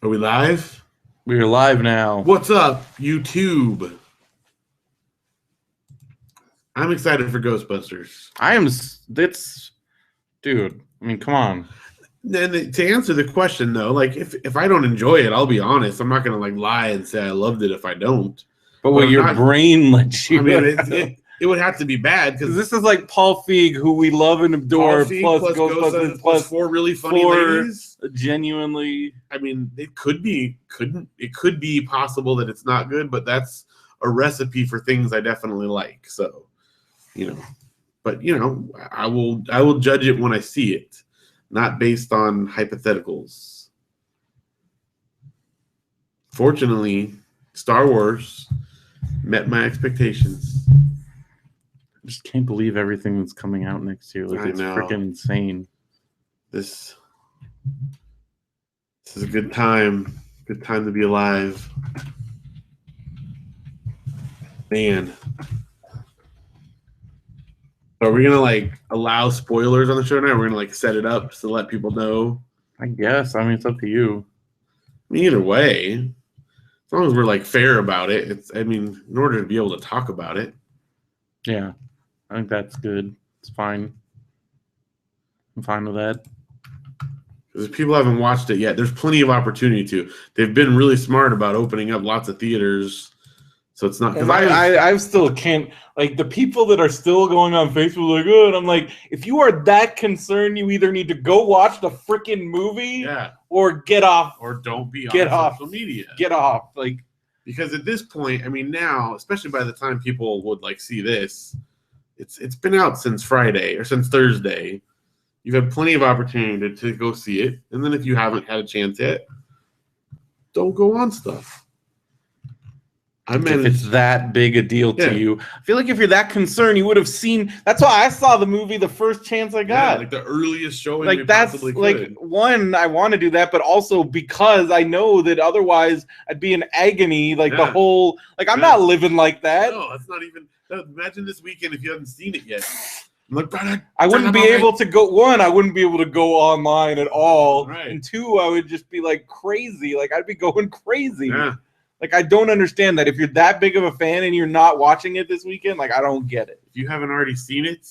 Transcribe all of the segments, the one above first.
Are we live? We are live now. What's up, YouTube? I'm excited for Ghostbusters. Dude, I mean, come on. And to answer the question, though, like if I don't enjoy it, I'll be honest. I'm not gonna like lie and say I loved it if I don't. But what your brain lets you. I mean, it would have to be bad because this is like Paul Feig, who we love and adore, plus Ghostbusters, plus four really funny ladies. Genuinely, I mean, it could be possible that it's not good, but that's a recipe for things I definitely like. So, but I will judge it when I see it, not based on hypotheticals. Fortunately, Star Wars met my expectations. I just can't believe everything that's coming out next year. Like, it's freaking insane. This is a good time. Good time to be alive. Man. Are we gonna allow spoilers on the show now? We're gonna set it up to let people know. I guess. I mean, it's up to you. I mean, either way, as long as we're fair about it. In order to be able to talk about it. Yeah, I think that's good. It's fine. I'm fine with that. Because if people haven't watched it yet, there's plenty of opportunity to. They've been really smart about opening up lots of theaters. So it's not because I still can't, the people that are still going on Facebook like, oh, and I'm like, if you are that concerned, you either need to go watch the freaking movie, or get off, or don't be on social media. Get off, because at this point, now, especially by the time people would see this, it's been out since Friday or since Thursday. You've had plenty of opportunity to go see it, and then if you haven't had a chance yet, don't go on stuff. If it's that big a deal to you, I feel like if you're that concerned, you would have seen. That's why I saw the movie the first chance I got. Yeah, the earliest showing. We possibly could. One, I want to do that, but also because I know that otherwise I'd be in agony. The whole, I'm not living like that. No, that's not even. Imagine this weekend if you haven't seen it yet. I wouldn't be able to go. One, I wouldn't be able to go online at all. Right. And two, I would just be crazy. I'd be going crazy. Yeah. I don't understand that. If you're that big of a fan and you're not watching it this weekend, I don't get it. If you haven't already seen it,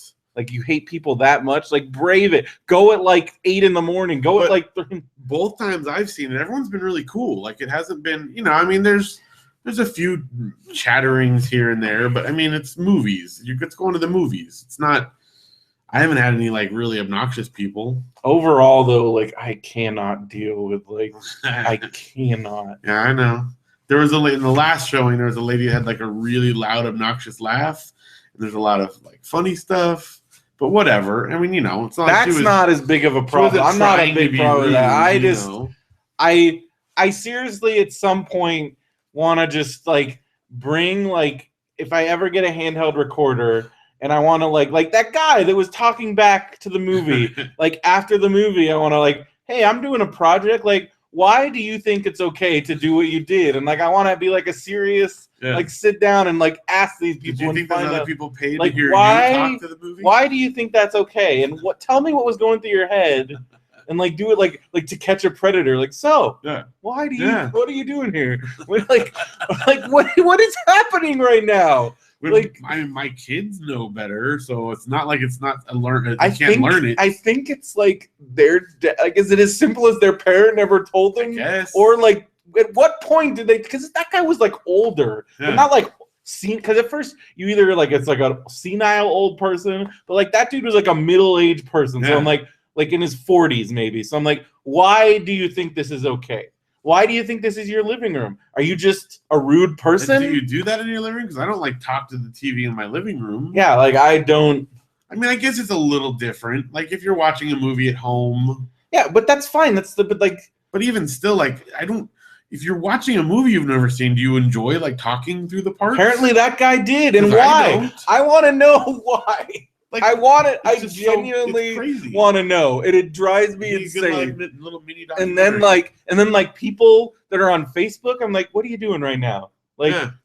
you hate people that much, brave it. Go at 8 in the morning. Go at 3. Both times I've seen it, everyone's been really cool. It hasn't been, there's a few chatterings here and there, but it's movies. It's going to the movies. It's not. I haven't had any really obnoxious people. Overall, though, I cannot deal with I cannot. Yeah, I know. There was in the last showing, there was a lady that had a really loud, obnoxious laugh. And there's a lot of funny stuff, but whatever. It's not. That's not as big of a problem. I'm not a big problem with that. I seriously at some point want to just bring if I ever get a handheld recorder and I want to that guy that was talking back to the movie after the movie, I want to hey, I'm doing a project why do you think it's okay to do what you did? And I want to be a serious sit down and ask these people. Did you think there's other people paid to hear why, you talk to the movie? Why do you think that's okay? And tell me what was going through your head, and do it like To Catch a Predator. Why do you? What are you doing here? What is happening right now? My kids know better, so it's not it's not a learn. I can't learn it. I think it's is it as simple as their parent never told them? Yes. Or at what point did they? Because that guy was older, but not seen. Because at first you either it's a senile old person, but that dude was a middle-aged person. So I'm in his 40s maybe. So I'm why do you think this is okay? Why do you think this is your living room? Are you just a rude person? Do you do that in your living room? Because I don't talk to the TV in my living room. Yeah, I don't. I guess it's a little different. If you're watching a movie at home. Yeah, but that's fine. But even still, I don't. If you're watching a movie you've never seen, do you enjoy talking through the parts? Apparently, that guy did, and why? I want to know why. I want it. I genuinely want to know. It drives me insane. Little mini and then people that are on Facebook, I'm what are you doing right now?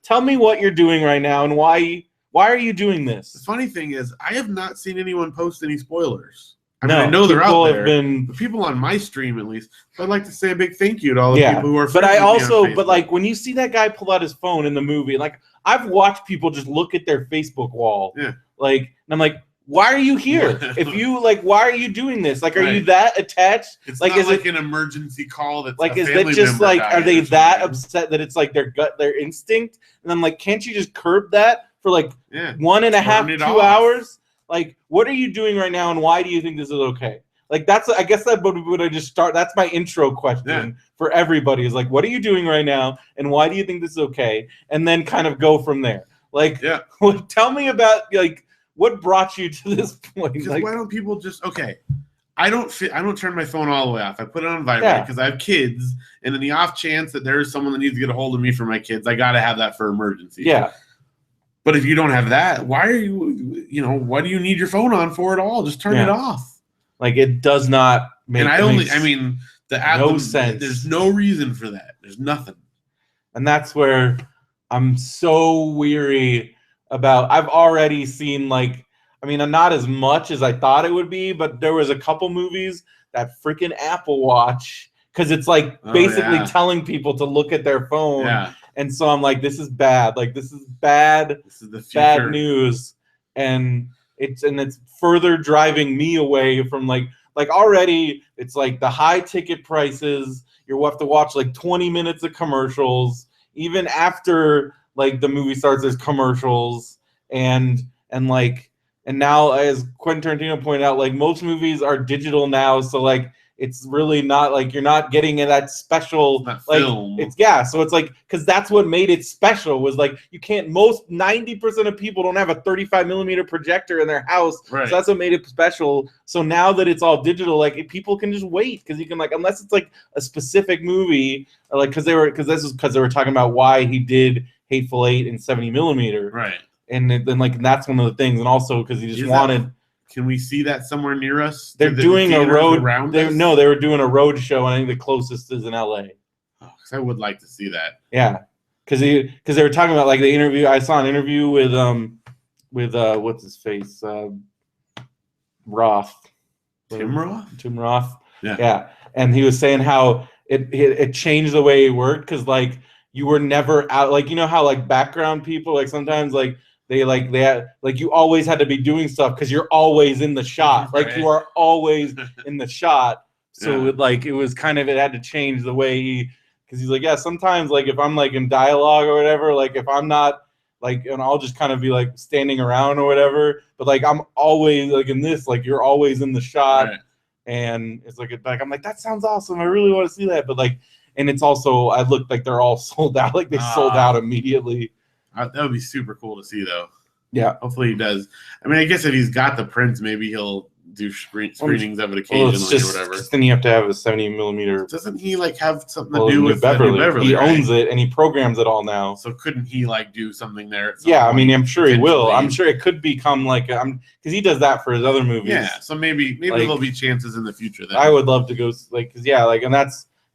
Tell me what you're doing right now and why are you doing this? The funny thing is, I have not seen anyone post any spoilers. I mean, I know they're out there. But people on my stream, at least, I'd like to say a big thank you to all the people who are. But I also, but like when you see that guy pull out his phone in the movie, like I've watched people just look at their Facebook wall, like, and I'm like, why are you here? If you like, why are you doing this? Like, are you that attached? It's like, is it an emergency call? That's like, is that just like, are they that upset that it's like their instinct? And I'm like, can't you just curb that for like 1.5, 2 hours? Like, what are you doing right now, and why do you think this is okay? Like, I guess that would I just start. That's my intro question for everybody. Is like, what are you doing right now, and why do you think this is okay? And then kind of go from there. Like, tell me about like what brought you to this point. Because like, why don't people just I don't turn my phone all the way off. I put it on vibrate because I have kids, and in the off chance that there is someone that needs to get a hold of me for my kids, I gotta have that for emergency. Yeah. But if you don't have that, why are why do you need your phone on for it all? Just turn it off. Like, it does not make no sense. There's no reason for that. There's nothing. And that's where I'm so weary about. I've already seen, like, I mean, not as much as I thought it would be, but there was a couple movies that freaking Apple Watch, because it's like basically telling people to look at their phone. Yeah. And so I'm like, this is bad. Like, this is bad. This is the bad news, and it's further driving me away from like already. It's like the high ticket prices. You have to watch like 20 minutes of commercials. Even after like the movie starts, there's commercials, and now, as Quentin Tarantino pointed out, like most movies are digital now, so like. It's really not like you're not getting that special film. So it's like, because that's what made it special was like you can't. Most 90% of people don't have a 35 millimeter projector in their house, so that's what made it special. So now that it's all digital, like people can just wait because you can like unless it's like a specific movie, or like because they were talking about why he did Hateful Eight in 70 millimeter, right? And then like that's one of the things, and also because he just wanted. Can we see that somewhere near us? They're doing a road. They were doing a road show, and I think the closest is in LA. Oh, I would like to see that. Yeah, because they were talking about like the interview. I saw an interview with what's his face, Roth. Tim Roth. Yeah, and he was saying how it changed the way he worked because like you were never out. Like, you know how like background people like sometimes like. They had you always had to be doing stuff because you're always in the shot. Like you are always in the shot. So it was kind of, it had to change the way because he's like, sometimes like if I'm like in dialogue or whatever, like if I'm not like, and I'll just kind of be like standing around or whatever, but like I'm always like in this, like you're always in the shot. And it's like I'm like, that sounds awesome. I really want to see that. But like, and it's also, I looked like they're all sold out. Like they sold out immediately. That would be super cool to see, though. Yeah. Hopefully he does. I mean, I guess if he's got the prints, maybe he'll do screenings of it occasionally or whatever. Then you have to have a 70 millimeter. Doesn't he like have something to do with Beverly? Beverly, he owns it and he programs it all now. So couldn't he like do something there? I mean, I'm sure he will. I'm sure it could become like because he does that for his other movies. Yeah. So maybe like, there'll be chances in the future. Then I would love to go like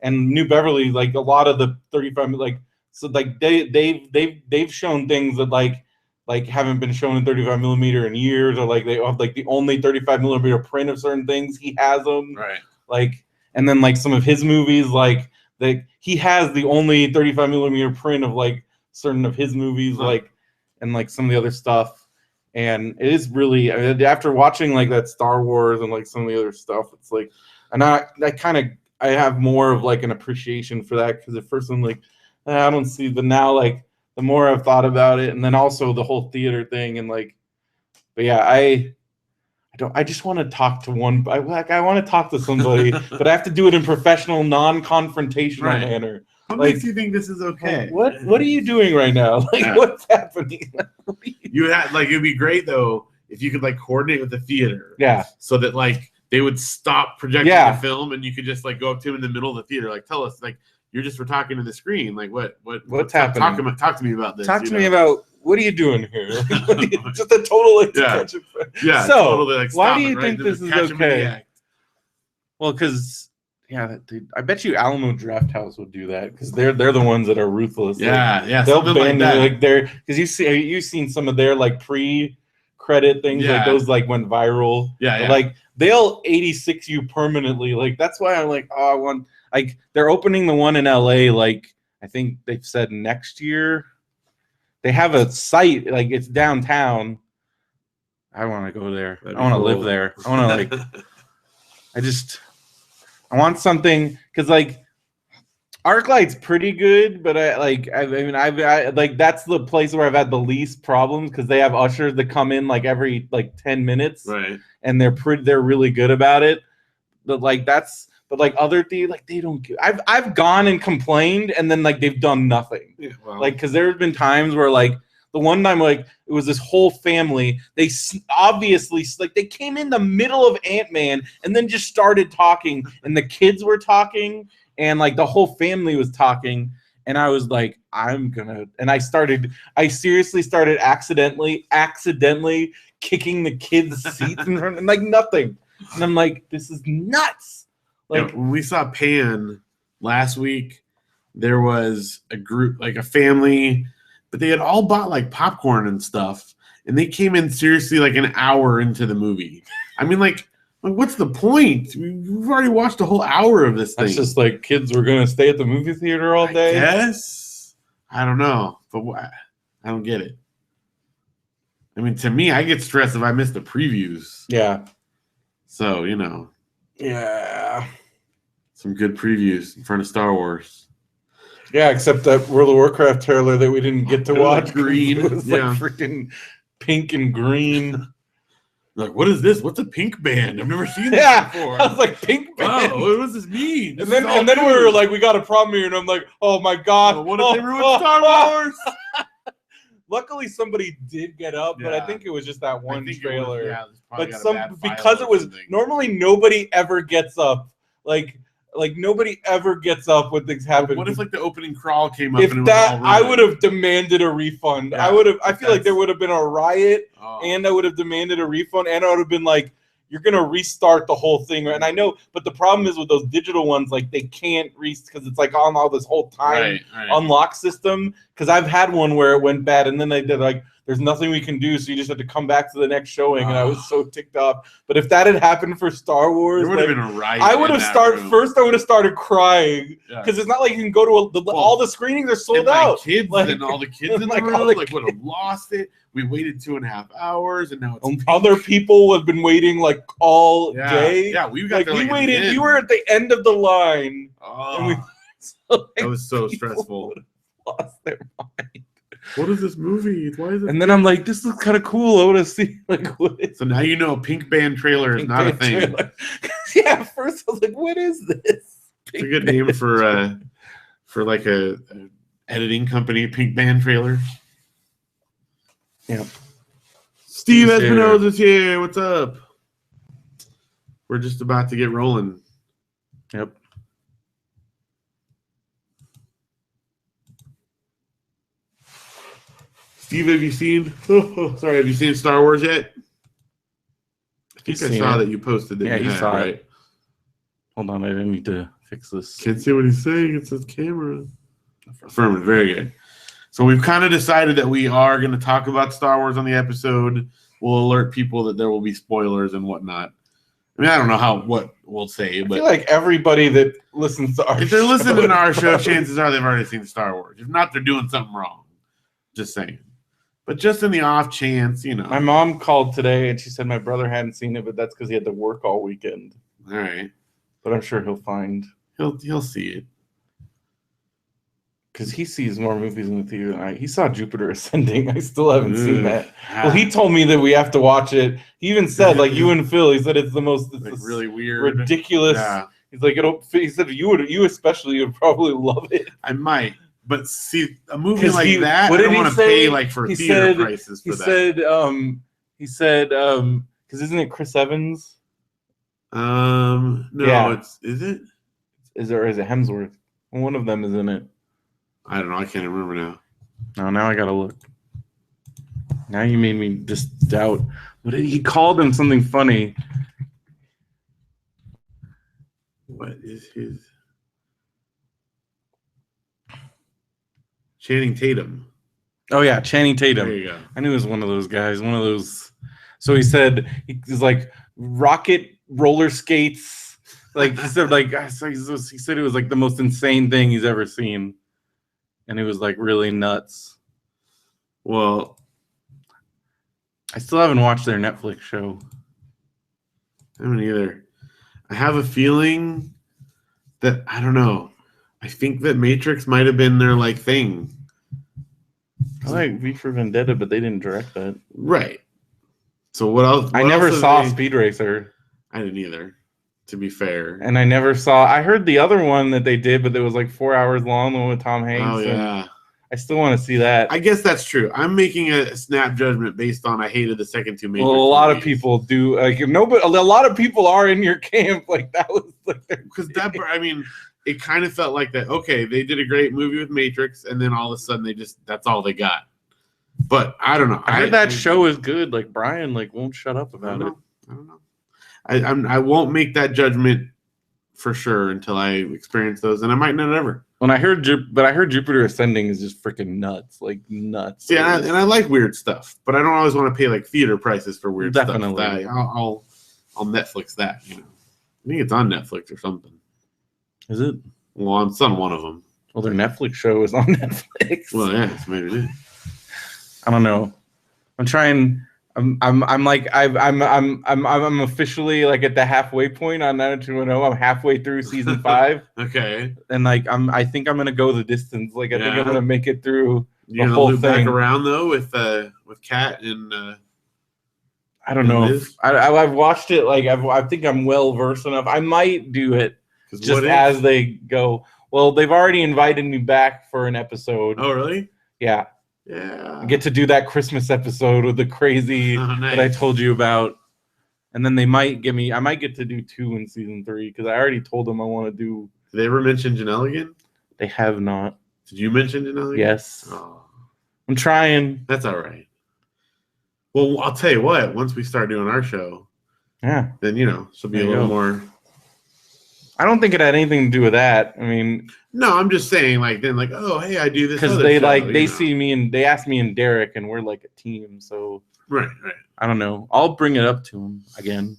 and New Beverly, like a lot of the 35 like. So like they've shown things that like haven't been shown in 35 millimeter in years, or like they have like the only 35 millimeter print of certain things. He has them, right? Like, and then like some of his movies, like he has the only 35 millimeter print of like certain of his movies, like, and like some of the other stuff. And it is really, after watching like that Star Wars and like some of the other stuff, it's like, and I have more of like an appreciation for that because at first I'm like. I don't see, but now like the more I've thought about it, and then also the whole theater thing, and like, but yeah, I just want to talk to I want to talk to somebody, but I have to do it in professional, non-confrontational manner. What makes you think this is okay? What are you doing right now? Like, what's happening? You had like it'd be great though if you could like coordinate with the theater, so that like they would stop projecting the film, and you could just like go up to him in the middle of the theater, like tell us like. We're talking to the screen. Like, what's happening? Talk to me about this. Talk to me about what are you doing here? Just a total attention. Yeah. So, totally, like, why do you think this is okay? Well, because I bet you Alamo Drafthouse would do that because they're the ones that are ruthless. Yeah, they'll ban like they're because you've seen some of their like pre credit things, like those like went viral. Yeah. Like they'll 86 you permanently. Like that's why I'm like, oh, I want, like they're opening the one in LA, like I think they've said next year. They have a site, like it's downtown. I want to go there. I want to live there. I want to like I want something, because like ArcLight's pretty good, but I like that's the place where I've had the least problems, because they have ushers that come in like every like 10 minutes, right? And they're really good about it. But like other things, like they don't. I've gone and complained, and then like they've done nothing. Yeah, well. Like because there's been times where like the one time like it was this whole family. They obviously like they came in the middle of Ant-Man and then just started talking, and the kids were talking. And like the whole family was talking, and I was like, I seriously started accidentally kicking the kids' seats in front, and like nothing. And I'm like, this is nuts. Like when we saw Pan last week, there was a group, like a family, but they had all bought like popcorn and stuff, and they came in seriously like an hour into the movie. I mean, like what's the point? We've already watched a whole hour of this thing. That's just like kids were going to stay at the movie theater all day. Yes. I don't know, but I don't get it. I mean, to me, I get stressed if I miss the previews. Yeah. So, you know. Yeah. Some good previews in front of Star Wars. Yeah, except that World of Warcraft trailer that we didn't get to watch. Green. It was like freaking pink and green. Like, what is this? What's a pink band? I've never seen this before. I was like, pink band? Oh, what does this mean? And then we were like, we got a problem here, and I'm like, oh my god. What if they ruined Star Wars? Luckily, somebody did get up, but I think it was just that one trailer. But because it was normally nobody ever gets up. Like nobody ever gets up when things happen. What if like the opening crawl came up? If and it was all I would have demanded a refund. Yeah, I feel like there would have been a riot, and I would have demanded a refund, and I would have been like, "You're gonna restart the whole thing." And I know, but the problem is with those digital ones, like they can't because it's like on all this whole time unlock system. Because I've had one where it went bad, and then they did like, there's nothing we can do, so you just have to come back to the next showing. And I was so ticked off. But if that had happened for Star Wars, there would have been a riot. I would have started crying, because it's not like you can go to all the screenings are sold out. Kids and all the kids in the room like would have lost it. We waited 2.5 hours, and now it's other people have been waiting like all day. Yeah, we got we waited. You were at the end of the line. And that was so stressful. Lost their mind. What is this movie? Why is it? And then I'm like, this looks kind of cool. I want to see like what is. So now you know, pink band trailer is not a thing. Yeah, at first I was like, what is this? It's a good name for like a editing company. Pink band trailer. Yeah. Steve Espinosa is here. What's up? We're just about to get rolling. Yep. Steve, have you seen? Have you seen Star Wars yet? I think I saw that you posted it. Yeah, you saw it. Hold on, I didn't need to fix this. Can't see what he's saying. It says camera. Affirmative. Very good. So we've kind of decided that we are going to talk about Star Wars on the episode. We'll alert people that there will be spoilers and whatnot. I mean, I don't know what we'll say, but I feel like everybody that listens to our if they're listening to our show, chances are they've already seen Star Wars. If not, they're doing something wrong. Just saying. But just in the off chance, you know. My mom called today, and she said my brother hadn't seen it, but that's because he had to work all weekend. All right. But I'm sure he'll see it. Because he sees more movies in the theater than I. He saw Jupiter Ascending. I still haven't seen that. Well, he told me that we have to watch it. He even said, like you and Phil, he said it's the most really weird, ridiculous. Yeah. He's like, he said you especially would probably love it. I might. But see, a movie like that, I don't want to pay like for theater prices for that. He said, because isn't it Chris Evans? No, yeah. Is it? Is it Hemsworth? One of them is in it. I don't know. I can't remember now. No, now I gotta look. Now you made me just doubt. He called him something funny. What is his? Channing Tatum. Oh yeah, Channing Tatum. There you go. I knew it was one of those guys. One of those. So he said he's like rocket roller skates. Like he said, like he said it was like the most insane thing he's ever seen, and it was like really nuts. Well, I still haven't watched their Netflix show. I haven't either. I have a feeling that I don't know. I think that Matrix might have been their like thing. I like V for Vendetta, but they didn't direct that. Right. So what else? I never saw Speed Racer. I didn't either, to be fair. And I never saw. I heard the other one that they did, but it was like 4 hours long, the one with Tom Hanks. Oh yeah. I still want to see that. I guess that's true. I'm making a snap judgment based on I hated the second two Matrix. Well, a lot of people do. Like nobody, a lot of people are in your camp. Like that was like because that. I mean, it kind of felt like that. Okay, they did a great movie with Matrix, and then all of a sudden that's all they got. But I don't know. I heard that show is good. Like Brian, like won't shut up about it. I don't know. I won't make that judgment for sure until I experience those, and I might not ever. When I heard Jupiter Ascending is just freaking nuts, like nuts. Yeah, and I like weird stuff, but I don't always want to pay like theater prices for weird stuff. Definitely, I'll Netflix that. You know, I think it's on Netflix or something. Is it? Well, it's on one of them. Well, their Netflix show is on Netflix. Well, yeah, it's maybe it is. I don't know. I'm trying. I'm officially like at the halfway point on 90210. I'm halfway through season 5. Okay. And like I think I'm gonna go the distance. Like I think I'm gonna make it through the whole thing. Back around though with Kat and I don't know. I've watched it. Like I think I'm well versed enough. I might do it just as they go. Well, they've already invited me back for an episode. Oh, really? Yeah. Yeah. I get to do that Christmas episode with the crazy that I told you about. And then I might get to do 2 in season 3 because I already told them I want to do. Did they ever mention Janelle again? They have not. Did you mention Janelle again? Yes. Oh. I'm trying. That's all right. Well, I'll tell you what, once we start doing our show, then she'll be a little more. I don't think it had anything to do with that. I mean, no, I'm just saying, like, then, like, oh, hey, I do this because they see me and they ask me and Derek, and we're like a team. So right. I don't know. I'll bring it up to him again.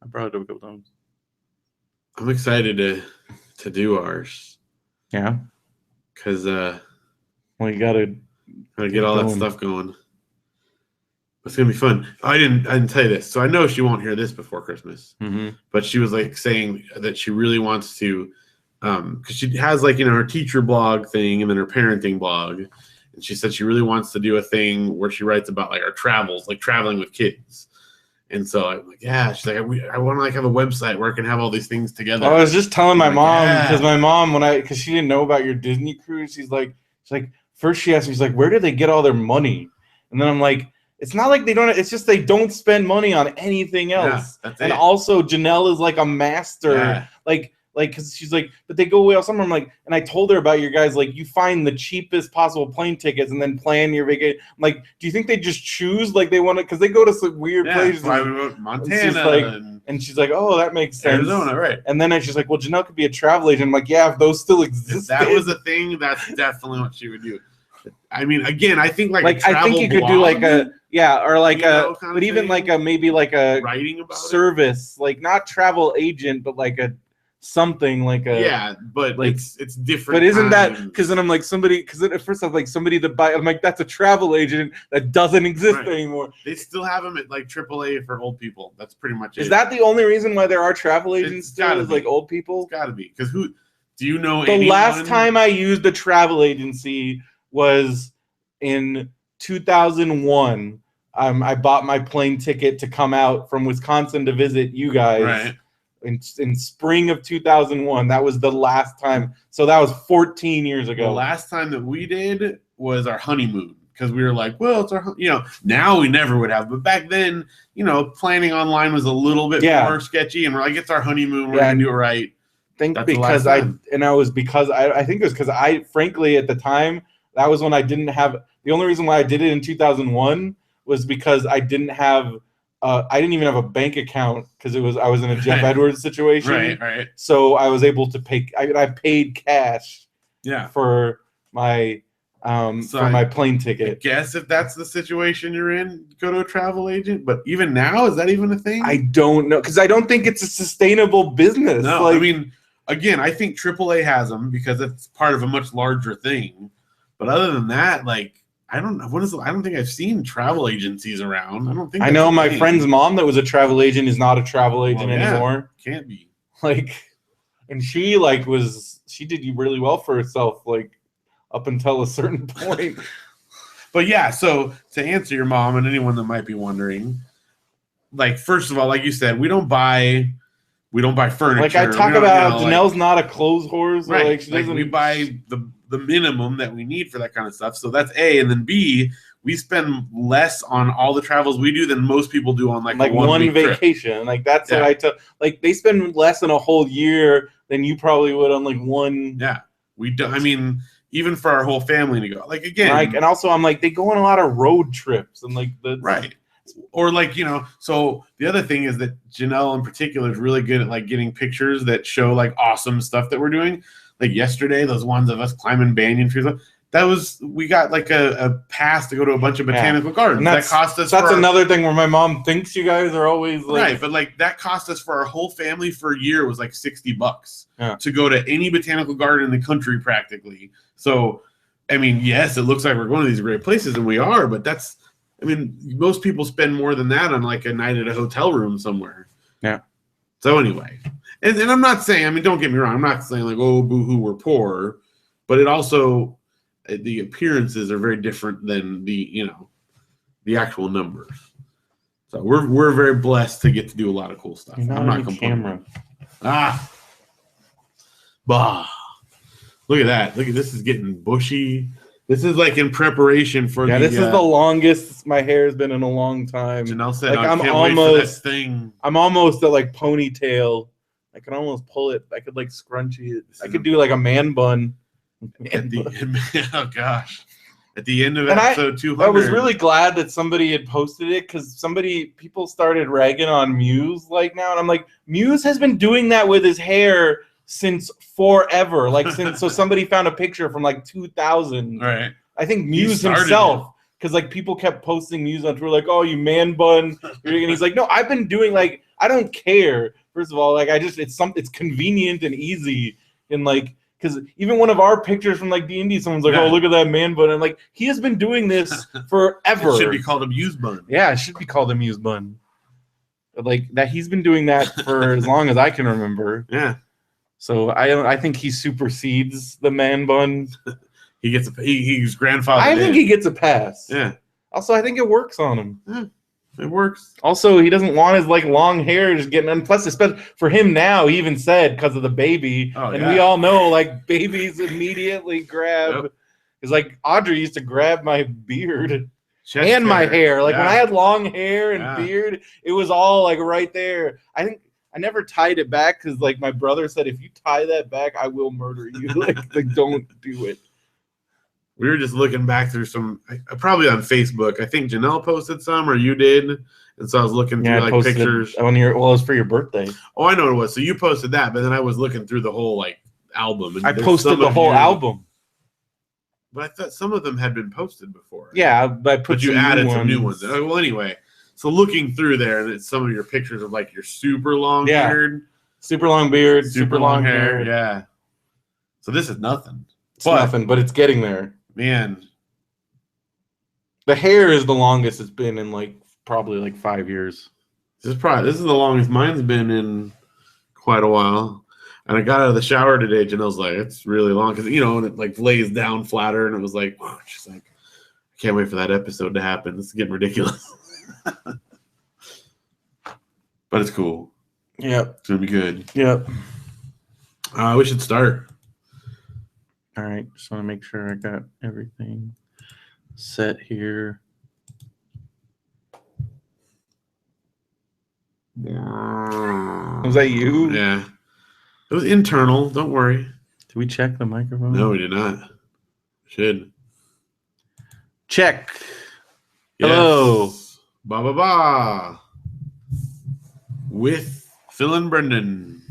I brought it up a couple times. I'm excited to do ours. Yeah. Because you gotta get all that stuff going. It's gonna be fun. I didn't tell you this, so I know she won't hear this before Christmas. Mm-hmm. But she was like saying that she really wants to, because she has like her teacher blog thing and then her parenting blog, and she said she really wants to do a thing where she writes about like our travels, like traveling with kids. And so I'm like, yeah. She's like, I want to like have a website where I can have all these things together. I was just telling my mom because my mom because she didn't know about your Disney cruise. She's like first she asked me, she's like, where do they get all their money? And then I'm like. It's not like they don't. It's just they don't spend money on anything else. Yeah, and also, Janelle is like a master. Yeah. Like, because she's like, but they go away all summer. I'm like, and I told her about your guys. Like, you find the cheapest possible plane tickets and then plan your vacation. I'm like, do you think they just choose like they want to? Because they go to some weird places. Why we went to Montana. And she's like, oh, that makes sense. Arizona, right? And then she's like, well, Janelle could be a travel agent. I'm like, yeah, if those still exist. If that was a thing, that's definitely what she would do. I mean, again, I think like I think you could do like a or like but even like a maybe like a writing about service, like not travel agent, but like a something like a but like it's different. But isn't that because then I'm like somebody because at first I'm like somebody that buy I'm like that's a travel agent that doesn't exist anymore. They still have them at like AAA for old people. That's pretty much it. Is that the only reason why there are travel agents still? Is like old people? It's got to be because who do you know? The last time I used a travel agency was in 2001. I bought my plane ticket to come out from Wisconsin to visit you guys in spring of 2001. That was the last time. So that was 14 years ago. The last time that we did was our honeymoon because we were like, well, it's our, now we never would have. But back then, planning online was a little bit more sketchy. And we're like, it's our honeymoon. We're going to do it right. I think because I think it was because I frankly at the time, that was when I didn't have. The only reason why I did it in 2001 was because I didn't have. I didn't even have a bank account because I was in a Jeff Edwards situation. Right. So I was able to pay. I paid cash. Yeah. For my for my plane ticket. I guess if that's the situation you're in, go to a travel agent. But even now, is that even a thing? I don't know, because I don't think it's a sustainable business. No, I mean, again, I think AAA has them because it's part of a much larger thing. But other than that, like, I don't know. I don't think I've seen travel agencies around. I don't think. I know my friend's mom that was a travel agent is not a travel agent anymore. Can't be. Like, and she did really well for herself. Like, up until a certain point. But yeah, so to answer your mom and anyone that might be wondering, like, first of all, like you said, we don't buy furniture. Like I talk about, Janelle's not a clothes horse. Right. Like, she doesn't. We buy the minimum that we need for that kind of stuff. So that's A. And then B, we spend less on all the travels we do than most people do on like one vacation. Trip. Like that's what I took. Like they spend less in a whole year than you probably would on like one. Yeah. We do. I mean, even for our whole family to go, like, again, like, and also I'm like, they go on a lot of road trips and like right. Or like, so the other thing is that Janelle in particular is really good at like getting pictures that show like awesome stuff that we're doing. Like yesterday, those ones of us climbing banyan trees, we got like a pass to go to a bunch of botanical gardens. And that cost us. That's another thing where my mom thinks you guys are always like, right, but like that cost us for our whole family for a year was like $60 to go to any botanical garden in the country practically. So, I mean, yes, it looks like we're going to these great places, and we are, but most people spend more than that on like a night at a hotel room somewhere. Yeah. So anyway, and I'm not saying, I mean, don't get me wrong, I'm not saying like, oh, boo-hoo, we're poor, but it also, the appearances are very different than the actual numbers. So we're very blessed to get to do a lot of cool stuff. I'm not complaining. Bah. Look at that. Look at this is getting bushy. This is like in preparation for this is the longest my hair has been in a long time. Janelle said, like, I can't wait for that thing. I'm almost at like ponytail. I can almost pull it. I could like scrunchie it. I could do like a man bun. Oh gosh. At the end of episode 200. I was really glad that somebody had posted it because people started ragging on Muse like now. And I'm like, Muse has been doing that with his hair since forever. Like so somebody found a picture from like 2000. Right. I think Muse himself, because like people kept posting Muse on Twitter like, oh, you man bun. And he's like, no, I've been doing like, I don't care. First of all, like it's convenient and easy. And like, because even one of our pictures from like D&D, someone's like, oh, look at that man bun. And like, he has been doing this forever. It should be called a Muse bun. Yeah, it should be called a Muse bun. Like that, he's been doing that for as long as I can remember. Yeah. So I think he supersedes the man bun. He's grandfather. I think he gets a pass. Yeah. Also, I think it works on him. Yeah, it works. Also, he doesn't want his like long hair just getting. And plus, especially for him now, he even said because of the baby, we all know like babies immediately grab. Yep. It's like Audrey used to grab my beard. And my hair. Like when I had long hair and beard, it was all like right there. I think I never tied it back because like my brother said, if you tie that back, I will murder you. like don't do it. We were just looking back through some, probably on Facebook. I think Janelle posted some, or you did, and so I was looking through like pictures. On your, well, it was for your birthday. Oh, I know what it was. So you posted that, but then I was looking through the whole like album. And I posted the whole album. But I thought some of them had been posted before. Yeah, but you added some new ones. Well, anyway, so looking through there, and it's some of your pictures of like your super long beard, super long beard, super long hair. Yeah. So this is nothing. It's nothing, but it's getting there. Man, the hair is the longest it's been in like probably like 5 years. This is the longest mine's been in quite a while. And I got out of the shower today, Janelle's like, it's really long because and it like lays down flatter, and it was like, whoa, she's like, I can't wait for that episode to happen. This is getting ridiculous. But it's cool. Yep. It's gonna be good. Yep. We should start. All right, just want to make sure I got everything set here. Was that you? Yeah. It was internal. Don't worry. Did we check the microphone? No, we did not. Should. Check. Yes. Hello. Ba ba ba. With Phil and Brendan.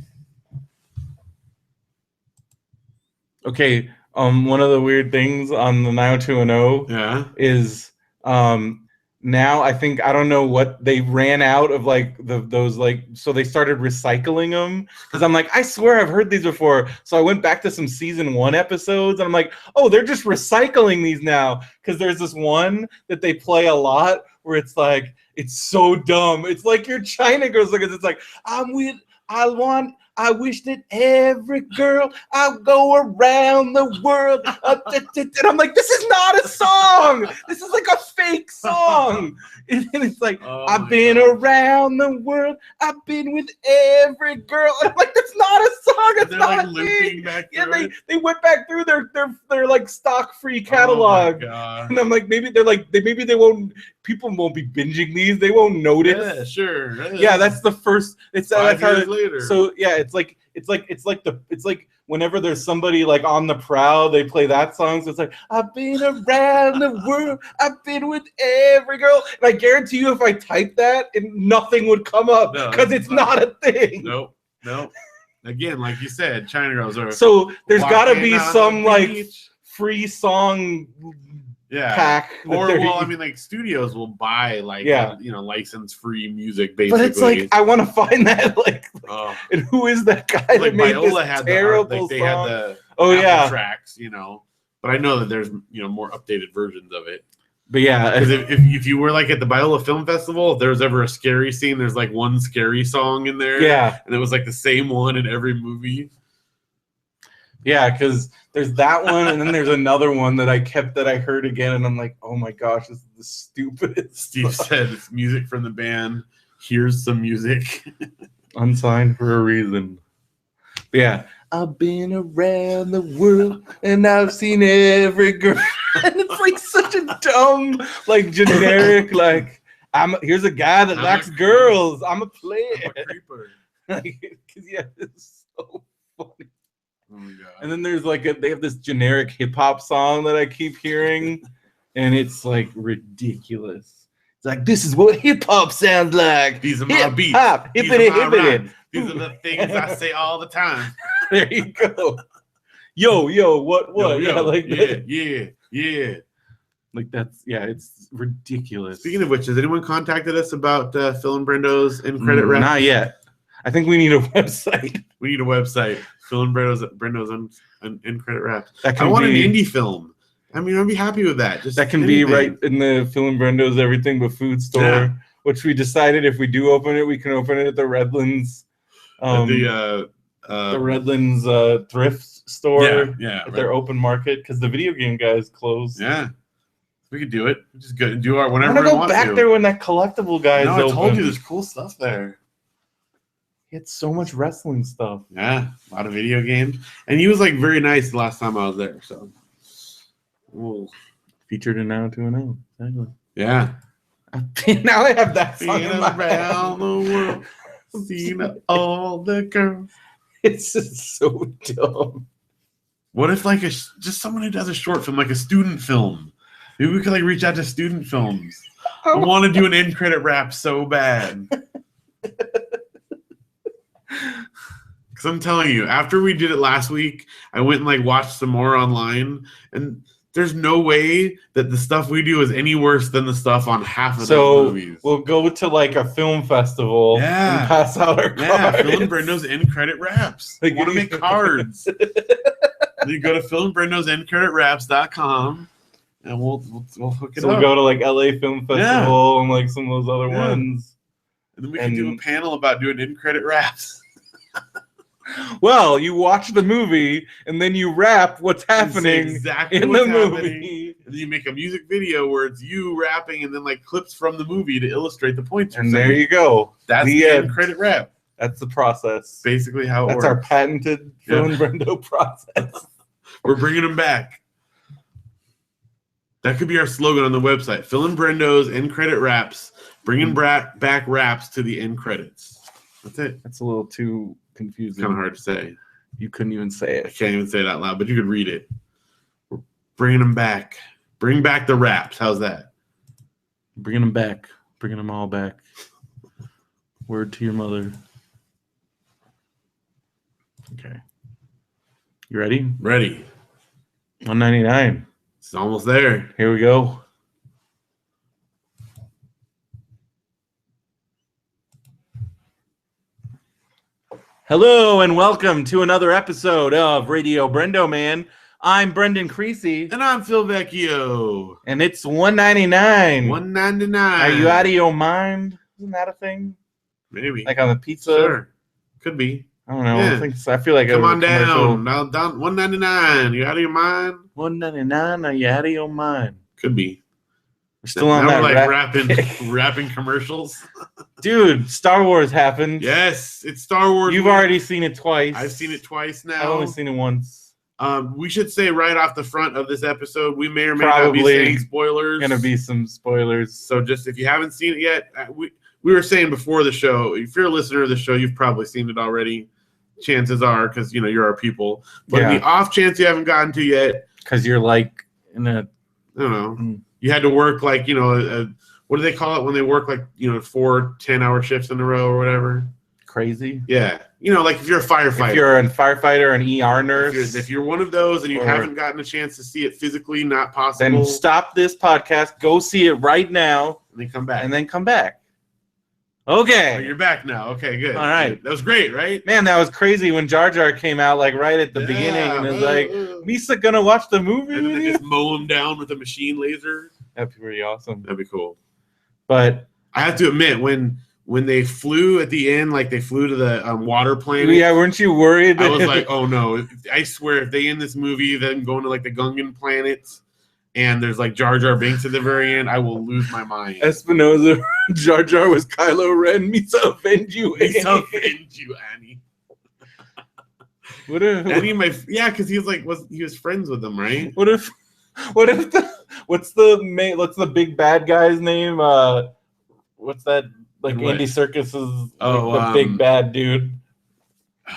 Okay, One of the weird things on the 90210 is now I think I don't know what they ran out of like those like, so they started recycling them because I'm like, I swear I've heard these before. So I went back to some season 1 episodes and I'm like, oh, they're just recycling these now, because there's this one that they play a lot where it's like, it's so dumb. It's like your China girls, because it's like, I wish that every girl I go around the world. And I'm like, this is not a song. This is like a fake song. And it's like, I've been around the world. I've been with every girl. And I'm like, that's not a song. It's not like looping back through. Yeah, they went back through their like stock free catalog. And I'm like, maybe they won't. People won't be binging these. They won't notice. Yeah, sure. Yeah, that's the first. It's 5 years later. So yeah, it's like whenever there's somebody like on the prowl, they play that song. So it's like, I've been around the world. I've been with every girl. And I guarantee you, if I type that, nothing would come up because it's not a thing. Nope. Again, like you said, China girls are. So there's got to be some like free song. Pack, or I mean, like studios will buy like license free music basically. But it's like, I want to find that and who is that guy that made Viola this terrible they song? had the tracks, but I know that there's more updated versions of it. But yeah, because if you were like at the Biola Film Festival, if there was ever a scary scene, there's like one scary song in there, and it was like the same one in every movie. Yeah, because there's that one, and then there's another one that I heard again, and I'm like, oh my gosh, this is the stupidest. Steve said it's music from the band. Here's some music. Unsigned for a reason. But yeah. I've been around the world, and I've seen every girl. And it's like such a dumb, like generic, like, here's a guy that likes girls. I'm a player. I'm a creeper. It's so funny. Oh my God. And then there's like they have this generic hip hop song that I keep hearing, and it's like ridiculous. It's like, this is what hip hop sounds like. These are my beats. Hippity hippity. These are the things I say all the time. There you go. Yo, what? Yeah. Like that's it's ridiculous. Speaking of which, has anyone contacted us about Phil and Brendo's end credit rap? Not yet. I think we need a website. We need a website. Phil and Brendo's end credit rap. I want an indie film. I mean, I'd be happy with that. Just that can be right in the Phil and Brendo's Everything But Food store, which we decided if we do open it, we can open it at the Redlands. The Redlands thrift store. At their open market, because the video game guys closed. Yeah. We could do it. Just do our whenever we want to. I want to go back there when that collectible guy is open. I told you there's cool stuff there. He had so much wrestling stuff. Yeah, a lot of video games. And he was like very nice the last time I was there. So, featured in 90210. Exactly. Yeah. Now I have that song in my around the world, seeing all the girls. It's just so dumb. What if like just someone who does a short film, like a student film? Maybe we could like reach out to student films. I want to do an end credit rap so bad. Because I'm telling you, after we did it last week, I went and like watched some more online, and there's no way that the stuff we do is any worse than the stuff on half of those movies. We'll go to like a film festival and pass out our cards. Yeah, Phil and Brendo's end credit raps. Like, want to make cards. You go to philandbrendosendcreditraps.com and we'll hook it up. We'll go to like LA Film Festival and like some of those other ones. And then we can do a panel about doing end credit raps. Well, you watch the movie and then you rap what's happening in the movie. And then you make a music video where it's you rapping and then like clips from the movie to illustrate the points. And there you go. That's the end credit rap. That's the process. Basically how it works. That's our patented Phil and Brendo process. We're bringing them back. That could be our slogan on the website. Phil and Brendo's end credit raps. Bringing back raps to the end credits. That's it. That's a little too confusing. Kind of hard to say. You couldn't even say it. I can't even say it out loud, but you could read it. We're bringing them back. Bring back the raps. How's that? Bringing them back. Bringing them all back. Word to your mother. Okay. You ready? Ready. $199. It's almost there. Here we go. Hello and welcome to another episode of Radio BrendoMan. I'm Brendan Creasy. And I'm Phil Vecchio. And it's $199. $199. Are you out of your mind? Isn't that a thing? Maybe. Like on the pizza? Sure. Could be. I don't know. Yeah. I feel like come on down. Now down $199. You out of your mind? $199. Are you out of your mind? Could be. We're still on that. We're like rapping commercials. Dude, Star Wars happened. Yes, it's Star Wars. You've already seen it twice. I've seen it twice now. I've only seen it once. We should say right off the front of this episode, we may or may not be saying spoilers. Gonna be some spoilers. So just if you haven't seen it yet, we were saying before the show, if you're a listener of the show, you've probably seen it already. Chances are, because you're our people. But in the off chance you haven't gotten to yet, because you're like in a, I don't know, you had to work like what do they call it when they work like 4 10-hour shifts in a row or whatever? Crazy. Yeah, like if you're a firefighter, if you're a firefighter, an ER nurse, if you're one of those and you haven't gotten a chance to see it physically, not possible, then stop this podcast, go see it right now, and then come back. Okay. Oh, you're back now. Okay, good. All right. That was great, right? Man, that was crazy when Jar Jar came out like right at the beginning and it was like, Misa gonna watch the movie and then with they you? just mow him down with a machine laser. That'd be pretty awesome. That'd be cool. But I have to admit, when they flew at the end, like they flew to the water planet. Yeah, weren't you worried? I was like, oh no. I swear, if they end this movie, then going to like the Gungan planets, and there's like Jar Jar Binks at the very end, I will lose my mind. Espinosa, Jar Jar was Kylo Ren. Misa avenge you, Annie. Misa avenge you, Annie. What if Annie, because he was friends with them, right? What if what's the big bad guy's name? What's that? Like Andy Serkis's the big bad dude.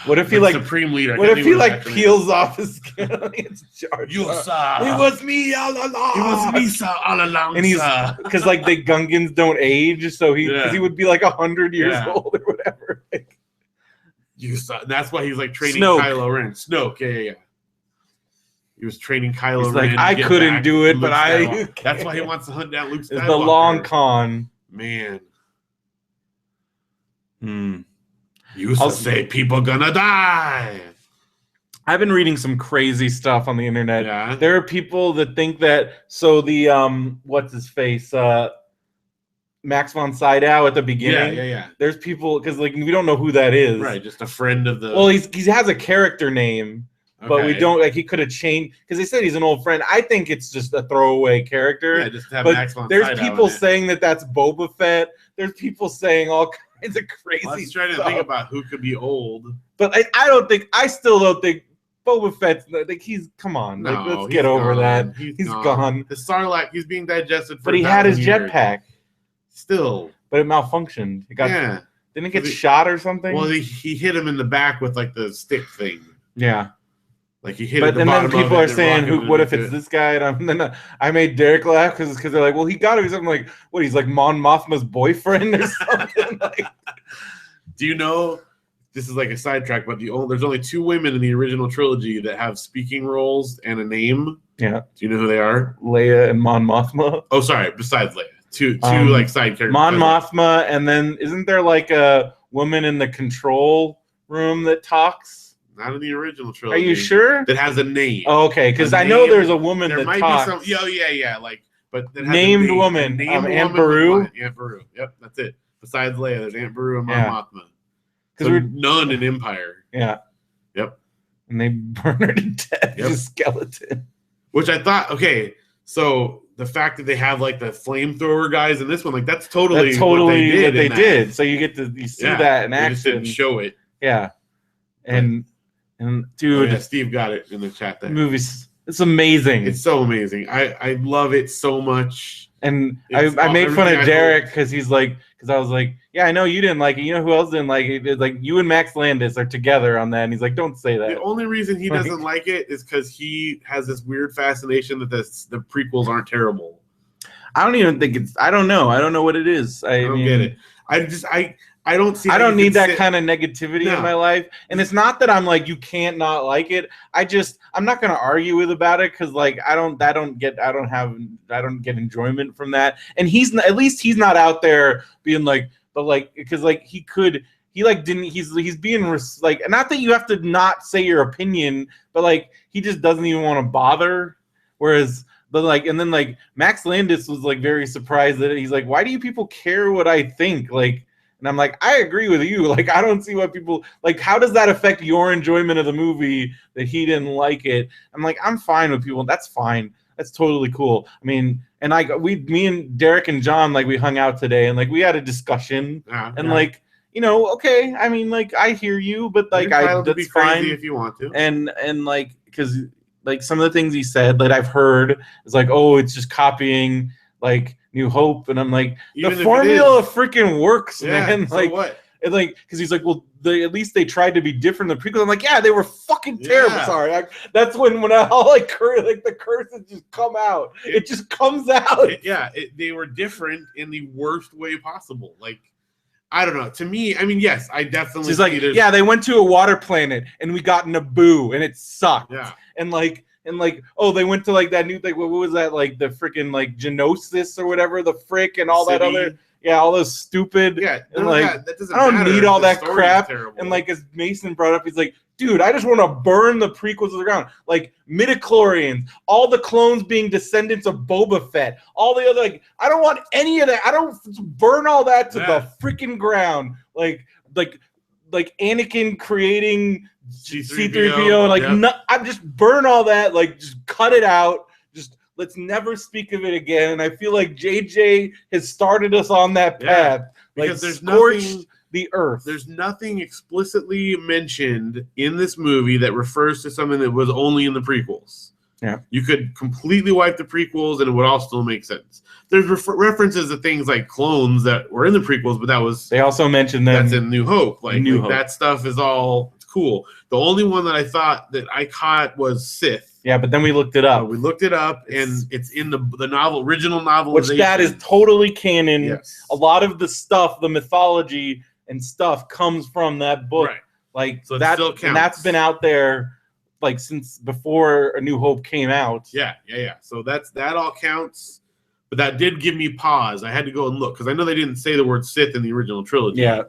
What if he Supreme Leader? What if he peels off his skin? It's Jar Jar. You saw. It was me all along. It was me all along. And he's because like the Gungans don't age, so he would be like 100 years old or whatever. Like, you saw. That's why he's like training Snoke. Kylo Ren. Snoke, yeah. He was training Kylo he's Ren. Like I couldn't do it, but That's why he wants to hunt down Luke Skywalker. It's the long con, man. You say people gonna die. I've been reading some crazy stuff on the internet. Yeah. There are people that think that what's his face? Max von Sydow at the beginning. Yeah. There's people because we don't know who that is. Right, just a friend of the. Well, he has a character name, but we don't he could have changed because they said he's an old friend. I think it's just a throwaway character. Yeah, just to have Max von there's Sydow people saying that that's Boba Fett. There's people saying all kinds of crazy. Let's try to think about who could be old. But I still don't think Boba Fett's he's come on. No, let's get over that. He's gone. The Sarlacc, he's being digested for But he had his jetpack. Still. But it malfunctioned. Didn't it get shot or something? Well, he hit him in the back with like the stick thing. Yeah. Like he hit. But and then people are saying, "What if it's this guy?" And then I made Derek laugh because they're like, "Well, he got to be something like what? He's like Mon Mothma's boyfriend or something." Do you know? This is like a sidetrack, but there's only 2 women in the original trilogy that have speaking roles and a name. Yeah. Do you know who they are? Leia and Mon Mothma. Oh, sorry. Besides Leia, two like side characters. Mon Mothma, and then isn't there like a woman in the control room that talks? Not in the original trilogy. Are you sure? That has a name. Oh, okay, because I know there's a woman that talks. Be some. Yeah. Like, but that has named a name. Woman. Aunt Beru. Aunt Beru. Yep, that's it. Besides Leia, there's Aunt Beru and Mon Mothma. Because we're none in Empire. Yeah. Yep. And they burn her to death as a skeleton. Which I thought, okay, so the fact that they have like the flamethrower guys in this one, like that's totally what they did. So you get to see that in action. They just didn't show it. Yeah. And dude, Steve got it in the chat there. Movies, it's amazing. It's so amazing. I love it so much. And I made fun of Derek because I was like, yeah, I know you didn't like it. You know who else didn't like it? It's like you and Max Landis are together on that. And he's like, don't say that. The only reason he doesn't like it is because he has this weird fascination that the prequels aren't terrible. I don't even think I don't know. I don't know what it is. I don't get it. I don't see. I don't need that kind of negativity in my life, and it's not that I'm like you can't not like it. I'm not gonna argue with about it because like I don't get enjoyment from that. And he's not out there being like, but like because like he didn't he's being like, not that you have to not say your opinion, but like he just doesn't even want to bother. Whereas. But like, and then like Max Landis was like very surprised that he's like, why do you people care what I think? Like, and I'm like, I agree with you. Like, I don't see why people like. How does that affect your enjoyment of the movie that he didn't like it? I'm like, I'm fine with people. That's fine. That's totally cool. I mean, and me and Derek and John, like we hung out today and like we had a discussion like, you know, okay. I mean, like I hear you, but like that's fine if you want to. And like because. Like some of the things he said that I've heard is like, oh, it's just copying like New Hope, and I'm like, even the formula freaking works, man. So like what? And like, because he's like, well, at least they tried to be different than the prequels. I'm like, yeah, they were fucking terrible. Sorry, that's when all like the curses just come out. It just comes out. They were different in the worst way possible. Like. I don't know. To me, I mean, yes, I definitely. She's like, yeah, they went to a water planet and we got Naboo and it sucked. Yeah. And like, oh, they went to like that new thing. What was that? Like the freaking like Genosis or whatever, the frick and all that other. Yeah, all those stupid. Yeah. And like, that doesn't I don't matter. need all that crap. Terrible. And like, as Mason brought up, he's like, dude, I just want to burn the prequels to the ground. Like midichlorians, all the clones being descendants of Boba Fett, all the other, like, I don't want any of that. I don't burn all that to the freaking ground. Like Anakin creating C-3PO. Like, I just burn all that. Like, just cut it out. Just let's never speak of it again. And I feel like JJ has started us on that path. Because like, there's nothing. The earth. There's nothing explicitly mentioned in this movie that refers to something that was only in the prequels. Yeah. You could completely wipe the prequels and it would all still make sense. There's references to things like clones that were in the prequels, but that was... They also mentioned that... That's in New Hope. Like that stuff is all cool. The only one that I thought that I caught was Sith. Yeah, but then we looked it up. We looked it up, and it's in the original novelization. Which that is totally canon. Yes. A lot of the stuff, the mythology... and stuff comes from that book, right? Like so that, and that's been out there like since before A New Hope came out. Yeah. So that all counts, but that did give me pause. I had to go and look because I know they didn't say the word Sith in the original trilogy. Yeah,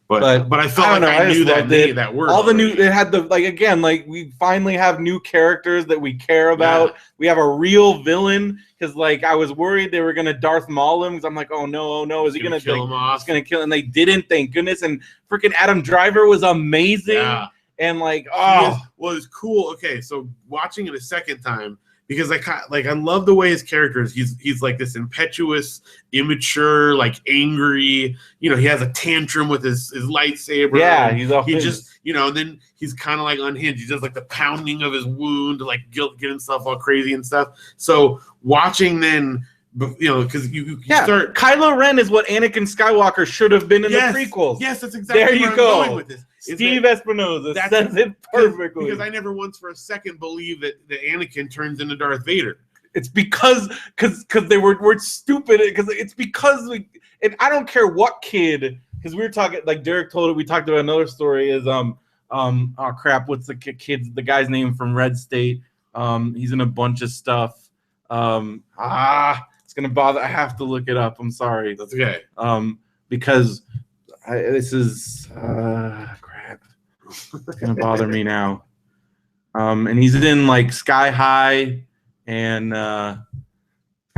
but I felt I knew that word. All the new, it had the again, we finally have new characters that we care about. Yeah. We have a real villain. Because like I was worried they were gonna Darth Maul him. Because I'm like, oh no, is he gonna kill him off? He's gonna kill him. And they didn't, thank goodness. And freaking Adam Driver was amazing. Yeah. And like, it's cool. Okay, so watching it a second time because I love the way his character is. He's like this impetuous, immature, like angry. You know, he has a tantrum with his lightsaber. Yeah, and then he's kind of like unhinged. He does like the pounding of his wound to like get himself all crazy and stuff. So watching then, because you start. Kylo Ren is what Anakin Skywalker should have been in the prequels. Yes, that's exactly there you where go. I'm going with this. Steve Espinosa says it perfectly. Because I never once for a second believed that Anakin turns into Darth Vader. It's because they were stupid. Because it's because and I don't care what kid. Because we were talking, like Derek told it. We talked about another story. Is oh crap, what's the guy's name from Red State? He's in a bunch of stuff. It's gonna bother. I have to look it up. I'm sorry. That's okay. Because this is crap. It's gonna bother me now. And he's in like Sky High, and Sky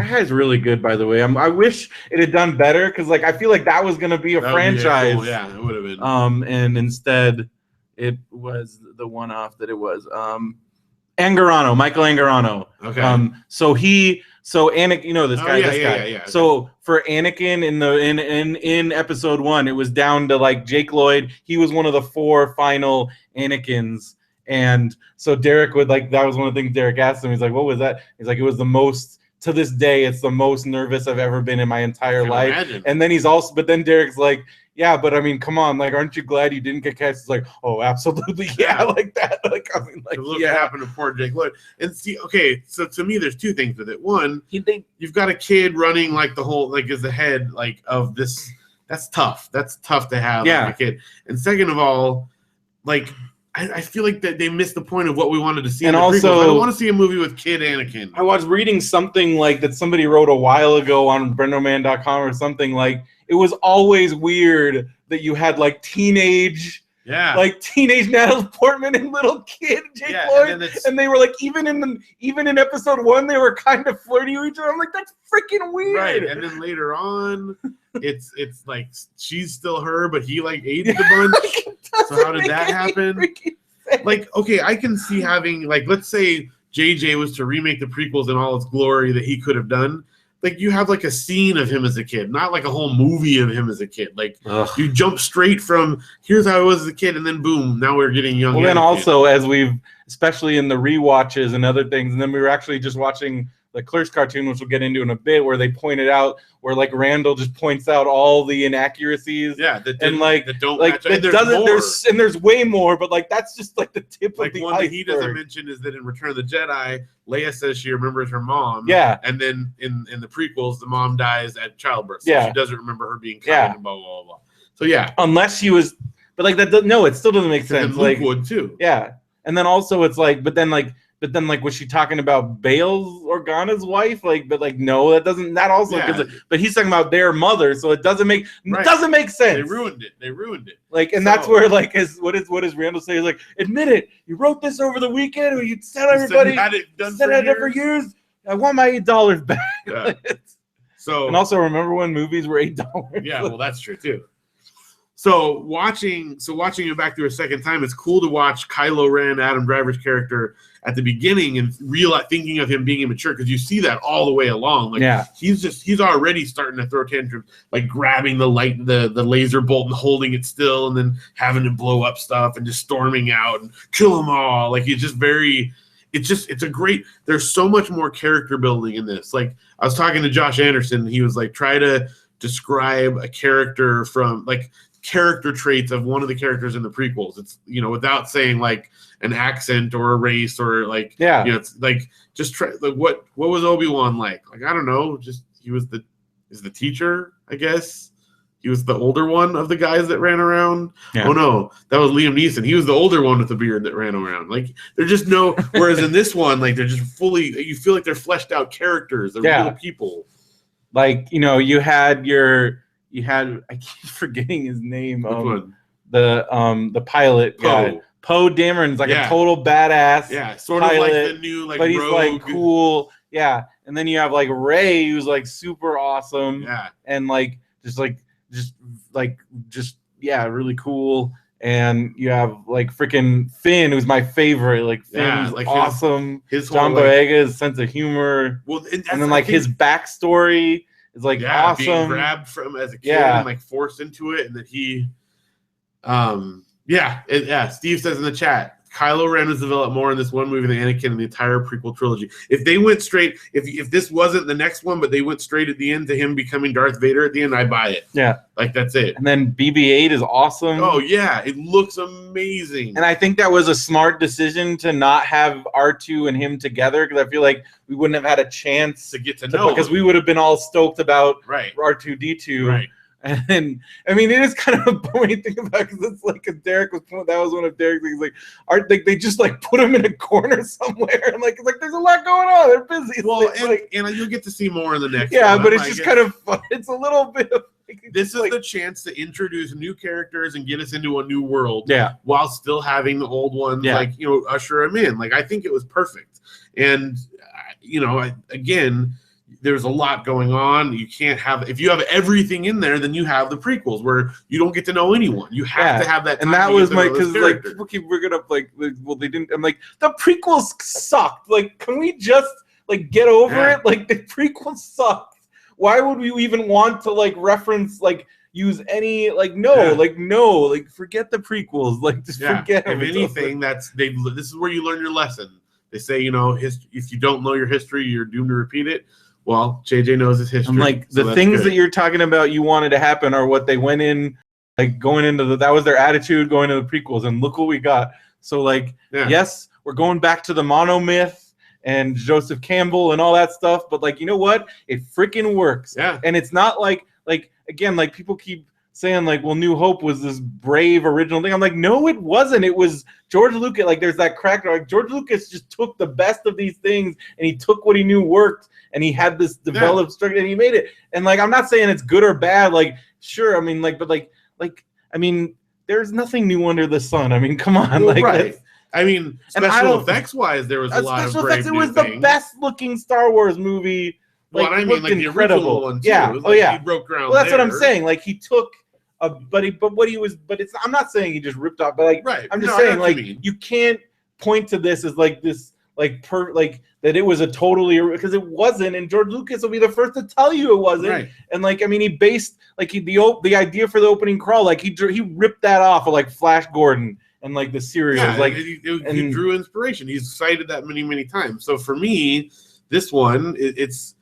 High is really good, by the way. I wish it had done better because like I feel like that was gonna be a franchise. Cool. Yeah, it would have been. And instead, it was the one-off that it was. Angarano, Michael Angarano. Okay. So Anakin, this guy, guy. Yeah. So for Anakin in episode 1, it was down to like Jake Lloyd. He was one of the 4 final Anakins. And so Derek that was one of the things Derek asked him. He's like, what was that? He's like, it was the most, to this day, it's the most nervous I've ever been in my entire life. Imagine. And then but then Derek's like, yeah, but I mean, come on, like, aren't you glad you didn't get cast? It's like, oh, absolutely, yeah, like that. Like, I mean, like, look what happened to poor Jake Lloyd. And see, okay, so to me, there's 2 things with it. One, you've got a kid running like the whole, like, is the head like of this that's tough. That's tough to have like a kid. And second of all, like I feel like that they missed the point of what we wanted to see. And in the also, prequels. I don't want to see a movie with kid Anakin. I was reading something like that somebody wrote a while ago on BrendoMan.com or something, like it was always weird that you had like teenage Natalie Portman and little kid Jake Lloyd, and they were like even in episode 1 they were kind of flirty with each other. I'm like, that's freaking weird. Right, and then later on, it's like she's still her, but he like aged a bunch. So how did that happen? Like, okay, I can see having like, let's say JJ was to remake the prequels in all its glory that he could have done. Like, you have like a scene of him as a kid, not like a whole movie of him as a kid. Like, you jump straight from here's how I was as a kid, and then boom, now we're getting young. Well, then also as we've, especially in the rewatches and other things, and then we were actually just watching the Clerks cartoon, which we'll get into in a bit, where they pointed out where like Randall just points out all the inaccuracies. Yeah, that don't match. And there's way more, but like that's just like the tip of the one iceberg. That he doesn't mention is that in Return of the Jedi, Leia says she remembers her mom. Yeah. And then in the prequels, the mom dies at childbirth. So she doesn't remember her being kind and blah, blah, blah, blah. So yeah. Unless she was, but like that, no, it still doesn't make sense. Luke like would too. Yeah. And then also it's like, but then was she talking about Bail Organa's wife? Like, but like, no, that doesn't. That also, but he's talking about their mother, so it doesn't make sense. They ruined it. Like, and that's where like what does Randall say? He's like, admit it, you wrote this over the weekend, or you tell everybody had it done for years. I want my $8 back. Yeah. So and also remember when movies were $8? Yeah, well, that's true too. So watching it back through a second time, it's cool to watch Kylo Ren, Adam Driver's character, at the beginning and thinking of him being immature, because you see that all the way along. Like he's already starting to throw tantrums, like grabbing the laser bolt and holding it still, and then having to blow up stuff and just storming out and kill them all. Like it's a great. There's so much more character building in this. Like I was talking to Josh Anderson, he was like, try to describe a character from like character traits of one of the characters in the prequels. It's, without saying like an accent or a race or like, it's like just try, like what was Obi-Wan like? Like, I don't know, just he was the teacher, I guess. He was the older one of the guys that ran around. Yeah. Oh no, that was Liam Neeson. He was the older one with the beard that ran around. Like, they're just whereas in this one, like, they're just fully, you feel like they're fleshed out characters. They're real people. Like, you had I keep forgetting his name. The pilot guy. Poe Dameron's like a total badass. Yeah, sort of like the new like, but he's rogue. Like cool. Yeah, and then you have like Rey, who's like super awesome. Yeah, and like really cool. And you have like freaking Finn, who's my favorite. Like Finn's like awesome. His John Boyega's sense of humor. Well, and then like his backstory is like awesome. Being grabbed from as a kid and like forced into it, and that he, Steve says in the chat, Kylo Ren was developed more in this one movie than Anakin in the entire prequel trilogy. If they went straight, if this wasn't the next one, but they went straight at the end to him becoming Darth Vader at the end, I buy it. Yeah, like that's it. And then BB-8 is awesome. Oh yeah, it looks amazing. And I think that was a smart decision to not have R2 and him together, because I feel like we wouldn't have had a chance to get to know, because we would have been all stoked about R2-D2. Right. And I mean, it is kind of a boring thing about it, because it's like, Derek was that was one of Derek's things. Like, they just like put him in a corner somewhere, and like it's like there's a lot going on. They're busy. Well, and you'll get to see more in the next. Yeah, one. But it's just kind of fun. It's a little bit of. This is the chance to introduce new characters and get us into a new world. Yeah, while still having the old ones, usher them in. Like, I think it was perfect. And again, there's a lot going on. You can't have, if you have everything in there, then you have the prequels where you don't get to know anyone. You have to have that. And that was my, because like people keep bringing up like, well, they didn't. I'm like, the prequels sucked. Like, can we just like get over it? Like, the prequels sucked. Why would we even want to like reference like use any like like forget the prequels. Like, just forget them. If anything, this is where you learn your lesson. They say, if you don't know your history, you're doomed to repeat it. Well, JJ knows his history. I'm like, the things that you're talking about you wanted to happen are what they went in, like going into that was their attitude going to the prequels, and look what we got. So like, yes, we're going back to the monomyth and Joseph Campbell and all that stuff, but like, you know what? It freaking works. Yeah. And it's not like again, like people keep saying like, well, New Hope was this brave original thing. I'm like, no, it wasn't. It was George Lucas. Like, there's that crack. Like, George Lucas just took the best of these things and he took what he knew worked and he had this developed structure and he made it. And like, I'm not saying it's good or bad. Like, sure, I mean, like, but like, I mean, there's nothing new under the sun. I mean, come on, well, like, right. I mean, special effects wise, there was a lot of brave new things. It was the best looking Star Wars movie. Like, well, I mean, like incredible. The original one too. Yeah. Like, he broke ground. Well, that's what I'm saying. Like, he took but it's. I'm not saying he just ripped off, but like, right. I'm just saying, like, you can't point to this as like this, like that it was a totally, because it wasn't, and George Lucas will be the first to tell you it wasn't. Right. And like, I mean, he based like the idea for the opening crawl, like he ripped that off of like Flash Gordon and like the serials, like he drew inspiration. He's cited that many times. So for me, this one, it's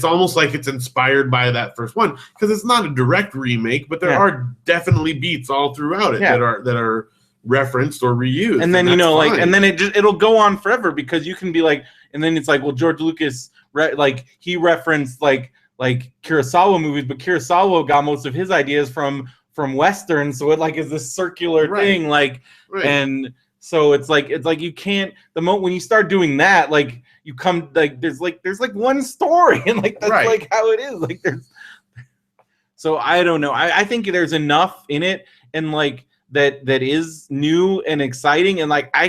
almost like it's inspired by that first one, because it's not a direct remake, but there are definitely beats all throughout it that are referenced or reused. And then, like, and then it'll go on forever, because you can be like, and then it's like, well, George Lucas, like, he referenced like Kurosawa movies, but Kurosawa got most of his ideas from Western, so it like is this circular thing, like, and so it's like you can't, the moment when you start doing that, like, you come, like, there's one story, and like that's like how it is, like, there's, so I don't know, I think there's enough in it, and like that is new and exciting, and like I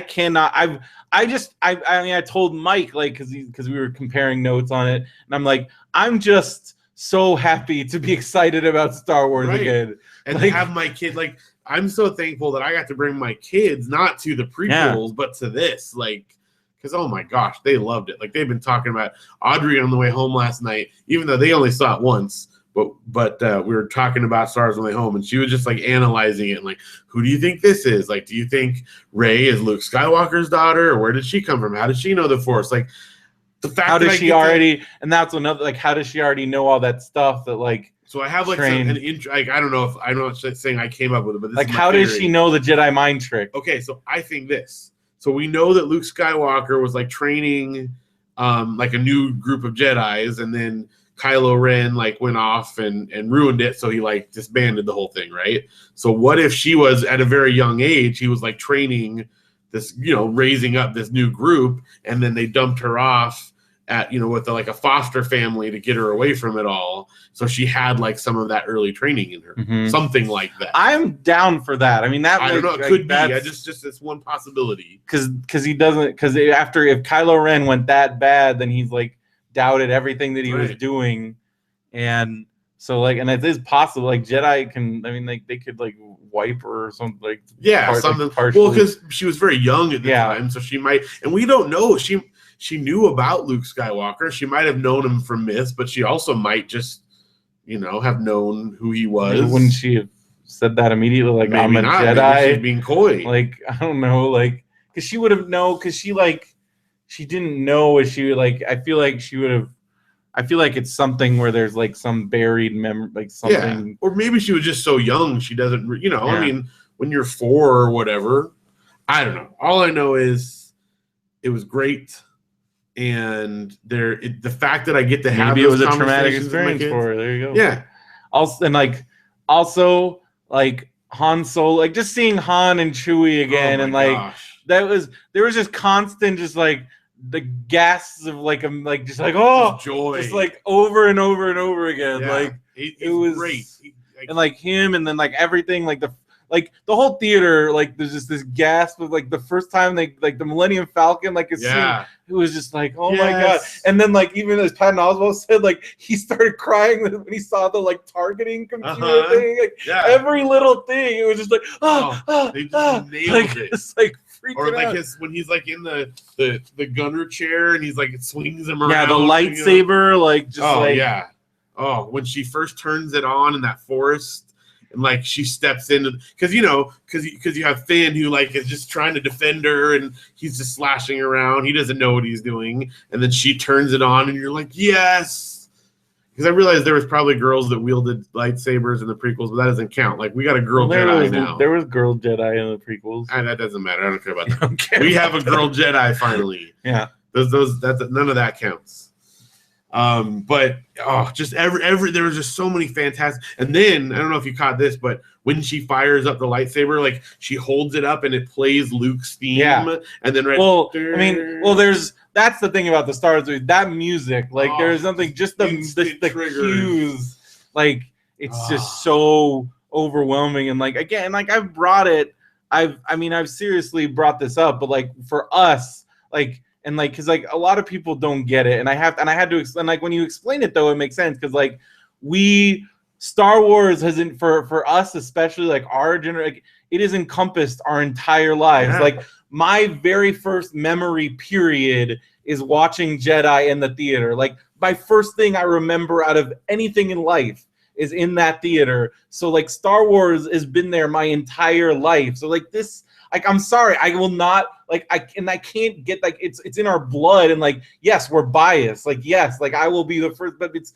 told Mike, like, because we were comparing notes on it, and I'm like, I'm just so happy to be excited about Star Wars again, and like, to have my kid, like, I'm so thankful that I got to bring my kids not to the prequels but to this, like, because oh my gosh, they loved it. Like, they've been talking about Audrey on the way home last night, even though they only saw it once. But we were talking about Star Wars on the way home, and she was just like analyzing it, and like, who do you think this is? Like, do you think Rey is Luke Skywalker's daughter, or where did she come from? How did she know the Force? Like, the fact how does she already? And that's another, like, how does she already know all that stuff that, like? So I have like like, I don't know if I'm not saying I came up with it, but this like, is how does she know the Jedi mind trick? Okay, so I think this. So we know that Luke Skywalker was like training like a new group of Jedis, and then Kylo Ren like went off and ruined it, so he like disbanded the whole thing, right? So what if she was at a very young age, he was like training this, raising up this new group, and then they dumped her off at, with like a foster family to get her away from it all, so she had like some of that early training in her, something like that. I'm down for that. I mean, that I don't know, it could be. I just it's one possibility, because he doesn't, because if Kylo Ren went that bad, then he's like doubted everything that he was doing, and so like, and it is possible, like, Jedi can, I mean, like, they could like wipe her or something, like, something. Well, because she was very young at the time, so she might, and we don't know, she knew about Luke Skywalker. She might have known him from myths, but she also might just, have known who he was. Wouldn't she have said that immediately? Like, maybe I'm a Jedi. Maybe she's being coy. Like, I don't know. Like, because she would have known. Because she didn't know. If she like, I feel like she would have. I feel like it's something where there's like some buried memory, like something. Yeah. Or maybe she was just so young she doesn't. I mean, when you're 4 or whatever, I don't know. All I know is it was great. And the fact that I get to have maybe it was a traumatic experience for her. There you go. Yeah. Also, like Han Solo, like just seeing Han and Chewie again, and like there was just constant, just like the gasps of like just joy, just like over and over and over again. Yeah. Like it was great, and like him, and then like everything, like the whole theater, like there's just this gasp of like the first time they like the Millennium Falcon, like it's it was just like, oh my god. And then like, even as Patton Oswalt said, like he started crying when he saw the like targeting computer thing, like every little thing, it was just like they just nailed it. It's like freaking or like out. When he's like in the gunner chair and he's like, it swings him around. Yeah, the lightsaber, like just when she first turns it on in that forest. And like she steps into, because you have Finn, who like is just trying to defend her, and he's just slashing around. He doesn't know what he's doing, and then she turns it on, and you're like, yes. Because I realized there was probably girls that wielded lightsabers in the prequels, but that doesn't count. Like, we got a girl Jedi now. There was girl Jedi in the prequels, and that doesn't matter. I don't care about that. We have a girl Jedi finally. Yeah, those none of that counts. But just every there was just so many fantastic. And then I don't know if you caught this, but when she fires up the lightsaber, like she holds it up and it plays Luke's theme. Yeah. And then that's the thing about the Star Wars movie. That music, like there's something just the cues, like it's just so overwhelming. And like again, like I've seriously brought this up, but like for us, like. And like, cause like a lot of people don't get it, and I had to explain. Like when you explain it, though, it makes sense. Cause like Star Wars hasn't for us, especially like our generation, like, it has encompassed our entire lives. Yeah. Like my very first memory period is watching Jedi in the theater. Like my first thing I remember out of anything in life is in that theater. So like Star Wars has been there my entire life. So like this. Like I'm sorry, I will not like I can't get like it's in our blood, and like yes, we're biased. Like yes, like I will be the first, but it's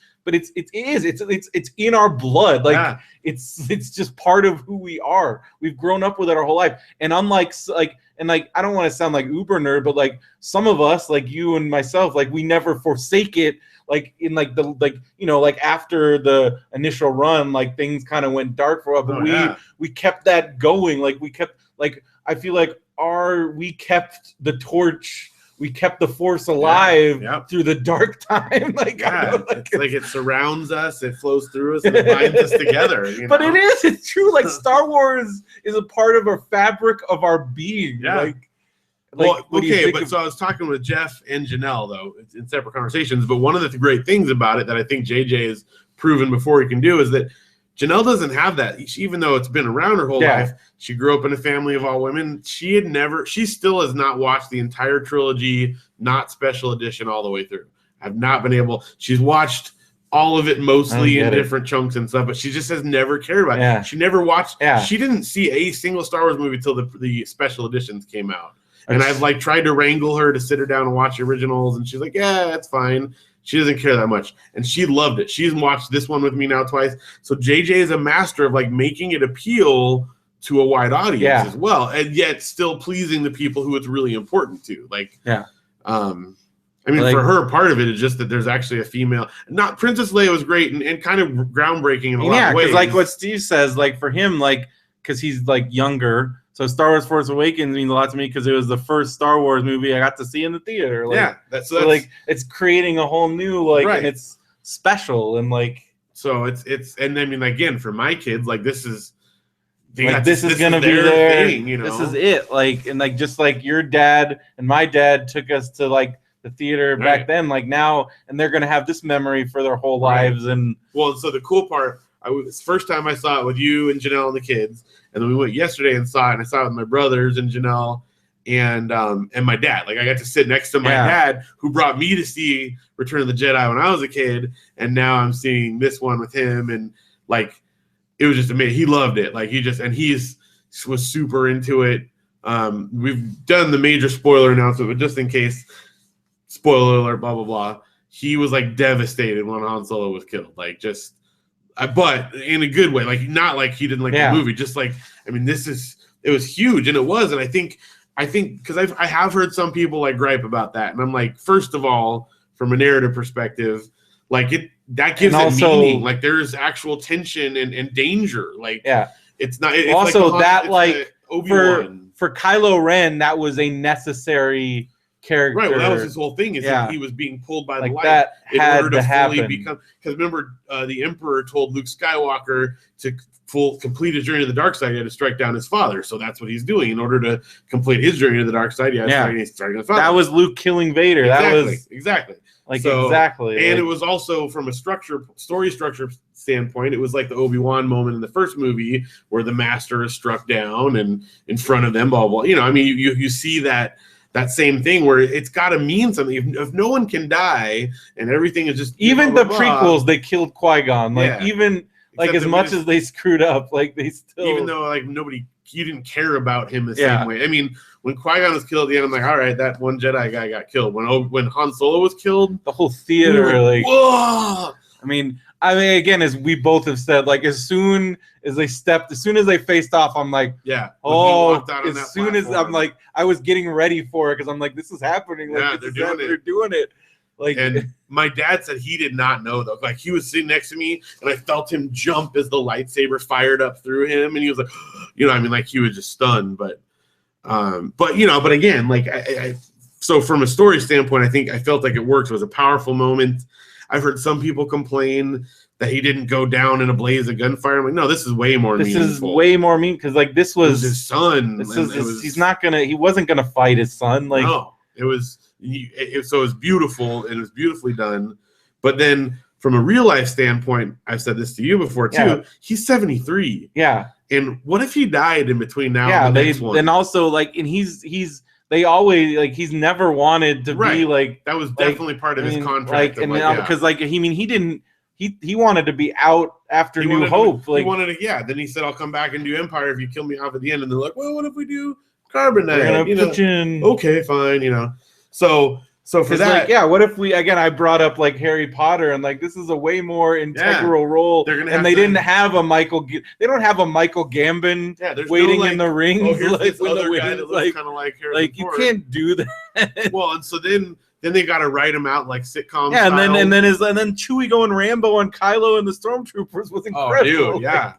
in our blood. Like it's just part of who we are. We've grown up with it our whole life. And unlike I don't want to sound like uber nerd, but like some of us, like you and myself, like we never forsake it. Like in like after the initial run, like things kind of went dark for us, but we kept that going. Like we kept like. I feel like we kept the torch, we kept the Force alive through the dark time. Like, it surrounds us, it flows through us, and it binds us together. But it's true. Like Star Wars is a part of our fabric of our being. Yeah. So I was talking with Jeff and Janelle though in separate conversations. But one of the great things about it that I think JJ has proven before he can do is that Janelle doesn't have that. Even though it's been around her whole life, she grew up in a family of all women. She still has not watched the entire trilogy, not special edition, all the way through. I've not been able. She's watched all of it mostly in different chunks and stuff, but she just has never cared about it. She never watched. She didn't see a single Star Wars movie till the special editions came out. And I've like tried to wrangle her to sit her down and watch the originals, and she's like, "Yeah, that's fine." She doesn't care that much, and she loved it. She's watched this one with me now twice. So JJ is a master of like making it appeal to a wide audience as well, and yet still pleasing the people who it's really important to. Like, I mean, for her, part of it is just that there's actually a female. Not Princess Leia was great and kind of groundbreaking in a lot of ways. Yeah, because like what Steve says, like for him, like because he's like younger. So Star Wars Force Awakens means a lot to me because it was the first Star Wars movie I got to see in the theater. Like, that's like it's creating a whole new and it's special and like so it's and I mean again for my kids like this is this is gonna be their thing, you know? This is it like and like just like your dad and my dad took us to like the theater back then like now and they're gonna have this memory for their whole lives and well so the cool part. First time I saw it with you and Janelle and the kids, and then we went yesterday and saw it, and I saw it with my brothers and Janelle and my dad. Like I got to sit next to my dad, who brought me to see Return of the Jedi when I was a kid, and now I'm seeing this one with him, and like it was just amazing. He loved it. Like he was super into it. We've done the major spoiler announcement, but just in case, spoiler alert, blah blah blah. He was like devastated when Han Solo was killed. Like just. But in a good way, like not like he didn't like the movie, just like I mean, it was huge, and it was, and I think because I have heard some people like gripe about that, and I'm like, first of all, from a narrative perspective, like that gives it meaning, like there's actual tension and danger, like it's not. It's also like that like for Kylo Ren, that was a necessary character. Right, well, that was his whole thing. Is that he was being pulled by the light that in order to fully happen. Become. Because remember, the Emperor told Luke Skywalker to complete his journey to the dark side. He had to strike down his father. So that's what he's doing in order to complete his journey to the dark side. He's striking his father. That was Luke killing Vader. Exactly, that was exactly. Like exactly. And it was also from a story structure standpoint, it was like the Obi-Wan moment in the first movie where the Master is struck down and in front of them, blah blah. You know, I mean, you see that same thing where it's got to mean something. If no one can die and everything is just even the prequels, they killed Qui-Gon. Like even like as much as they screwed up, like they still even though like you didn't care about him the same way. I mean, when Qui-Gon was killed at the end, I'm like, all right, that one Jedi guy got killed. When Han Solo was killed, the whole theater whoa. I mean, again, as we both have said, like as soon as they faced off, I'm like, as soon as I'm like, I was getting ready for it because I'm like, this is happening. Like, they're doing it. They're doing it. Like, and my dad said he did not know though. Like he was sitting next to me, and I felt him jump as the lightsaber fired up through him, and he was like, I mean, like he was just stunned. But again, like so from a story standpoint, I think I felt like it worked. It was a powerful moment. I've heard some people complain that he didn't go down in a blaze of gunfire. I'm like, no, this is way more meaningful. This is way more mean because like this was his son. He wasn't gonna fight his son. Like no, it was. So it was beautiful and it was beautifully done. But then from a real life standpoint, I've said this to you before too. Yeah. He's 73. Yeah. And what if he died in between now and the next one? And also like, and they always like he's never wanted to be like that was definitely part of his contract. Like and now because like he didn't. He wanted to be out after New Hope. He wanted to, Then he said, "I'll come back and do Empire if you kill me off at the end." And they're like, "Well, what if we do Carbonite?" Okay, fine. So for that, what if we I brought up like Harry Potter and like this is a way more integral role. They didn't have a Michael. They don't have a Michael Gambon waiting in the ring. Oh, here's this other guy that looks kind of like Harry. Like you can't do that. Well, and so then they got to write him out like sitcom. Yeah, style. and then Chewie going Rambo and Kylo and the Stormtroopers was incredible. Oh, dude, yeah.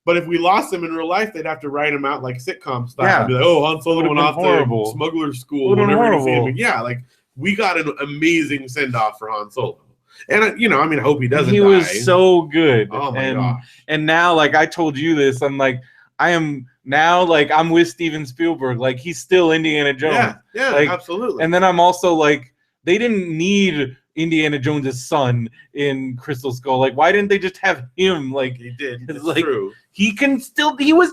But if we lost him in real life, they'd have to write him out like sitcom style. Yeah. Be like, Han Solo went off to smuggler school. Yeah, like we got an amazing send off for Han Solo. And I hope he doesn't. He was so good. Oh my gosh. And now, like I told you this, I'm like, I'm with Steven Spielberg. Like he's still Indiana Jones. Yeah, like, absolutely. And then I'm also like, they didn't need Indiana Jones' son in Crystal Skull. Like, why didn't they just have him? Like he did. It's like, true. He can still. He was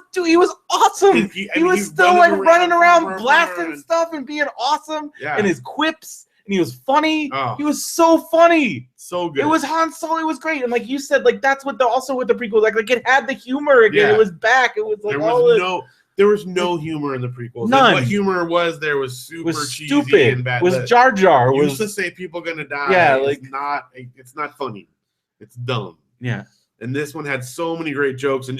awesome. He was still like running around blasting stuff and being awesome. Yeah. And his quips. And he was funny. Oh. He was so funny. So good. It was Han Solo. It was great. And like you said, like that's what also with the prequel, like it had the humor again. Yeah. It was back. It was like there was no humor in the prequels. None. What humor was there was cheesy stupid. And bad. Was Jar Jar. Used to say people gonna die. Yeah, like it's not funny. It's dumb. Yeah. And this one had so many great jokes and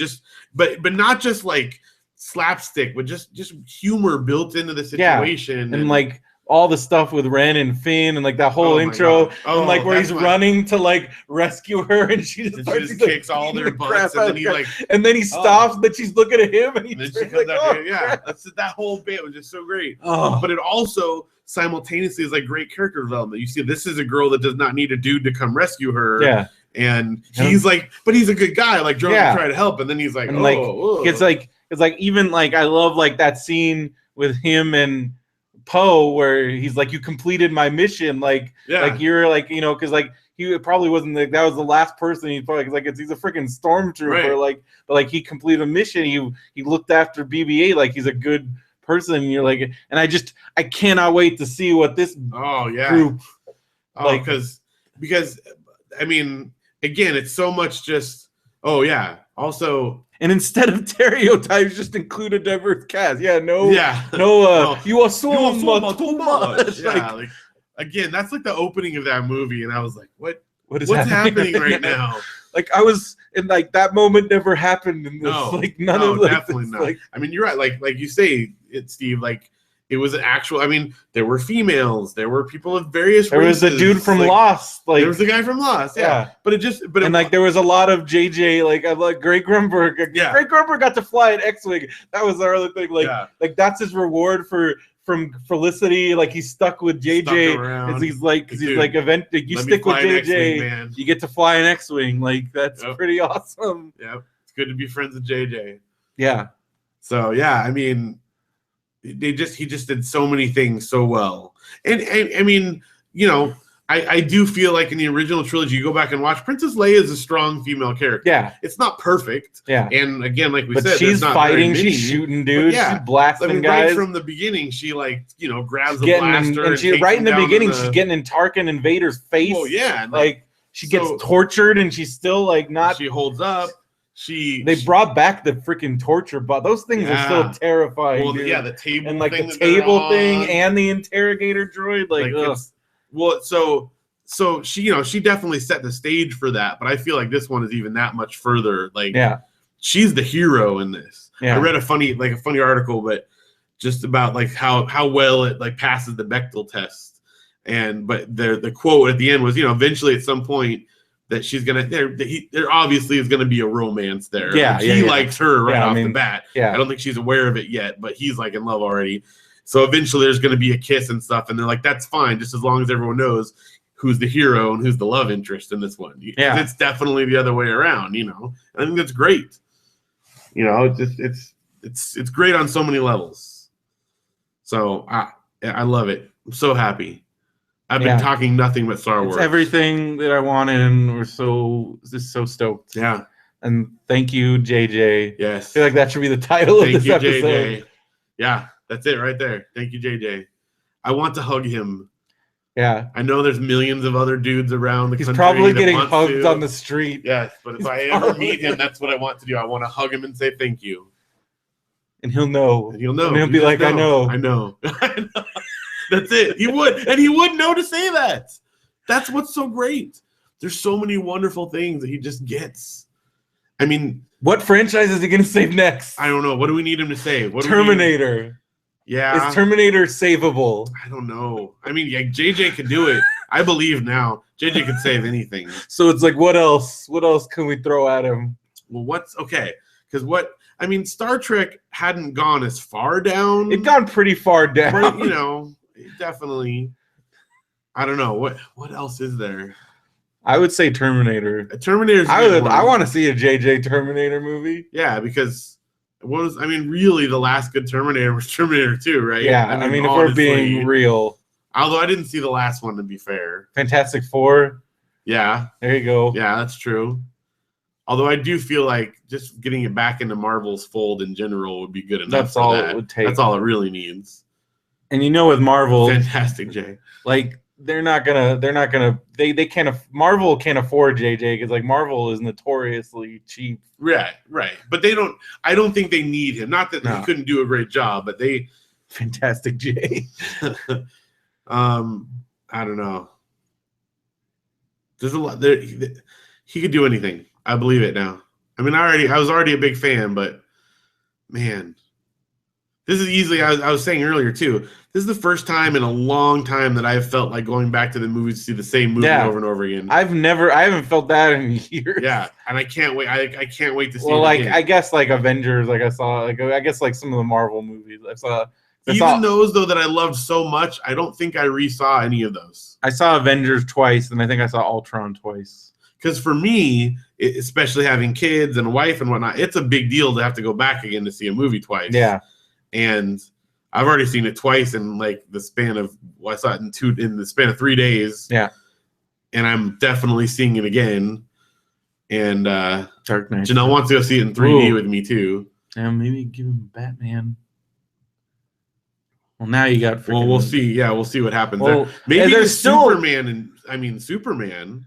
but not just like slapstick, but just humor built into the situation. Yeah. And like all the stuff with Ren and Finn and like that whole intro and like where he's running to like rescue her and she just kicks all their butts and then he stops but she's looking at him and he then she comes out that whole bit was just so great. But it also simultaneously is like great character development. You see, this is a girl that does not need a dude to come rescue her. Yeah. And he's like, but he's a good guy. Like, Jordan will try to help, and then he's like, it's like even like I love like that scene with him and Poe where he's like, you completed my mission. Like you're like because like he probably wasn't like that was the last person he's probably like he's a freaking stormtrooper but like he completed a mission. He looked after BB-8 like he's a good person. And you're like, and I cannot wait to see what this group because I mean. Again, it's so much just, also. And instead of stereotypes, just include a diverse cast. You are so much. Yeah, again, that's like the opening of that movie. And I was like, what's happening right now? Like I was, and like that moment never happened in this. Definitely not. Like, I mean, you're right. Like you say it, Steve, like, it was an actual. I mean, there were females. There were people of various. There was a dude from Lost. Like there was a guy from Lost. Yeah. But there was a lot of JJ. Like Greg Grunberg. Yeah. Greg Grunberg got to fly an X-wing. That was our other thing. Like that's his reward from Felicity. Like he's stuck with JJ because he's like you stick with JJ, you get to fly an X-wing. Like that's pretty awesome. Yeah, it's good to be friends with JJ. Yeah. So I mean. He just did so many things so well. And I mean, I do feel like in the original trilogy, you go back and watch, Princess Leia is a strong female character. Yeah. It's not perfect. Yeah. And again, like we said, she's fighting, she's shooting dudes, she's blasting guys. Right from the beginning, she grabs the blaster. And she right in the beginning, she's getting in Tarkin and Vader's face. Oh, yeah. Like she gets tortured and she's still like not. She holds up. They brought back the freaking torture, but those things are still terrifying. Well, the table and like the table thing and the interrogator droid, so she definitely set the stage for that. But I feel like this one is even that much further. Like, she's the hero in this. Yeah. I read a funny article, but just about like how well it like passes the Bechdel test. But the quote at the end was, eventually at some point that she's gonna there obviously is gonna be a romance there. Yeah, he likes her right off the bat. Yeah. I don't think she's aware of it yet, but he's like in love already. So eventually there's gonna be a kiss and stuff, and they're like, that's fine, just as long as everyone knows who's the hero and who's the love interest in this one. Yeah, it's definitely the other way around. I think that's great. It's great on so many levels. So I love it. I'm so happy. I've been talking nothing but Star Wars. It's everything that I wanted, and we're just so stoked. Yeah. And thank you, JJ. Yes. I feel like that should be the title of this episode. JJ. Yeah, that's it right there. Thank you, JJ. I want to hug him. Yeah. I know there's millions of other dudes around the country. He's probably getting hugged on the street. Yes, but if I ever meet him, that's what I want to do. I want to hug him and say thank you. And he'll know. And he'll know. And he'll be like, I know. I know. That's it. He would. And he would know to say that. That's what's so great. There's so many wonderful things that he just gets. I mean, what franchise is he going to save next? I don't know. What do we need him to save? Terminator. Yeah. Is Terminator savable? I don't know. I mean, yeah, JJ can do it. I believe now. JJ can save anything. So it's like, what else? What else can we throw at him? Well, okay. Because Star Trek hadn't gone as far down. It'd gone pretty far down. Right, definitely. I don't know. What else is there? I would say Terminator. Terminator's I want to see a JJ Terminator movie. Yeah, because really the last good Terminator was Terminator 2, right? Yeah, I mean if we're being real. Although I didn't see the last one, to be fair. Fantastic Four. Yeah. There you go. Yeah, that's true. Although I do feel like just getting it back into Marvel's fold in general would be good enough. That's all it would take. That's all it really needs. And with Marvel, Fantastic Jay. Like they can't. Marvel can't afford JJ because like Marvel is notoriously cheap. Right. But I don't think they need him. Not that he couldn't do a great job, but they. Fantastic Jay. I don't know. There's a lot there. He could do anything. I believe it now. I mean, I was already a big fan, but man, this is easily. I was saying earlier too. This is the first time in a long time that I've felt like going back to the movies to see the same movie over and over again. I haven't felt that in years. Yeah, and I can't wait. I can't wait to see. Well, it again. I guess like Avengers, like I saw, like I guess like some of the Marvel movies I saw. Even those though that I loved so much, I don't think I re-saw any of those. I saw Avengers twice, and I think I saw Ultron twice. Because for me, especially having kids and a wife and whatnot, it's a big deal to have to go back again to see a movie twice. Yeah, and I've already seen it twice in like the span of I saw it in the span of 3 days. Yeah, and I'm definitely seeing it again. And Dark Knight. Janelle wants to go see it in 3D with me too. Yeah, maybe give him Batman. Well, now you got. Well, we'll see. Yeah, we'll see what happens there. Maybe there's Superman Superman.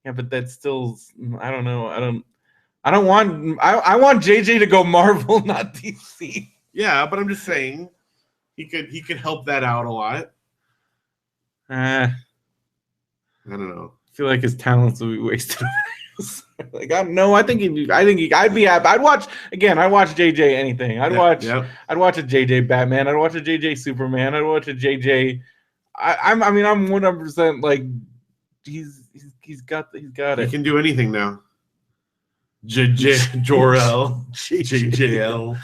Yeah, but that's still. I don't know. I don't want. I want JJ to go Marvel, not DC. Yeah, but I'm just saying, he could help that out a lot. I don't know. I feel like his talents will be wasted. Like I think I'd be happy. I'd watch JJ anything. I'd watch a JJ Batman. I'd watch a JJ Superman. I'd watch a JJ. I'm 100% like he's got it. He can do anything now. Jor-El. JJL.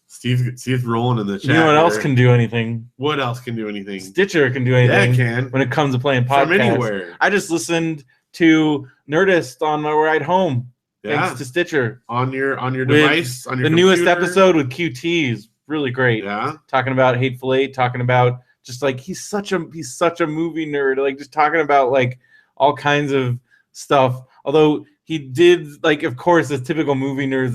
Steve's rolling in the chat. You know what else can do anything? What else can do anything? Stitcher can do anything. Yeah, it can. When it comes to playing podcasts. From anywhere. I just listened to Nerdist on my ride home. Thanks to Stitcher. On your device, on your the newest episode with QT is really great. Yeah. Talking about Hateful Eight, talking about just like he's such a movie nerd, like just talking about like all kinds of stuff. Although he did like, of course, as typical movie nerds,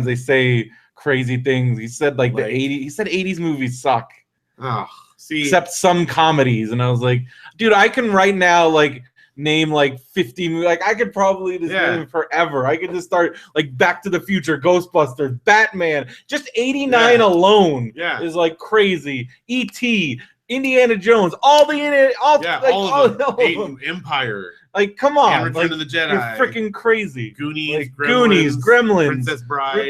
they say crazy things. He said like the 80s. He said 80s movies suck. Oh, see, except some comedies, and I was like, dude, I can right now like name like 50 movies. Like I could probably just name forever. I could just start like Back to the Future, Ghostbusters, Batman. Just 89 alone is like crazy. E.T., Indiana Jones, all of them. Empire. Like, come on. Return of the Jedi. You're freaking crazy. Goonies, Gremlins,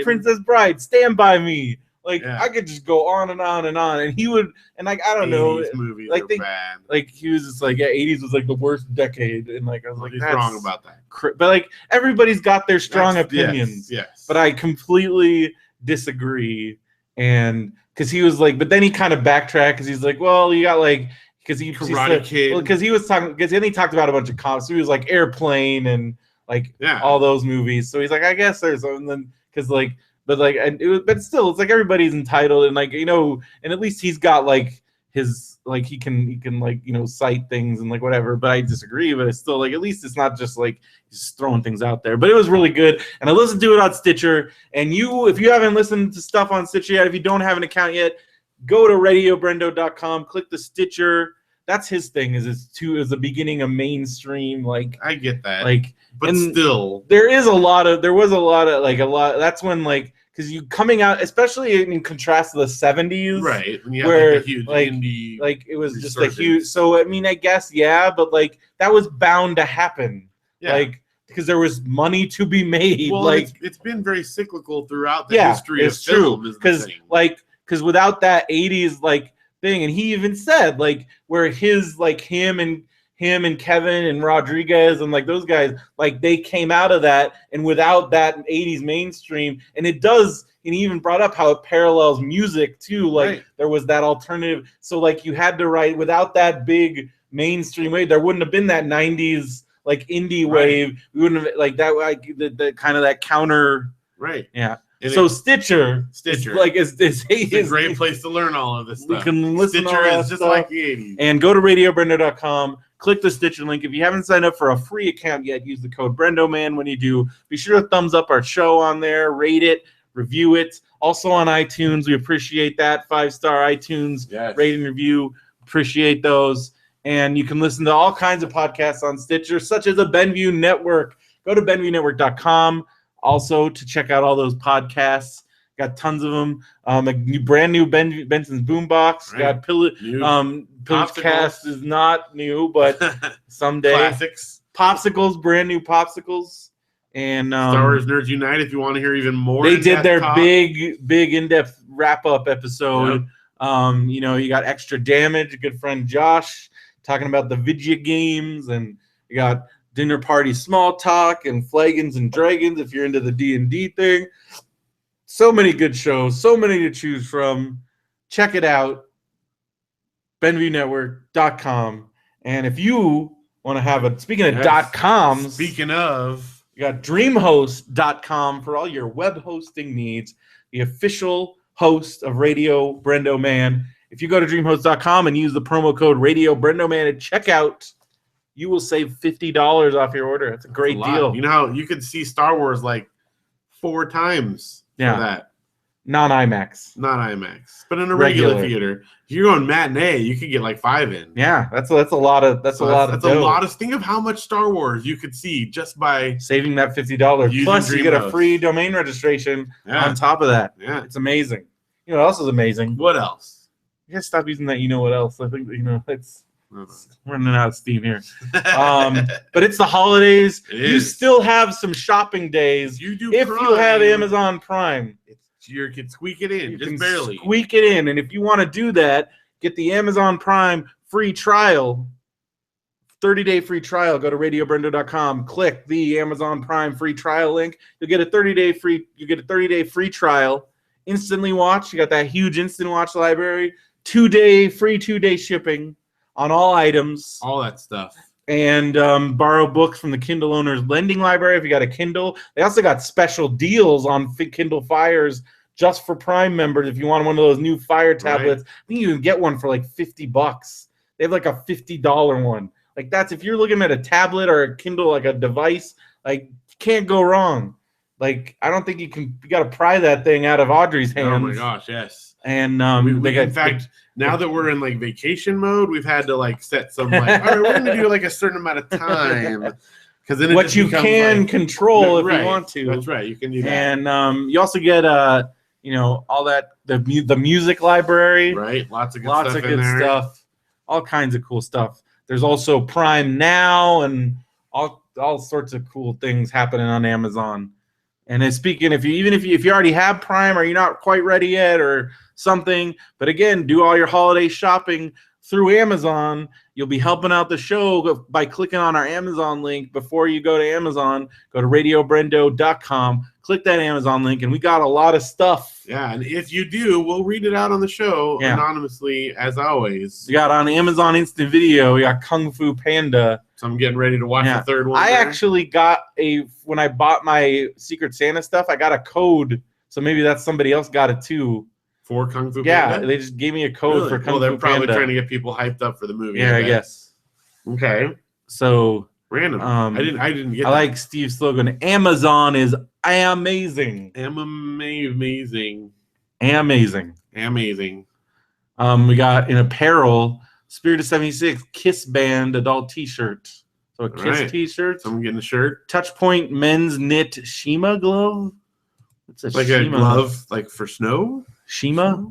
Princess Bride, Stand By Me. Like I could just go on and on and on. And he would, and like I don't know, movies like are bad. Like he was just like, yeah, 80s was like the worst decade, and like I was like, he's wrong about that. But like everybody's got their strong opinions. Yes. But I completely disagree, and because he was like, but then he kind of backtracked because he's like, well, you got like. Because he Karate Kid. Well, because he was talking. Because then he talked about a bunch of comics. So he was like Airplane and like all those movies. So he's like, I guess there's something because like, but like, and it was, but still, it's like everybody's entitled and like and at least he's got like his like he can like cite things and like whatever. But I disagree. But it's still like at least it's not just like he's throwing things out there. But it was really good, and I listened to it on Stitcher. And if you haven't listened to stuff on Stitcher yet, if you don't have an account yet, go to radiobrendo.com, click the Stitcher. That's his thing. Is the beginning of mainstream. Like I get that. Like, but still, there was a lot of That's when like because you coming out, especially in contrast to the 70s, right? When you have like a huge indie, like it was just a huge. So I mean, I guess but like that was bound to happen. Yeah. Like because there was money to be made. Well, like it's been very cyclical throughout the history of film. Because without that 80s like thing, and he even said like where his like him and Kevin and Rodriguez and like those guys like they came out of that, and without that 80s mainstream, and it does, and he even brought up how it parallels music too, like there was that alternative, so like you had to write without that big mainstream wave, there wouldn't have been that 90s like indie wave, we wouldn't have like that, like the kind of that counter, yeah. And so Stitcher is like is a great place to learn all of this stuff. You can listen Stitcher to all is just stuff. like the 80s. And go to radiobrendo.com, click the Stitcher link. If you haven't signed up for a free account yet, use the code BrendoMan when you do. Be sure to thumbs up our show on there, rate it, review it. Also on iTunes, we appreciate that. 5-star iTunes rate and review. Appreciate those. And you can listen to all kinds of podcasts on Stitcher, such as the Benview Network. Go to benviewnetwork.com. Also, to check out all those podcasts, got tons of them. A brand new Benson's Boombox. Got Pillagecast is not new, but someday. Classics. Popsicles, brand new Popsicles. And Star Wars Nerds Unite, if you want to hear even more. They did their big in-depth wrap-up episode. Yep. You got Extra Damage, a good friend Josh, talking about the video games, and you got Dinner Party Small Talk and Flagons and Dragons if you're into the D&D thing. So many good shows, so many to choose from. Check it out, BenviewNetwork.com. And if you want to have speaking of .coms, you got DreamHost.com for all your web hosting needs, the official host of Radio BrendoMan. If you go to DreamHost.com and use the promo code Radio BrendoMan at checkout, you will save $50 off your order. That's a great deal. You know how you could see Star Wars like 4 times for that. Not IMAX. But in a regular theater. If you're going matinee, you could get like 5 in. Yeah, that's a lot of that's a lot of think of how much Star Wars you could see just by saving that $50. Plus you get a free domain registration on top of that. Yeah. It's amazing. You know what else is amazing? What else? You gotta stop using that what else. I think it's running out of steam here. But it's the holidays. You still have some shopping days. You do if Prime. You have Amazon Prime. You can squeak it in, just barely. Squeak it in. And if you want to do that, get the Amazon Prime free trial. 30-day free trial. Go to radiobrendo.com. Click the Amazon Prime free trial link. You'll get a 30-day free trial. Instantly watch. You got that huge instant watch library. 2-day shipping on all items. All that stuff. And borrow books from the Kindle Owners Lending Library if you got a Kindle. They also got special deals on Kindle Fires just for Prime members. If you want one of those new Fire tablets, I think you can get one for like $50. They have like a $50 one. Like that's if you're looking at a tablet or a Kindle, like a device, like can't go wrong. Like I don't think you got to pry that thing out of Audrey's hands. Oh my gosh, yes. And in fact, now that we're in like vacation mode, we've had to like set some like, all right, we're gonna do like a certain amount of time, because then what you can like, control if you want to. That's right, you can do that. And you also get all that the music library, right? Lots of good stuff, all kinds of cool stuff. There's also Prime Now and all sorts of cool things happening on Amazon. And speaking, if you already have Prime or you're not quite ready yet or something, but again, do all your holiday shopping through Amazon. You'll be helping out the show by clicking on our Amazon link. Before you go to Amazon, go to radiobrendo.com, click that Amazon link, and we got a lot of stuff. Yeah, and if you do, we'll read it out on the show anonymously, as always. We got on Amazon Instant Video, we got Kung Fu Panda. So I'm getting ready to watch the third one. I actually got when I bought my Secret Santa stuff, I got a code, so maybe that's somebody else got it too. For Kung Fu Panda? Yeah, they just gave me a code for Kung Fu Panda. Well, they're probably trying to get people hyped up for the movie. Yeah, I guess. Okay. So random. I didn't get. I like Steve's slogan. Amazon is amazing. Amazing. Amazing. We got in apparel, Spirit of 76 Kiss Band adult T-shirt. So a Kiss T-shirt. So I'm getting a shirt. Touchpoint men's knit Shima glove. It's like Shima. A glove, like for snow. Shima?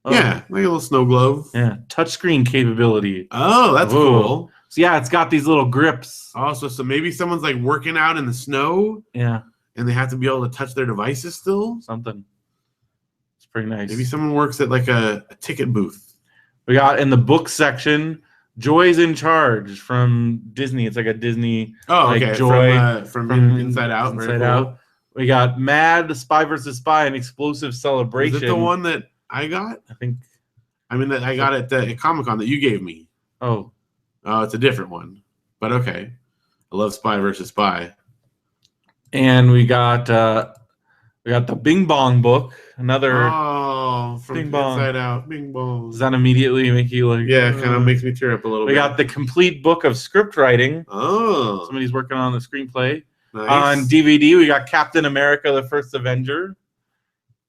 Oh. Yeah, like a little snow glove. Yeah, touchscreen capability. Oh, that's cool. So yeah, it's got these little grips. Also, so maybe someone's like working out in the snow. Yeah. And they have to be able to touch their devices still. Something. It's pretty nice. Maybe someone works at like a ticket booth. We got in the book section, Joy's in Charge from Disney. It's like a Disney Joy from Inside Out. Inside Out. We got Mad, Spy vs. Spy, an explosive celebration. Is it the one that I got? I think. I mean, that I got at Comic-Con that you gave me. Oh, it's a different one. But okay. I love Spy vs. Spy. And we got the Bing Bong book. Another from Bing Bong. Inside Out. Bing Bong. Does that immediately make you like? Yeah, it kind of makes me tear up a little bit. We got the complete book of script writing. Oh. Somebody's working on the screenplay. Nice. On DVD, we got Captain America: The First Avenger.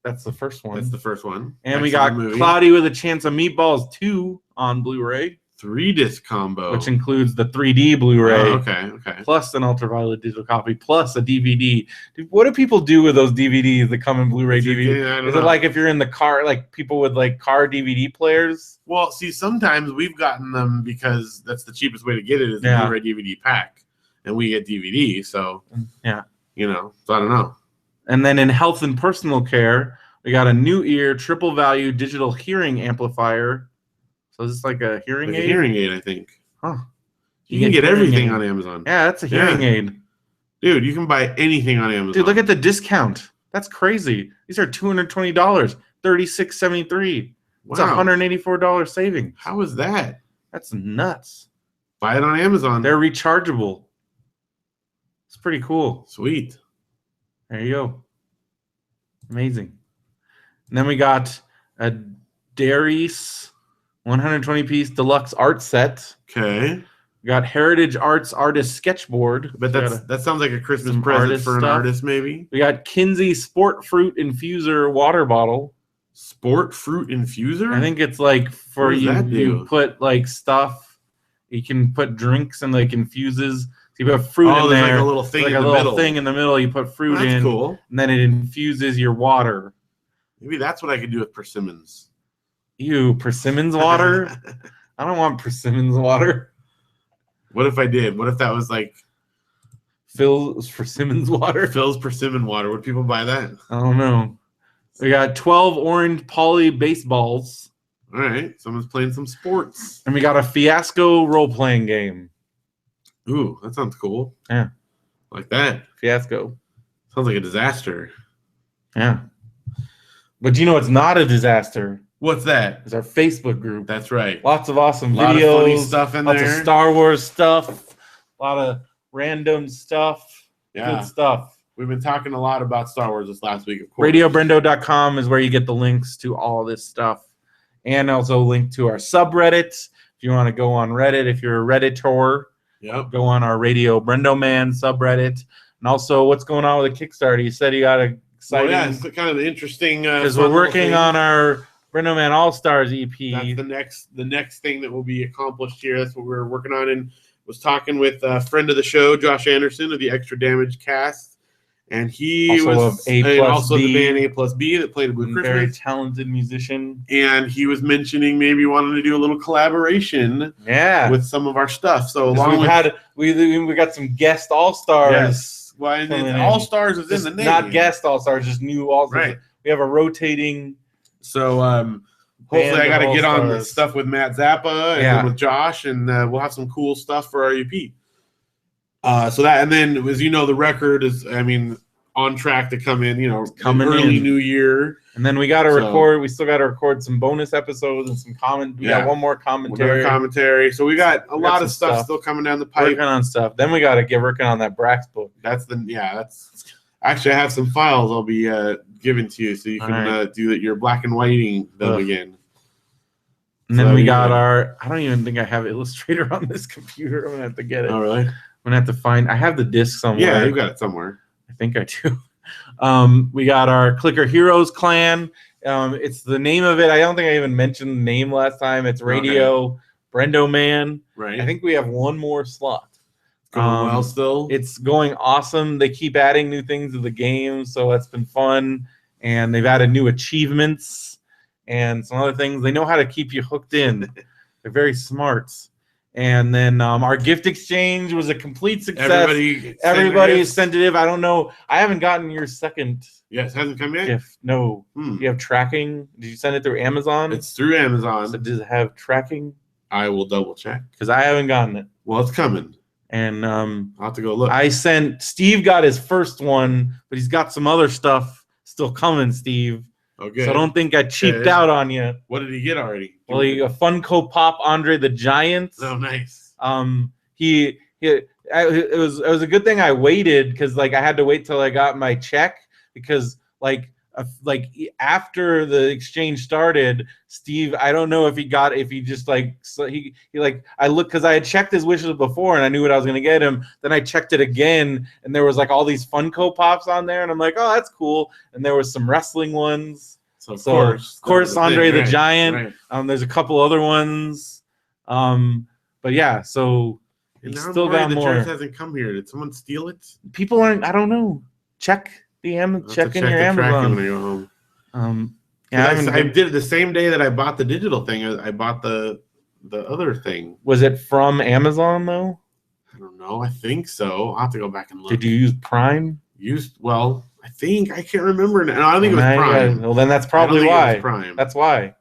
That's the first one. That's the first one. And we got Cloudy with a Chance of Meatballs 2 on Blu-ray. 3-disc combo. Which includes the 3D Blu-ray. Oh, okay. Plus an ultraviolet digital copy, plus a DVD. Dude, what do people do with those DVDs that come in Blu-ray DVD? Is it like if you're in the car, like people with like car DVD players? Well, see, sometimes we've gotten them because that's the cheapest way to get it is the Blu-ray DVD pack. And we get DVD, so yeah, so I don't know. And then in health and personal care, we got a new ear triple value digital hearing amplifier. So is this like a hearing aid? A hearing aid, I think. Huh. You can get everything on Amazon. Yeah, that's a hearing aid. Dude, you can buy anything on Amazon. Dude, look at the discount. That's crazy. These are $220, $36.73. It's $184 savings. How is that? That's nuts. Buy it on Amazon. They're rechargeable. It's pretty cool. Sweet. There you go. Amazing. And then we got a Darius 120-piece deluxe art set. Okay. We got Heritage Arts Artist Sketchboard. But that sounds like a Christmas present for an artist, maybe. We got Kinsey Sport Fruit Infuser water bottle. Sport Fruit Infuser? I think it's like for you put like stuff. You can put drinks and like infuses. You put fruit in there. Like a little thing thing in the middle. You put fruit in. Cool. And then it infuses your water. Maybe that's what I could do with persimmons. Ew, persimmons water? I don't want persimmons water. What if I did? What if that was like Phil's persimmons water? Phil's persimmon water. Would people buy that? I don't know. We got 12 orange poly baseballs. All right. Someone's playing some sports. And we got a Fiasco role-playing game. Ooh, that sounds cool. Yeah. Like that. Fiasco. Sounds like a disaster. Yeah. But you know it's not a disaster? What's that? It's our Facebook group. That's right. Lots of awesome videos. A lot of funny stuff in there. Lots of Star Wars stuff. A lot of random stuff. Yeah. Good stuff. We've been talking a lot about Star Wars this last week, of course. RadioBrendo.com is where you get the links to all this stuff. And also link to our subreddits. If you want to go on Reddit, if you're a Redditor. Yep. Go on our Radio BrendoMan subreddit. And also, what's going on with the Kickstarter? You said you got a exciting... Well, yeah, it's kind of interesting... Because we're working on our BrendoMan All-Stars EP. That's the next thing that will be accomplished here. That's what we're working on. And was talking with a friend of the show, Josh Anderson of the Extra Damage cast. And he also the band A Plus B that played Blue Christmas. Very talented musician. And he was mentioning maybe wanting to do a little collaboration with some of our stuff. So along we got some guest all-stars Why All Stars is in the name. Not guest All Stars, just new All Stars. Right. We have a rotating. So hopefully I got to get on the stuff with Matt Zappa and then with Josh, and we'll have some cool stuff for our EP. So that, and then as you know, the record is, on track to come in, early new year. And then we got to record. We still got to record some bonus episodes and some comment. We got one more commentary. So we got a lot of stuff still coming down the pipe. Working on stuff. Then we got to get working on that Brax book. That's actually, I have some files I'll be giving to you so you can do your black and whiting them again. And then we got I don't even think I have Illustrator on this computer. I'm gonna have to get it. Oh really? I'm gonna have to find. I have the disc somewhere. Yeah, you got it somewhere. I think I do. We got our Clicker Heroes clan. It's the name of it. I don't think I even mentioned the name last time. It's Radio BrendoMan. Right. I think we have one more slot. Going well still. It's going awesome. They keep adding new things to the game, so that's been fun. And they've added new achievements and some other things. They know how to keep you hooked in. They're very smart. And then our gift exchange was a complete success. Everybody is sensitive. I don't know. I haven't gotten your second. Yes, hasn't come yet? Gift. No. You have tracking? Did you send it through Amazon? It's through Amazon. So does it have tracking? I will double check. Because I haven't gotten it. Well, it's coming. And I'll have to go look. Steve got his first one, but he's got some other stuff still coming, Steve. Okay. So I don't think I cheaped out on you. What did he get already? Well, a Funko Pop Andre the Giant. Oh, nice. It was a good thing I waited because I had to wait till I got my check because after the exchange started, Steve, I don't know if he just I looked because I had checked his wishes before and I knew what I was gonna get him. Then I checked it again and there was all these Funko Pops on there and I'm like, oh, that's cool. And there was some wrestling ones. So of course Andre the Giant. Right. There's a couple other ones. But yeah, so and now still got more. The hasn't come here. Did someone steal it? People aren't. I don't know. Check in your Amazon. When I go home. I did it the same day that I bought the digital thing. I bought the other thing. Was it from Amazon though? I don't know. I think so. I'll have to go back and look. Did you use Prime? I think I can't remember. No, I don't think it was Prime. Well, then that's probably why. Prime. That's why.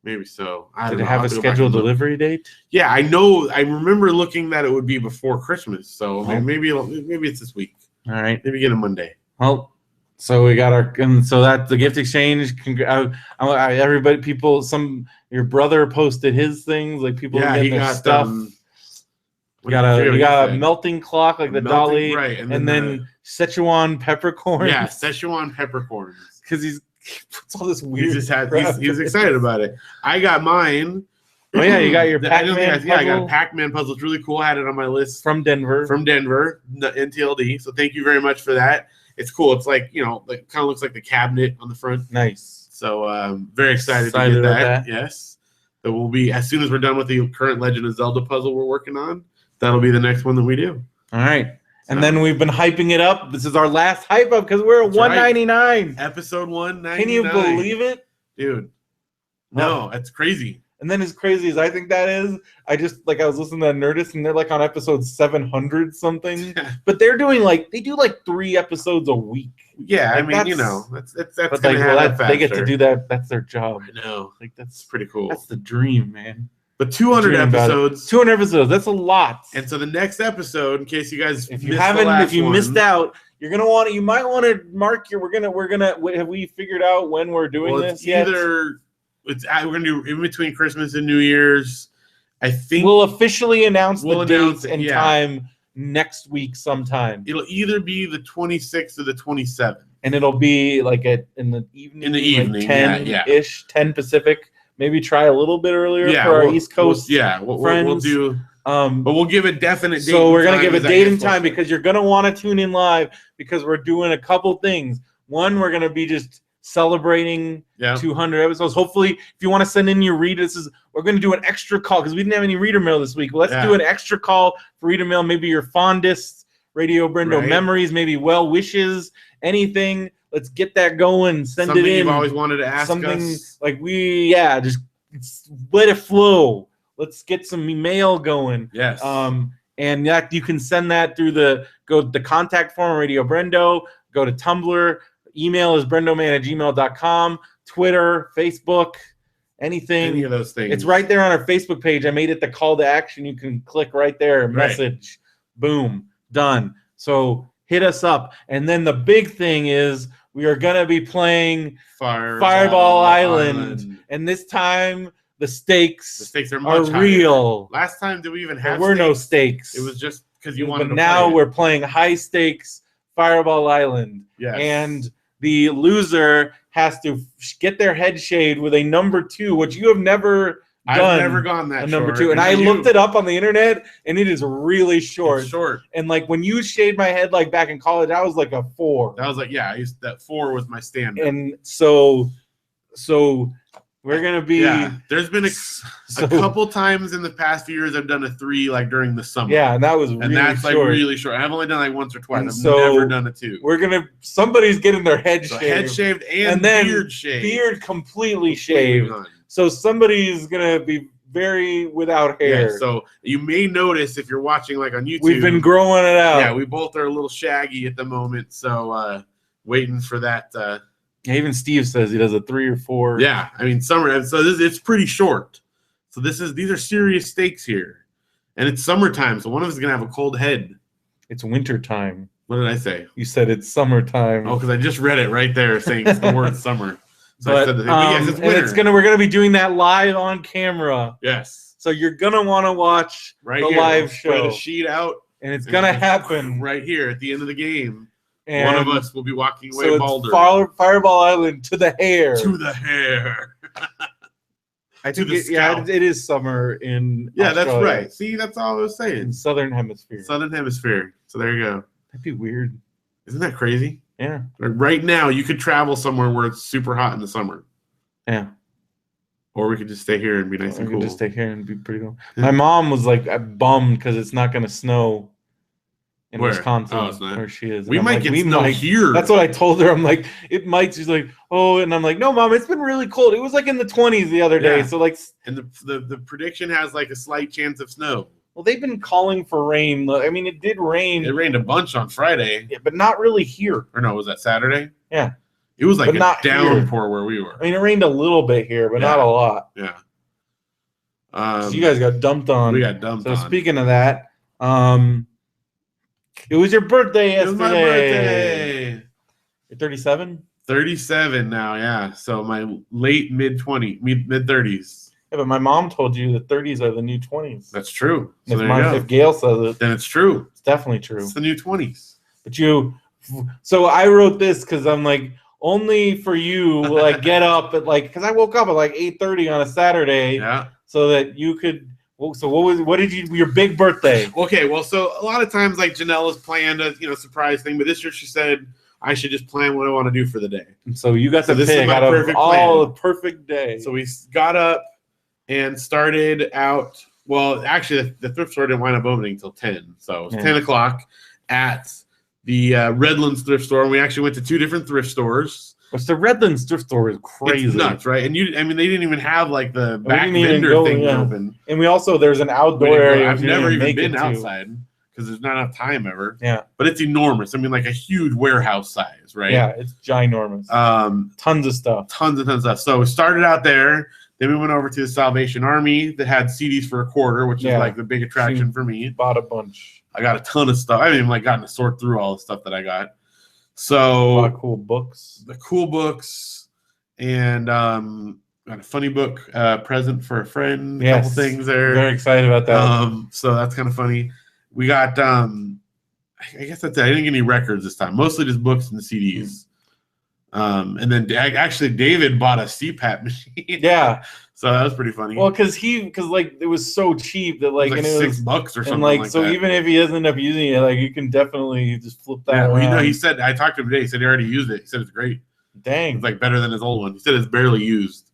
Maybe so. Did it have a scheduled delivery date? Yeah, I know. I remember looking that it would be before Christmas. So maybe it's this week. All right. Maybe get a Monday. Well, so we got so that's the gift exchange. Everybody, your brother posted his things. People getting their stuff. You got a melting clock the dolly, right? And then Szechuan peppercorns. Yeah, Szechuan peppercorns. Because he puts all this weird. He was excited about it. I got mine. Oh yeah, you got your Pac-Man puzzle. I got a Pac-Man puzzle. It's really cool. I had it on my list from Denver. The NTLD. So thank you very much for that. It's cool. It's kind of looks like the cabinet on the front. Nice. So very excited to get that. Yes. So we'll be, as soon as we're done with the current Legend of Zelda puzzle we're working on, that'll be the next one that we do. All right. And then we've been hyping it up. This is our last hype up because we're at 199. Right. Episode 199. Can you believe it? Dude. No, that's crazy. And then as crazy as I think that is, I was listening to Nerdist and they're on episode 700 something. But they're doing they do 3 episodes a week. Yeah, that's gonna happen faster. They get to do that. That's their job. I know. That's pretty cool. That's the dream, man. But 200 episodes. 200 episodes. That's a lot. And so the next episode, in case you guys missed out, you're gonna want to. You might want to mark your. We're gonna. Have we figured out when we're doing this yet? We're gonna do in between Christmas and New Year's. I think we'll officially announce the dates and time next week sometime. It'll either be the 26th or the 27th, and it'll be in the evening. In the evening, 10-ish, 10 Pacific. Maybe try a little bit earlier for our East Coast friends. We'll do. But we'll give a definite date. So we're gonna give a date and time because you're gonna want to tune in live because we're doing a couple things. One, we're gonna be just celebrating 200 episodes. Hopefully, if you want to send in your readers, we're going to do an extra call because we didn't have any reader mail this week. But let's do an extra call for reader mail. Maybe your fondest Radio Brendo memories, maybe well wishes, anything. Let's get that going. Send it in. You've always wanted to ask us. Just let it flow. Let's get some email going. Yes. And that you can send that through the contact form, Radio Brendo. Go to Tumblr. Email is brendoman@gmail.com. Twitter, Facebook, anything. Any of those things. It's right there on our Facebook page. I made it the call to action. You can click right there, message, boom, done. So hit us up. And then the big thing is we are going to be playing Fireball Island. And this time the stakes are much real. Higher. Last time, did we even have There were no stakes. It was just because you wanted to now play we're playing high stakes Fireball Island. Yes. And the loser has to get their head shaved with a number 2, which you have never done. I've never gone that number short. 2. And I looked it up on the internet, and it is really short. It's short. And like when you shaved my head like back in college, I was like a 4. That was like, that 4 was my standard. And so we're gonna be. Yeah, there's been a couple times in the past few years I've done a 3 like during the summer. Yeah, and that was really that's short. Like really short. I've only done like once or twice. I've never done a 2. Somebody's getting their head shaved. Head shaved and then beard shaved. Beard completely shaved. So somebody's gonna be very without hair. Yeah, so you may notice if you're watching like on YouTube. We've been growing it out. Yeah, we both are a little shaggy at the moment. So waiting for that. Yeah, even Steve says he does a 3 or 4. Yeah, I mean summer. So it's pretty short. So these are serious stakes here, and it's summertime. So one of us is gonna have a cold head. It's winter time. What did I say? You said it's summertime. Oh, because I just read it right there saying it's the word summer. So but, I said the thing. But yes, it's winter. And we're gonna be doing that live on camera. Yes. So you're gonna want to watch the live show. Spread a sheet out, and it's gonna happen right here at the end of the game. And one of us will be walking away balder. Fireball Island to the hair. To the hair. I think it is summer in Australia. That's right. See, that's all I was saying. In Southern Hemisphere. Southern Hemisphere. So there you go. That'd be weird. Isn't that crazy? Yeah. Like right now, you could travel somewhere where it's super hot in the summer. Yeah. Or we could just stay here and be nice and cool. We could just stay here and be pretty cool. My mom was like bummed because it's not going to snow in Wisconsin, where she is. We might get snow here. That's what I told her. I'm like, it might. She's like, oh, and I'm like, no, Mom, it's been really cold. It was like in the 20s the other day. So like, and the prediction has like a slight chance of snow. Well, they've been calling for rain. I mean, it did rain. It rained a bunch on Friday. Yeah, but not really here. Or no, was that Saturday? Yeah. It was like a downpour where we were. I mean, it rained a little bit here, but not a lot. Yeah. So you guys got dumped on. We got dumped on. So speaking of that, it was your birthday yesterday. It was my birthday. You're 37? 37 now, yeah. So my late mid-30s. Yeah, but my mom told you the 30s are the new 20s. That's true. So if Gail says it, then it's true. It's definitely true. It's the new 20s. But so I wrote this because I'm like, only for you will I get up at because I woke up at 8:30 on a Saturday. Yeah. So that you could. So what did your big birthday? Okay, well, so a lot of times Janela's planned a surprise thing, but this year she said I should just plan what I want to do for the day. And so you got to pick out of all the perfect day. So we got up and started out. Well, actually, the thrift store didn't wind up opening until 10, so it was 10 o'clock at the Redlands thrift store, and we actually went to 2 different thrift stores. Which the Redlands thrift store is crazy. It's nuts, right? And they didn't even have the back vendor thing open. And there's an outdoor area. I've never even been outside because there's not enough time ever. Yeah. But it's enormous. I mean, like a huge warehouse size, right? Yeah, it's ginormous. Tons of stuff. Tons and tons of stuff. So we started out there. Then we went over to the Salvation Army that had CDs for $0.25, which is the big attraction for me. Bought a bunch. I got a ton of stuff. I haven't even gotten to sort through all the stuff that I got. So a lot of cool books. The cool books, and got a funny book present for a friend. Yes. A couple things there. Very excited about that. So that's kind of funny. We got I guess that's it. I didn't get any records this time. Mostly just books and CDs. And then actually David bought a CPAP machine. Yeah. So that was pretty funny. Well, because it was so cheap that it was $6 or something. And so even if he doesn't end up using it, you can definitely just flip that around. Well, he said, I talked to him today. He said he already used it. He said it's great. Dang. It's better than his old one. He said it's barely used.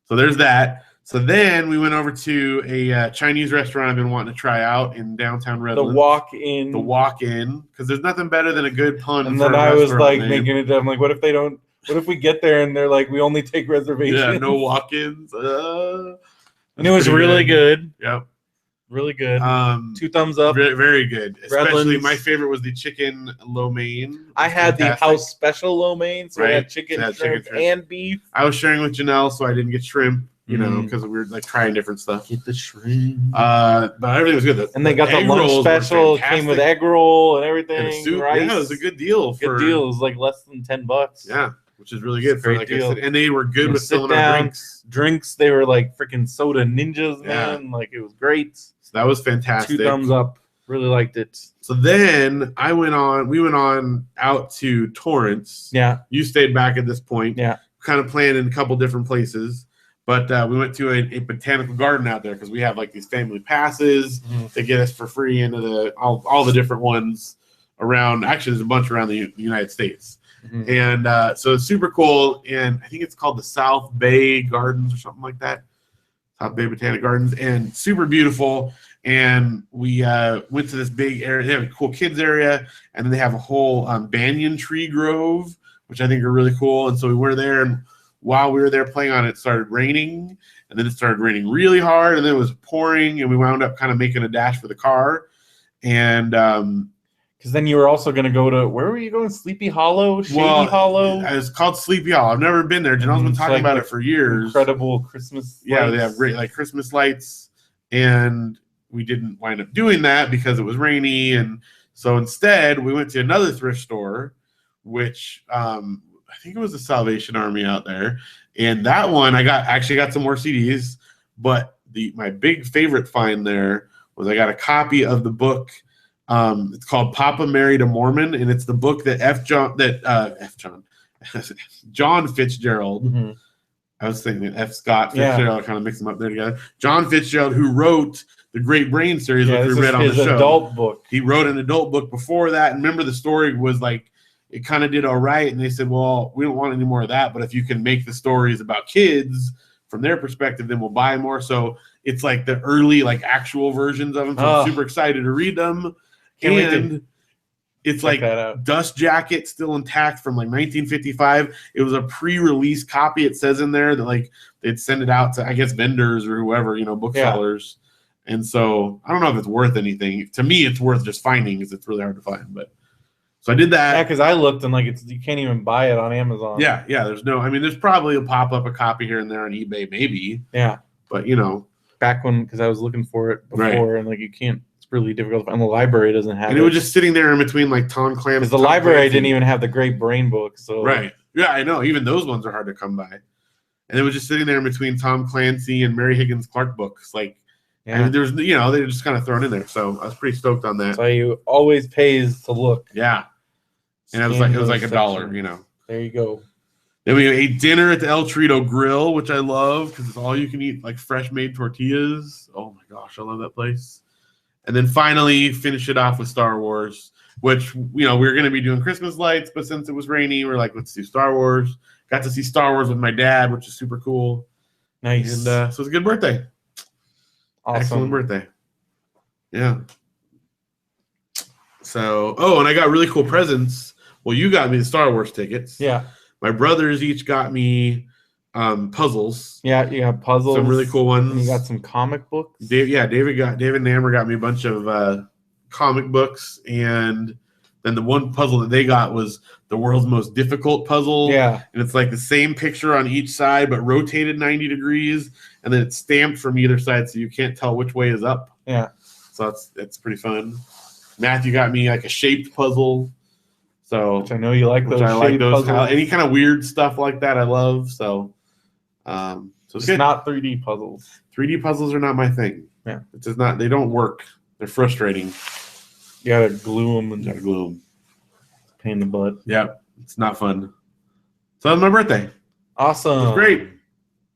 So there's that. So then we went over to a Chinese restaurant I've been wanting to try out in downtown Redlands. The walk-in. The walk-in. Because there's nothing better than a good pun. And then I was making it. I'm like, what if they don't? What if we get there and they're like, we only take reservations? Yeah, no walk-ins. And it was really good. Yep. Really good. 2 thumbs up. Very, very good. Especially Redlands. my favorite was the chicken lo mein. I had the house special lo mein, so I had chicken, shrimp, and beef. I was sharing with Janelle, so I didn't get shrimp, you know, because we were like trying different stuff. Get the shrimp. But everything was good. And they got the lunch special. It came with egg roll and everything. And soup. Rice. Yeah, it was a good deal. Good deal. It was like less than $10. Yeah. Which is really good for like deal. And they were good with filling our drinks. Drinks, they were like freaking soda ninjas, man. Like it was great. So that was fantastic. 2 thumbs up. Really liked it. So then we went on out to Torrance. Yeah. You stayed back at this point. Yeah. Kind of playing in a couple different places. But we went to a botanical garden out there because we have like these family passes that get us for free into all the different ones around. Actually, there's a bunch around the United States. And so it's super cool. And I think it's called the South Bay Gardens or something like that. South Bay Botanic Gardens. And super beautiful. And we went to this big area. They have a cool kids area. And then they have a whole banyan tree grove, which I think are really cool. And so we were there. And while we were there playing on it, it started raining. And then it started raining really hard. And then it was pouring. And we wound up kind of making a dash for the car. And because then you were also going to go to, where were you going? Sleepy Hollow? Shady Hollow? It's called Sleepy Hollow. I've never been there. Janelle's been talking about it for years. Incredible Christmas lights. Yeah, they have great like Christmas lights. And we didn't wind up doing that because it was rainy. And so instead, we went to another thrift store, which I think it was the Salvation Army out there. And that one, I actually got some more CDs. But my big favorite find there was I got a copy of the book. It's called Papa Married a Mormon, and it's the book that John Fitzgerald. I was thinking F. Scott Fitzgerald. Kind of mix them up there together. John Fitzgerald, who wrote the Great Brain series, which we read on the show. Adult book. He wrote an adult book before that, and remember the story was like it kind of did all right, and they said, "Well, we don't want any more of that, but if you can make the stories about kids from their perspective, then we'll buy more." So it's like the early, like actual versions of them. So I'm super excited to read them. And it's like Dust Jacket still intact from like 1955. It was a pre-release copy. It says in there that like they'd send it out to, I guess, vendors or whoever, booksellers. Yeah. And so I don't know if it's worth anything. To me, it's worth just finding because it's really hard to find. But so I did that. Yeah, because I looked and like you can't even buy it on Amazon. Yeah. There's probably a pop-up a copy here and there on eBay, maybe. Yeah. But back when, because I was looking for it before, and like you can't. Really difficult, and the library doesn't have it. And it was just sitting there in between like Tom Clancy. Because the library didn't even have the Great Brain book. So right, yeah, I know. Even those ones are hard to come by. And it was just sitting there in between Tom Clancy and Mary Higgins Clark books. Like, and there's they were just kind of thrown in there. So I was pretty stoked on that. So you always pays to look. Yeah, and it was like $1. There you go. Then we ate dinner at the El Torito Grill, which I love because it's all you can eat, like fresh made tortillas. Oh my gosh, I love that place. And then finally finish it off with Star Wars, which, we were going to be doing Christmas lights, but since it was rainy, we're like, let's do Star Wars. Got to see Star Wars with my dad, which is super cool. Nice. And so it was a good birthday. Awesome. Excellent birthday. Yeah. So, and I got really cool presents. Well, you got me the Star Wars tickets. Yeah. My brothers each got me puzzles. Yeah, you got puzzles. Some really cool ones. And you got some comic books. David Nammer got me a bunch of comic books, and then the one puzzle that they got was the world's most difficult puzzle. Yeah. And it's like the same picture on each side, but rotated 90 degrees, and then it's stamped from either side, so you can't tell which way is up. Yeah. So it's pretty fun. Matthew got me like a shaped puzzle. So which I know you like those. I like those. Any kind of weird stuff like that, I love. So it's not 3D puzzles. 3D puzzles are not my thing. Yeah, it's just not. They don't work. They're frustrating. You gotta glue them Pain in the butt. Yeah, it's not fun. So that was my birthday. Awesome. It was great.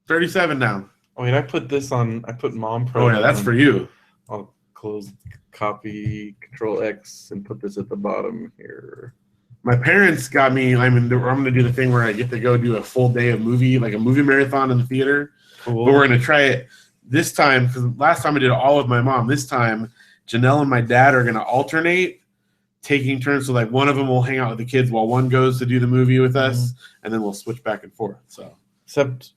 37 now. Oh wait, I put this on. I put Mom Pro. Oh yeah, that's for you. I'll close copy Control X and put this at the bottom here. My parents got me. I'm going to do the thing where I get to go do a full day of movie, like a movie marathon in the theater. Cool. But we're going to try it this time because last time I did it all with my mom. This time, Janelle and my dad are going to alternate, taking turns. So like one of them will hang out with the kids while one goes to do the movie with us, and then we'll switch back and forth. So except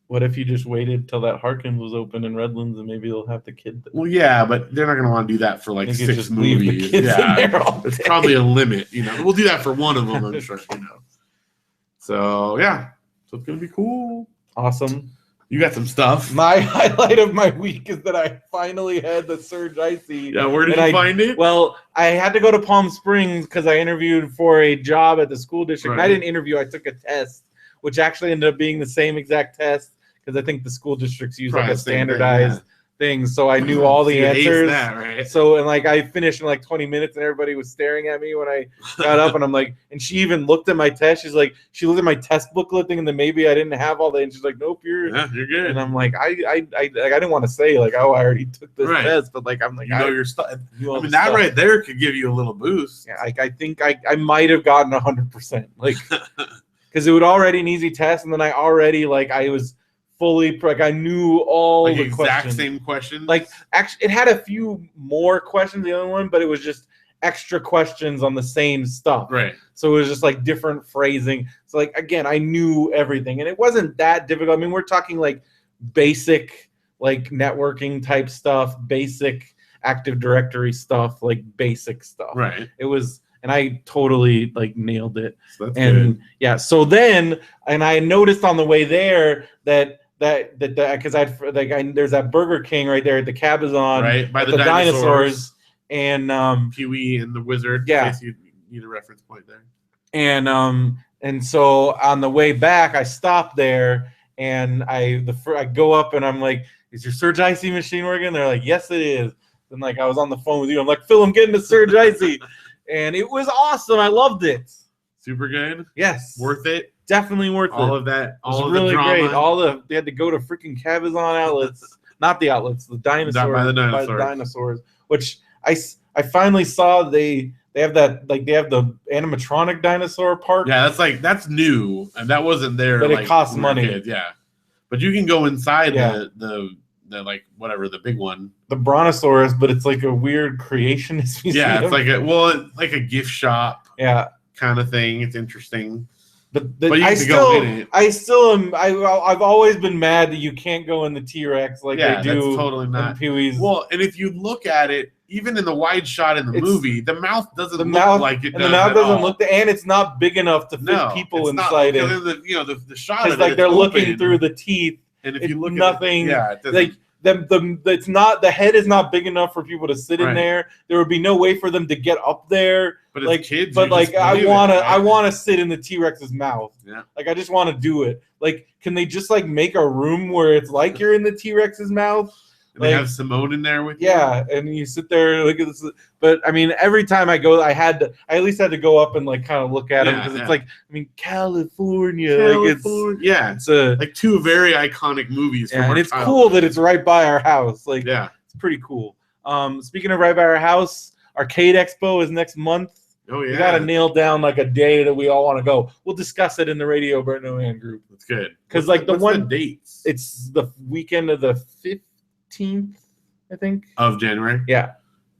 What if you just waited till that Harkins was open in Redlands and maybe they'll have the kid there? Well, yeah, but they're not going to want to do that for like 6 just movies. Leave the kids in there all There's day. probably a limit. We'll do that for one of them, I'm sure. So yeah, so it's going to be cool. Awesome. You got some stuff. My highlight of my week is that I finally had the Surge Icy. Yeah, where did you find it? Well, I had to go to Palm Springs because I interviewed for a job at the school district. Right. I didn't interview. I took a test, which actually ended up being the same exact test because I think the school districts use like a standardized thing. So I knew all the answers. That, right? So, and like I finished in like 20 minutes and everybody was staring at me when I got up and I'm like, and she even looked at my test. She's like, she looked at my test booklet thinking that maybe I didn't have all that. And she's like, nope, you're good. And I'm like, I didn't want to say like, oh, I already took this test, but like, I'm like, your stuff. I mean, that right there could give you a little boost. Yeah, I think I might have gotten 100%, like, because it was already an easy test, and then I already I was fully I knew all the exact questions. Same questions. Like actually, it had a few more questions than the other one, but it was just extra questions on the same stuff. Right. So it was just like different phrasing. So like again, I knew everything, and it wasn't that difficult. I mean, we're talking like basic like networking type stuff, basic Active Directory stuff, like basic stuff. Right. It was. And I totally like nailed it. So that's and good. Yeah, so then I noticed on the way there that because there's that Burger King right there at the Cabazon, right by the dinosaurs and Pee-wee and the Wizard. Yeah, in case you need a reference point there. And so on the way back, I stopped there and I go up and I'm like, "Is your Surge Icy machine working?" They're like, "Yes, it is." And like I was on the phone with you, I'm like, "Phil, I'm getting the Surge Icy." And it was awesome. I loved it. Super good. Yes. Worth it. Definitely worth it. All of that. All of really the drama. great. They had to go to freaking Cabazon outlets. Not the outlets, the dinosaurs. By the dinosaurs. Which I finally saw they have that they have the animatronic dinosaur park. Yeah, that's new. And that wasn't there. But it costs money. Kids. Yeah. But you can go inside the whatever, the big one. The Brontosaurus, but it's like a weird creationist museum. Yeah, it's like a gift shop. Yeah. Kind of thing. It's interesting. But I've always been mad that you can't go in the T-Rex they do. That's totally not. Pee-wee's. Well, and if you look at it, even in the wide shot in the movie, the mouth doesn't look like it does. And the mouth doesn't look, and it's not big enough to fit people inside it. The shot of it, they're looking through the teeth. And if you look nothing, at it, like it's not, the head is not big enough for people to sit in there. There would be no way for them to get up there. But as kids, I want to sit in the T-Rex's mouth. Yeah. Like I just want to do it. Like, can they just make a room where it's like you're in the T-Rex's mouth? And they have Simone in there with you. Yeah, and you sit there look at this. But I mean, every time I go, I at least had to go up and kind of look at them because it's California. It's like two very iconic movies. And it's cool that it's right by our house. It's pretty cool. Speaking of right by our house, Arcade Expo is next month. Oh yeah, we gotta nail down a day that we all want to go. We'll discuss it in the Radio BrendoMan group. That's good. Because the dates? It's the weekend of the 15th, I think, of January. Yeah.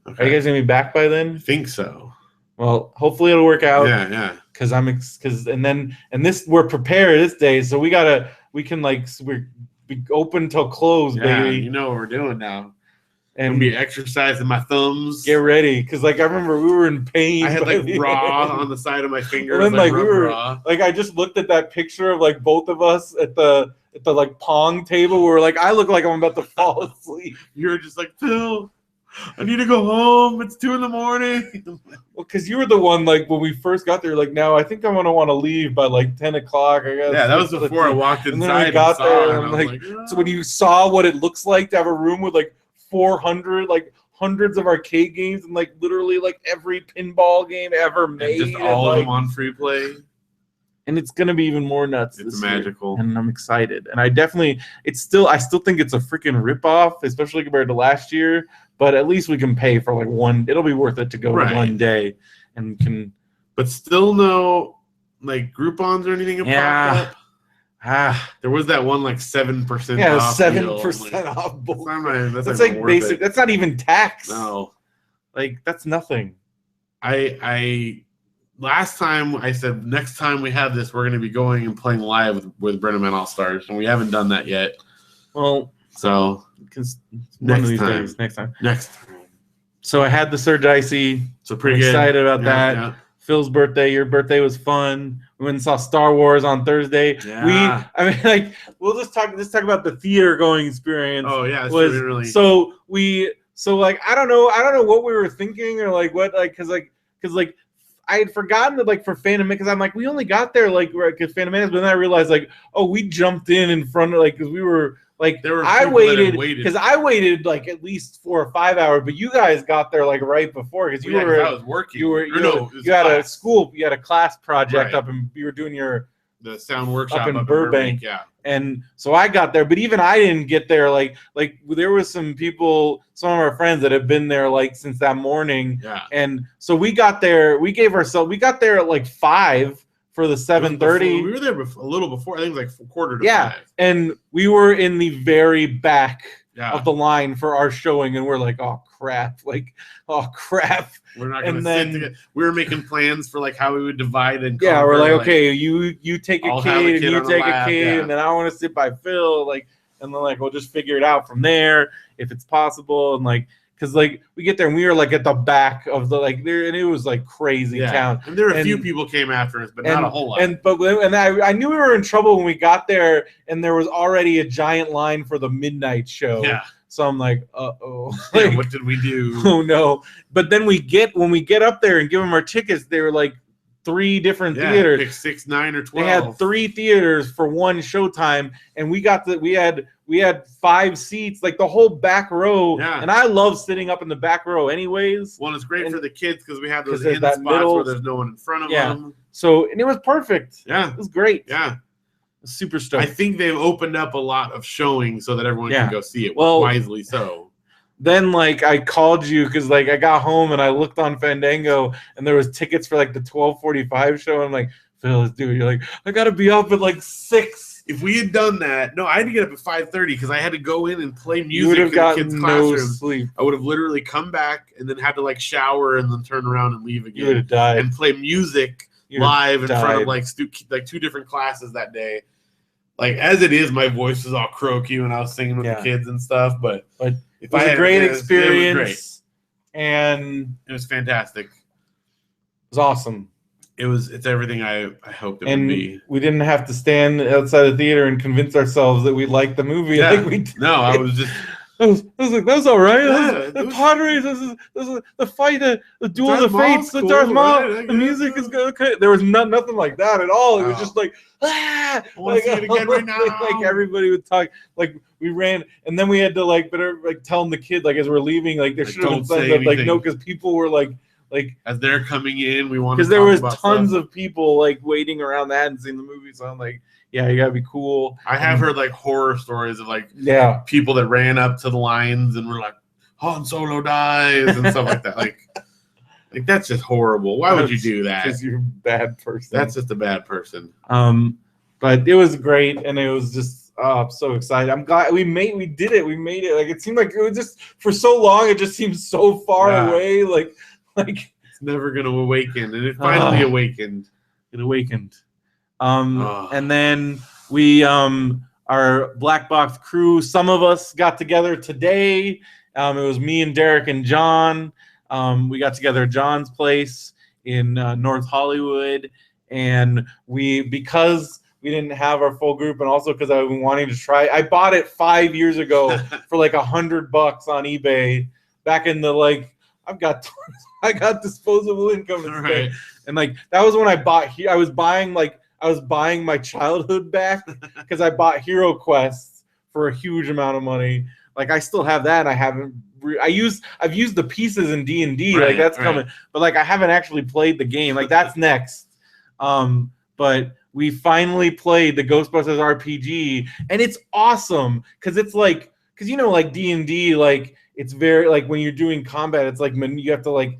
Okay. Are you guys gonna be back by then? I think so. Well, hopefully it'll work out. Yeah. Because we're prepared this day, so we're open till close, baby. You know what we're doing now. And be exercising my thumbs. Get ready, because I remember we were in pain. I had raw on the side of my fingers. And then we were raw. I just looked at that picture of both of us at the pong table. Where I look like I'm about to fall asleep. You're just like, Phil, I need to go home. It's 2 a.m. Well, because you were the one when we first got there. Now I think I'm gonna want to leave by 10 o'clock. I guess. Yeah, that was before I walked inside. And then we got there, and so when you saw what it looks like to have a room with 400 hundreds of arcade games and literally every pinball game ever made, and just all of them on free play, and it's gonna be even more nuts. It's magical, and I'm excited. And I still think it's a freaking ripoff, especially compared to last year. But at least we can pay for one. It'll be worth it to go one day, and can. But still no Groupons or anything. Popped up. There was that one 7%. Yeah, off 7% off. That's basic. It. That's not even tax. No, that's nothing. I last time I said next time we have this, we're going to be going and playing live with BrendoMan All Stars, and we haven't done that yet. Well, so next time. So I had the Surge Icy. So pretty excited about that. Yeah. Phil's birthday. Your birthday was fun. We went and saw Star Wars on Thursday. Yeah. We'll just talk about the theater going experience. Oh yeah, it's really. So I don't know what we were thinking or because I had forgotten that for Phantom Menace, because I'm like, we only got there because Phantom Menace, but then I realized we jumped in front of because we were. I waited because I waited at least 4 or 5 hours, but you guys got there right before because I was working. You had a school, you had a class project up, and you were doing the sound workshop up in Burbank. Yeah, and so I got there, but even I didn't get there. There was some people, some of our friends that have been there since that morning. Yeah, and so we got there. We got there at 5. For the 7:30, we were there a little before. I think it was 4:45. Yeah, and we were in the very back of the line for our showing, and we're like, oh crap! We're not going to sit together. We were making plans for how we would divide and conquer. Yeah, we're like, okay, you take a kid and you take a kid, and then I want to sit by Phil, and then we'll just figure it out from there if it's possible, and because we get there and we were at the back of the there, and it was crazy town. And there were a few people came after us, but not a whole lot. And I knew we were in trouble when we got there, and there was already a giant line for the midnight show. Yeah. So I'm like, uh-oh. What did we do? Oh no! But then when we get up there and give them our tickets, they were 3 different theaters. Pick 6, 9, or 12. They had 3 theaters for one showtime, and we had 5 seats, the whole back row. Yeah. And I love sitting up in the back row anyways. Well, it's great for the kids because we have those in spots where there's no one in front of them. So, and it was perfect. Yeah. It was great. Yeah. Super stoked. I think they've opened up a lot of showings so that everyone can go see it. Well, wisely so. Then I called you because I got home and I looked on Fandango and there was tickets for the 12:45 show. And I'm like, Phil, let's do it. You're like, I gotta be up at 6. If we had done that, no, I had to get up at 5:30 because I had to go in and play music. You would have gotten kids' no sleep. I would have literally come back and then had to shower and then turn around and leave again. You would have died. And play music live in front of 2 different classes that day. As it is, my voice was all croaky when I was singing with the kids and stuff, but it was a great experience. It was great. And it was fantastic. It was awesome. It's everything I hoped it would be. We didn't have to stand outside the theater and convince ourselves that we liked the movie. Yeah. We did. No, I was just. I was like, that was all right. Yeah, the Padres, this is the fight, the duel of the fates, the Darth Maul, right? The music is good. Okay. There was nothing like that at all. It was just I want to see it again right now. Everybody would talk. We ran, and then we had to better telling the kid as we're leaving, there should have been something no, because people were as they're coming in, we want because there was tons of people waiting around that and seeing the movie. So I'm like, yeah, you gotta be cool. I have heard horror stories of people that ran up to the lines and were like, Han Solo dies and stuff like that. That's just horrible. Why would you do that? Because you're a bad person. That's just a bad person. But it was great, and it was just I'm so excited. I'm glad we did it. We made it. It seemed like it was just for so long. It just seemed so far away. It's never gonna awaken, and it finally awakened. It awakened. And then we our Black Box crew, some of us got together today. It was me and Derek and John. We got together at John's place in North Hollywood, and because we didn't have our full group, and also because I've been wanting to try. I bought it 5 years ago for $100 on eBay. Back in the I got disposable income, right. And that was when I bought here. I was buying my childhood back because I bought Hero Quest for a huge amount of money. I still have that. And I haven't. I've used the pieces in D&D. Right, that's coming, but I haven't actually played the game. That's next. But we finally played the Ghostbusters RPG, and it's awesome because it's because D&D it's very when you're doing combat, it's you have to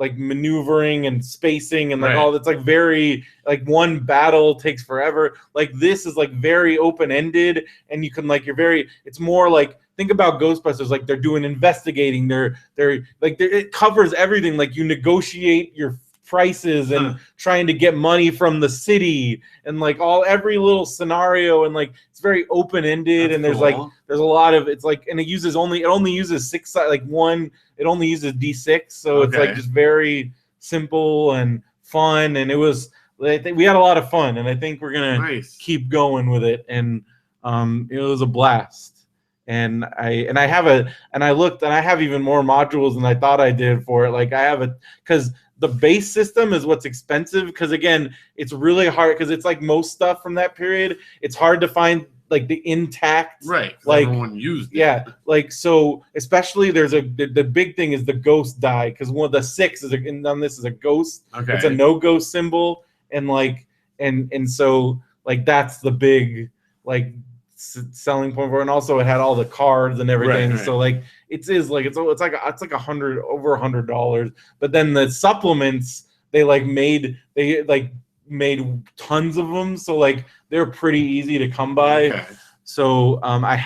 maneuvering and spacing and all that's very one battle takes forever. This is very open-ended, and you can it's more think about Ghostbusters, they're doing investigating, they're it covers everything. You negotiate your prices and trying to get money from the city and like every little scenario, and like it's very open-ended. And there's cool. There's a lot of, it's like, and it only uses 6, like one, it only uses D6, so it's like just very simple and fun. And I think we had a lot of fun, and I think we're gonna keep going with it. And it was a blast. And I looked, and I have even more modules than I thought I did for it. Like I have because the base system is what's expensive, because again, it's really hard, because it's like most stuff from that period, it's hard to find like the intact, like everyone used it. Yeah, like, so especially there's the big thing is the ghost die, because one of the 6 is on this is a ghost. It's a no ghost symbol, and like and so like that's the big like selling point for it. And also it had all the cards and everything, so like it's like $100 over $100. But then the supplements, they made tons of them, so like they're pretty easy to come by. So I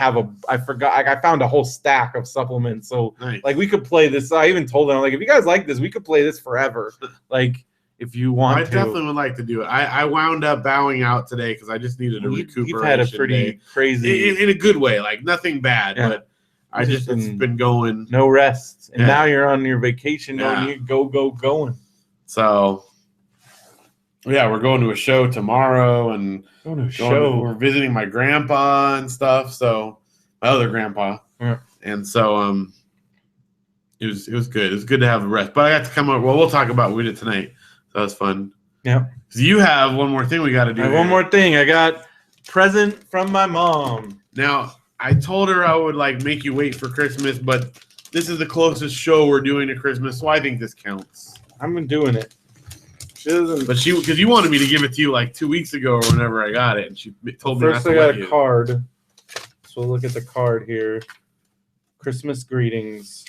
found a whole stack of supplements, so like we could play this. I even told them, like, if you guys like this, we could play this forever. Like, if you want I definitely would like to do it. I wound up bowing out today because I just needed a recuperation. You've had a pretty crazy, in a good way, like nothing bad, but it's been going no rest, and now you're on your vacation, you going. So yeah, we're going to a show tomorrow, and we're visiting my grandpa and stuff. So my other grandpa, and so it was good. It was good to have a rest, but I got to come up. Well, we'll talk about what we did tonight. That was fun. Yeah. So you have one more thing we got to do. One more thing. I got present from my mom. Now, I told her I would like make you wait for Christmas, but this is the closest show we're doing to Christmas, so I think this counts. I'm doing it. She doesn't, but because you wanted me to give it to you like 2 weeks ago or whenever I got it, and she told me first I got a card. So we'll look at the card here. Christmas greetings.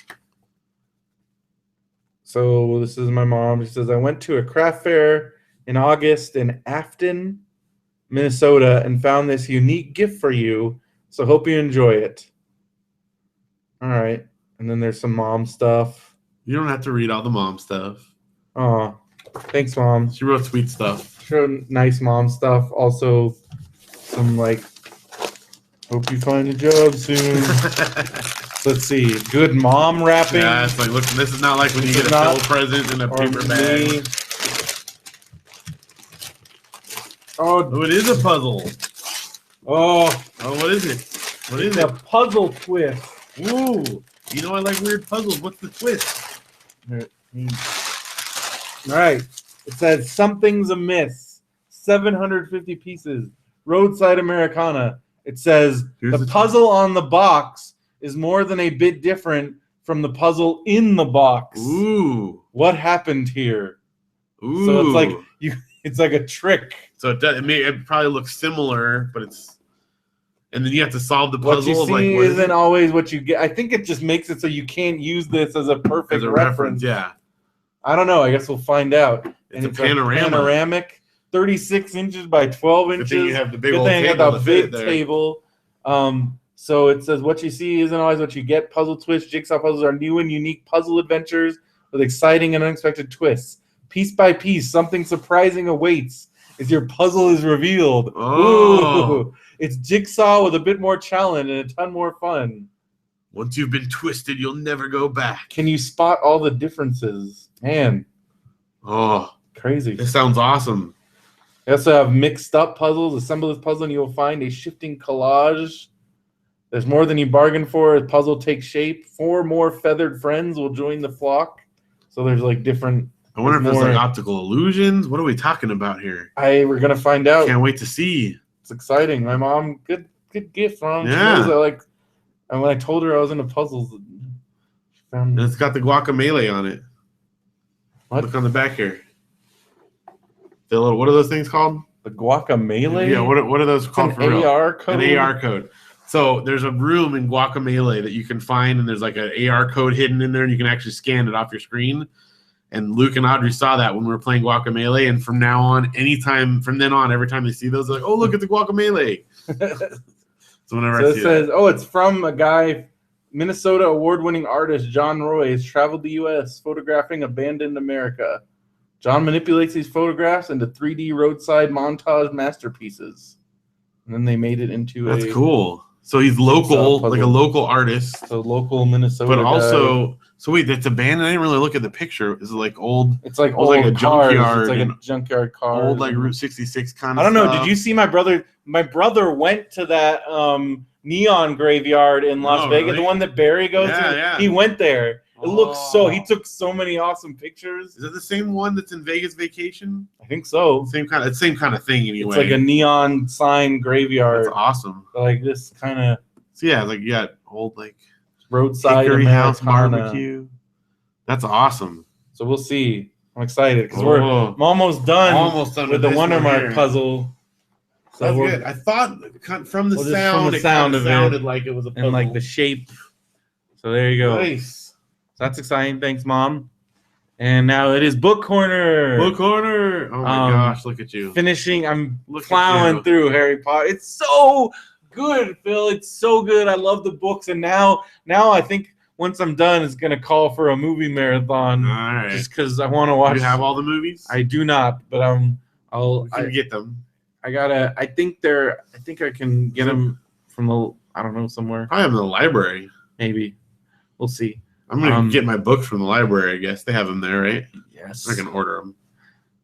So this is my mom. She says, I went to a craft fair in August in Afton, Minnesota, and found this unique gift for you. So hope you enjoy it. All right. And then there's some mom stuff. You don't have to read all the mom stuff. Oh, thanks, Mom. She wrote sweet stuff. She wrote nice mom stuff. Also, some like, hope you find a job soon. Let's see. Good mom wrapping. Yeah, it's like, look, this is not like when you get a full present in a paper bag. Oh, it is a puzzle. Oh, what is it? What is it? A puzzle twist. Ooh, you know I like weird puzzles. What's the twist? All right. It says something's amiss. 750 pieces. Roadside Americana. It says the puzzle on the box is more than a bit different from the puzzle in the box. Ooh. What happened here? Ooh. So it's like it's like a trick. So it probably looks similar, but it's, and then you have to solve the puzzle. What you see isn't always what you get. I think it just makes it so you can't use this as a perfect reference. Yeah. I don't know. I guess we'll find out. It's a panoramic. 36 inches by 12 inches. Good thing you have the big old table. The big table. So it says, what you see isn't always what you get. Puzzle twists, jigsaw puzzles are new and unique puzzle adventures with exciting and unexpected twists. Piece by piece, something surprising awaits as your puzzle is revealed. Oh. Ooh, it's jigsaw with a bit more challenge and a ton more fun. Once you've been twisted, you'll never go back. Can you spot all the differences? Man. Oh. Crazy. This sounds awesome. You also have mixed up puzzles. Assemble this puzzle and you'll find a shifting collage. There's more than you bargained for. The puzzle takes shape. 4 more feathered friends will join the flock. So there's like different. I wonder if there's like optical illusions. What are we talking about here? We're gonna find out. Can't wait to see. It's exciting. My mom, good gift, Mom. Yeah. She knows and when I told her I was into puzzles, she found. And it's got the guacamole on it. What? Look on the back here. The little, what are those things called? The guacamole. Yeah. What are those called? An AR code. An AR code. So there's a room in Guacamole that you can find, and there's like an AR code hidden in there, and you can actually scan it off your screen. And Luke and Audrey saw that when we were playing Guacamole, and from now on, from then on, every time they see those, they're like, "Oh, look at the Guacamole!" So whenever I see it says, "Oh, it's from a guy, Minnesota award-winning artist John Roy has traveled the U.S. photographing abandoned America. John manipulates these photographs into 3D roadside montage masterpieces. And then they made it into That's cool. So he's local, like a local artist. So local Minnesota. But also, so wait, that's a band. I didn't really look at the picture. Is it like old? It's like old, like a junkyard. It's like a junkyard car. Old like Route 66 kind of. I don't know. Did you see my brother? My brother went to that neon graveyard in Las Vegas, really? The one that Barry goes to. Yeah. He went there. It looks so. He took so many awesome pictures. Is it the same one that's in Vegas Vacation? I think so. Same kind of thing anyway. It's like a neon sign graveyard. That's awesome. Like this kind of. So yeah, like you got old like roadside Hickory House barbecue. That's awesome. So we'll see. I'm excited because I'm almost done with the Wondermark puzzle. So that's good. I thought from the sound, it sounded like it was a puzzle. And like the shape. So there you go. Nice. So that's exciting. Thanks, Mom. And now it is Book Corner. Book Corner. Oh my gosh, look at you. Finishing. I'm plowing through Harry Potter. It's so good, Phil. It's so good. I love the books. And now I think once I'm done, it's going to call for a movie marathon. All right. Just because I want to watch. Do you have all the movies? I do not, but I'll get them. I think I can get them from somewhere. I have them in the library. Maybe. We'll see. I'm going to get my books from the library, I guess. They have them there, right? Yes. I can order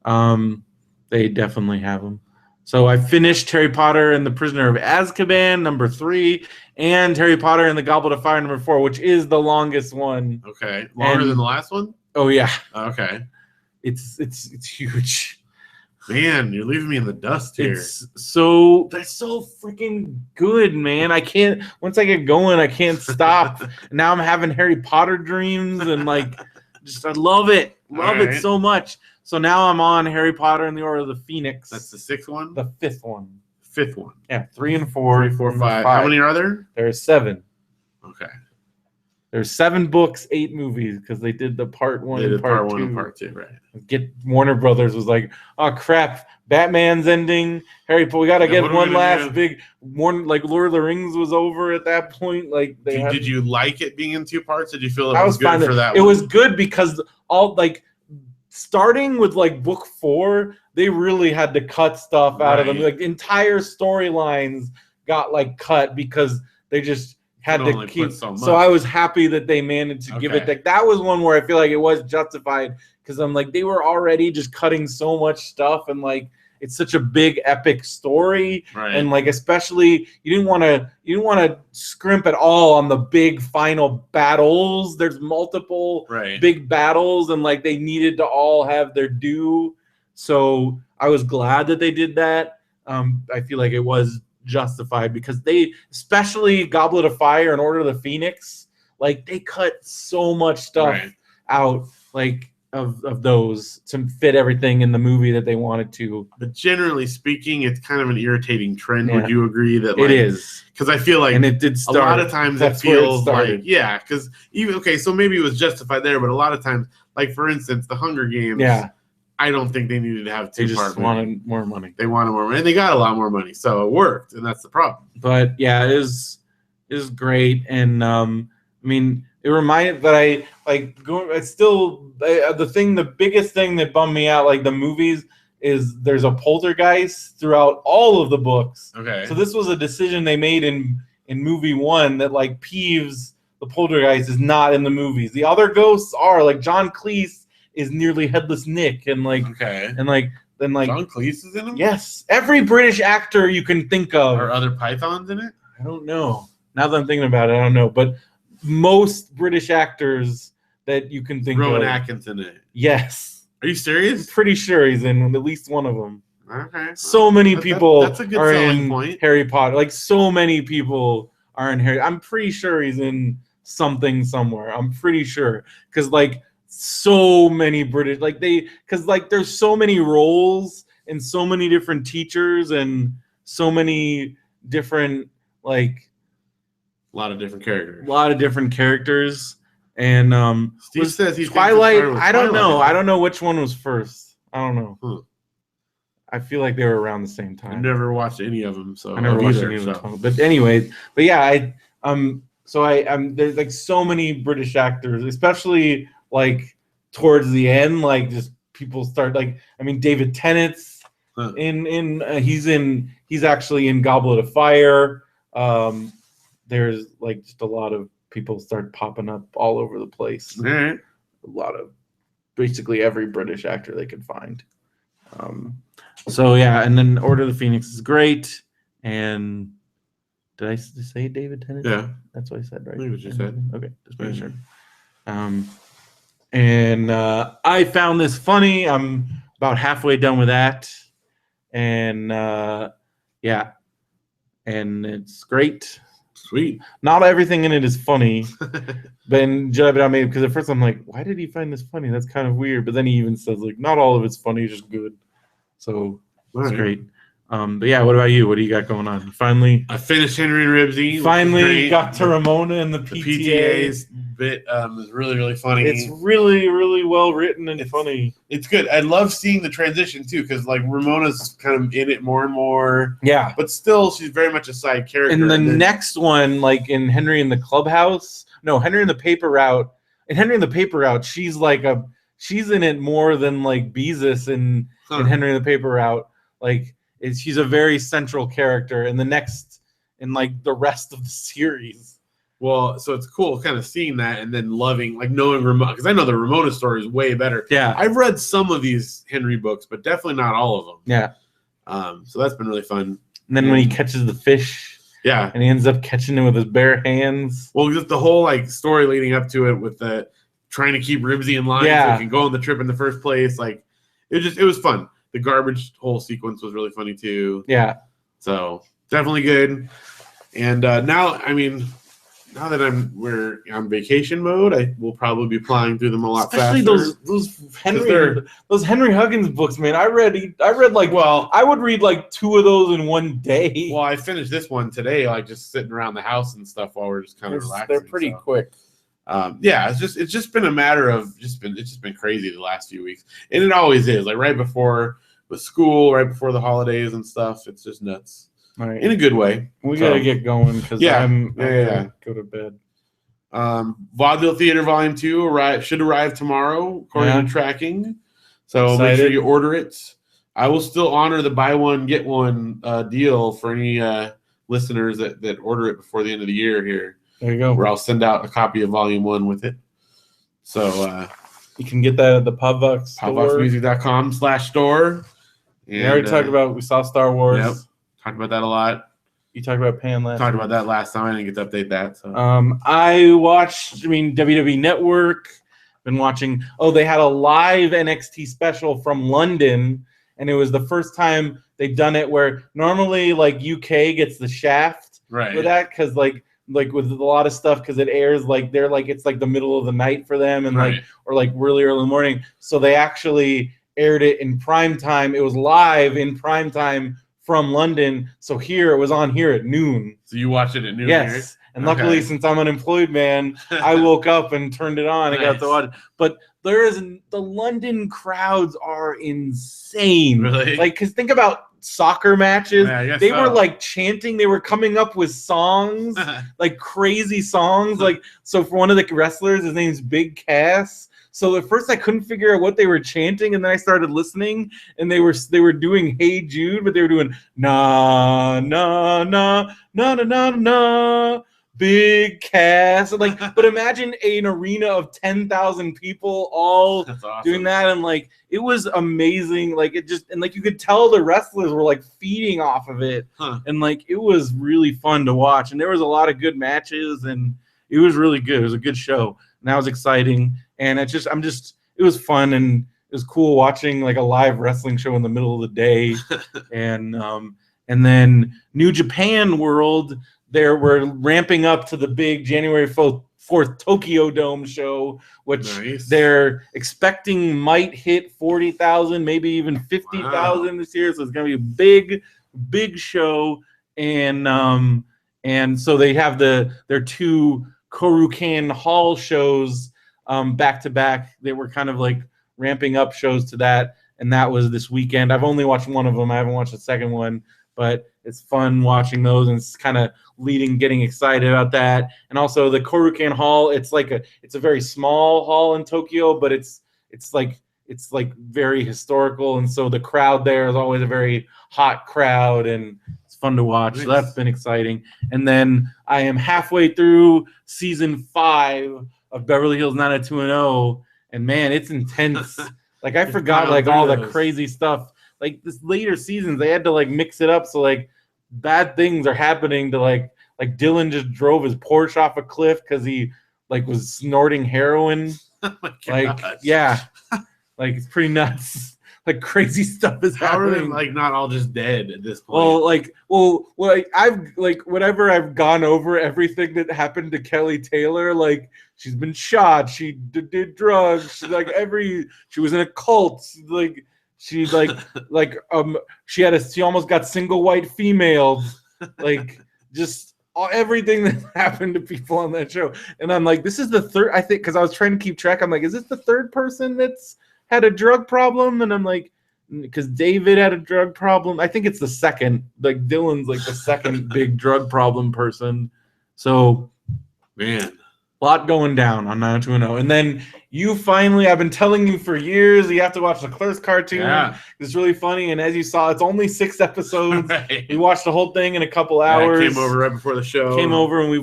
them. They definitely have them. So I finished Harry Potter and the Prisoner of Azkaban, number 3, and Harry Potter and the Goblet of Fire, number 4, which is the longest one. Okay. Longer than the last one? Oh, yeah. Okay. It's huge. Man, you're leaving me in the dust here. That's so freaking good, man. I can't. Once I get going, I can't stop. Now I'm having Harry Potter dreams and like, I love it. Love it so much. So now I'm on Harry Potter and the Order of the Phoenix. That's the 6th one. The 5th one. 5th one. Yeah, 3 and 4. 3, 4, 5. How many are there? There's 7. Okay. There's 7 books, 8 movies because they did the part 1 and part 2. 1 and part 2, right? Warner Brothers was like, oh crap, Batman's ending. Harry Potter, we gotta get one last big one. Like Lord of the Rings was over at that point. Like did you like it being in 2 parts? Did you feel it was good for that? It was good because starting with like book 4, they really had to cut stuff out of them. Like entire storylines got like cut because they just had to keep. So I was happy that they managed to give it that was one where I feel like it was justified because I'm like they were already just cutting so much stuff and like it's such a big epic story and like especially you didn't want to scrimp at all on the big final battles. There's multiple big battles and like they needed to all have their due. So I was glad that they did that. I feel like it was justified because they, especially Goblet of Fire and Order of the Phoenix, like they cut so much stuff out like of those to fit everything in the movie that they wanted to. But generally speaking, it's kind of an irritating trend. Would you agree that like, it is? Because I feel like and it did start. A lot of times it feels like because even so maybe it was justified there, but a lot of times, like for instance, the Hunger Games. I don't think they needed to have 2 parts. They just wanted more money. They wanted more money. And they got a lot more money, so it worked, and that's the problem. But yeah, it is great, and I mean, it reminded that I like going. It's still the biggest thing that bummed me out, like the movies, is there's a poltergeist throughout all of the books. Okay. So this was a decision they made in movie 1 that like Peeves, the poltergeist, is not in the movies. The other ghosts are like John Cleese. Is nearly headless Nick and like then John Cleese is in them? Yes. Every British actor you can think of. Are other pythons in it? I don't know. Now that I'm thinking about it, I don't know. But most British actors that you can think of. Rowan Atkinson in it. Yes. Are you serious? I'm pretty sure he's in at least one of them. Okay. So many people that's a good are selling in point. Harry Potter. Like so many people are in Harry. I'm pretty sure he's in something somewhere. I'm pretty sure. Because like so many British because there's so many roles and so many different teachers and so many different a lot of different characters and Steve says he's Twilight. I don't know which one was first. I don't know. I feel like they were around the same time. I've never watched any of them, so I never watched any of them. But anyway, so there's like so many British actors, especially like towards the end, like just people start David Tennant's he's actually in Goblet of Fire. There's just a lot of people start popping up all over the place. All right. A lot of basically every British actor they could find. So yeah, and then Order of the Phoenix is great. And did I say David Tennant? Yeah, that's what I said, right? I think what you said. Okay, just making sure. And I found this funny. I'm about halfway done with that, and yeah, and it's great. Sweet. Not everything in it is funny. Then because at first I'm like, why did he find this funny? That's kind of weird. But then he even says not all of it's funny, just good. So it's great. But yeah, what about you? What do you got going on? Finally, I finished Henry and Ribsy. Finally got to Ramona and the PTA. The PTA's bit is really, really funny. It's really, really well written and funny. It's good. I love seeing the transition too, because Ramona's kind of in it more and more. Yeah, but still, she's very much a side character. And the next one, in Henry in the Clubhouse, Henry in the Paper Route. In Henry in the Paper Route, she's she's in it more than Beezus in Henry in the Paper Route. She's a very central character in the the rest of the series. Well, so it's cool kind of seeing that and then loving, knowing Ramona, because I know the Ramona story is way better. Yeah. I've read some of these Henry books, but definitely not all of them. Yeah. So that's been really fun. And then when he catches the fish. Yeah. And he ends up catching it with his bare hands. Well, just the whole story leading up to it with the trying to keep Ribsy in line so he can go on the trip in the first place. It was fun. The garbage whole sequence was really funny too. Yeah. So definitely good. And now that we're on vacation mode, I will probably be plying through them a lot faster. Especially those Henry Huggins books, man. I would read 2 of those in one day. Well, I finished this one today, just sitting around the house and stuff while we're just kind of relaxing. They're pretty quick. Yeah, it's just been a matter of it's just been crazy the last few weeks, and it always is. Right before with school, right before the holidays and stuff, it's just nuts. Right. In a good way. We gotta get going because I'm gonna go to bed. Vaudeville Theater Volume 2 should arrive tomorrow, according to tracking. So make sure you order it. I will still honor the buy one get one deal for any listeners that order it before the end of the year here. There you go. Where I'll send out a copy of Volume 1 with it. So you can get that at the Podvox store. PodvoxMusic.com/store. We already talked about. We saw Star Wars. Yep. Talked about that a lot. You talked about Pan last. Talked about that last time. I didn't get to update that. So. I watched. WWE Network. Been watching. Oh, they had a live NXT special from London, and it was the first time they've done it. Where normally, UK gets the shaft for that because with a lot of stuff because it airs it's the middle of the night for them and or really early in the morning. So they actually aired it in prime time. It was live in prime time from London. So here it was on here at noon. So you watched it at noon? Yes. Here? And luckily, since I'm unemployed, man, I woke up and turned it on and got to watch it. But the London crowds are insane. Really? Because think about soccer matches. Yeah, they were chanting. They were coming up with songs, crazy songs. So for one of the wrestlers, his name's Big Cass. So at first I couldn't figure out what they were chanting, and then I started listening, and they were doing "Hey Jude," but they were doing "Na na na na na na na." Big Cass, but imagine an arena of 10,000 people all doing that, and it was amazing. You could tell the wrestlers were feeding off of it, and it was really fun to watch. And there was a lot of good matches, and it was really good. It was a good show, and that was exciting. And it was fun, and it was cool watching a live wrestling show in the middle of the day, and then New Japan World. We're ramping up to the big January 4th Tokyo Dome show, which they're expecting might hit 40,000, maybe even 50,000 this year. So it's going to be a big, big show. And so they have their 2 Korakuen Hall shows back to back. They were kind of ramping up shows to that. And that was this weekend. I've only watched one of them. I haven't watched the second one. But it's fun watching those, and it's kind of getting excited about that. And also the Korakuen Hall, it's a very small hall in Tokyo, but it's it's like very historical, and so the crowd there is always a very hot crowd, and it's fun to watch. Nice. So that's been exciting. And then I am halfway through season 5 of Beverly Hills 90210, and man, it's intense. Like I forgot like all the crazy stuff. Like this later seasons, they had to like mix it up so like bad things are happening to like Dylan just drove his Porsche off a cliff because he like was snorting heroin. Oh my like gosh. Yeah. Like it's pretty nuts. Like crazy stuff is happening. How are they like not all just dead at this point? Well, I've like whenever I've gone over everything that happened to Kelly Taylor, like she's been shot, she did drugs, she was in a cult, like she's like she almost got single white female, like just everything that happened to people on that show. And I'm like, this is the third, I think, because I was trying to keep track. I'm like, is this the third person that's had a drug problem? And I'm like, because David had a drug problem. I think it's the second. Like Dylan's like the second big drug problem person. So, man, a lot going down on 90210. And then you finally, I've been telling you for years, you have to watch the Clerks cartoon. Yeah. It's really funny. And as you saw, it's only 6 episodes. Right. We watched the whole thing in a couple hours. I came over right before the show. Came over and we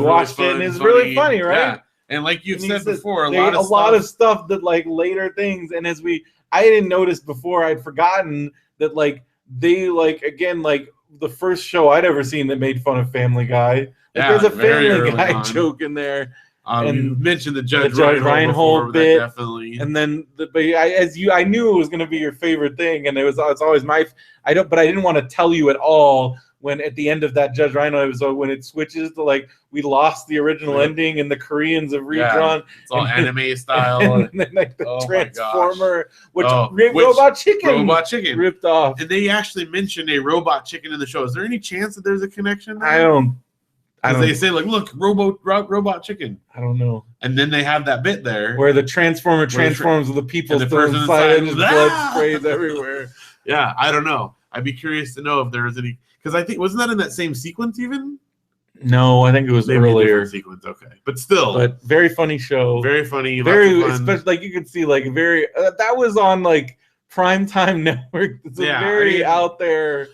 watched it. And it's really funny, right? Yeah. And like you've said before, a lot of stuff that like later things. And I didn't notice before, I'd forgotten that like they like, again, like the first show I'd ever seen that made fun of Family Guy. Like, there's a Family Guy joke in there. And you mentioned the Judge Reinhold bit, definitely. And then I knew it was going to be your favorite thing, and it's always but I didn't want to tell you at all when at the end of that Judge Reinhold episode when it switches to like we lost the original ending and the Koreans have redrawn. Yeah, it's all anime style. And then like the Transformer, which Robot Chicken ripped off. And they actually mentioned a Robot Chicken in the show. Is there any chance that there's a connection there? I don't. Because they say, like, look, Robot Chicken. I don't know. And then they have that bit there. Where the Transformer transforms with the people still inside and just blood sprays everywhere. Yeah, I don't know. I'd be curious to know if there was any. Because I think, wasn't that in that same sequence even? No, I think it was earlier. Sequence, okay. But still. But very funny show. Very funny. Especially, like, you could see, like, that was on, like, Primetime Network. It's out there.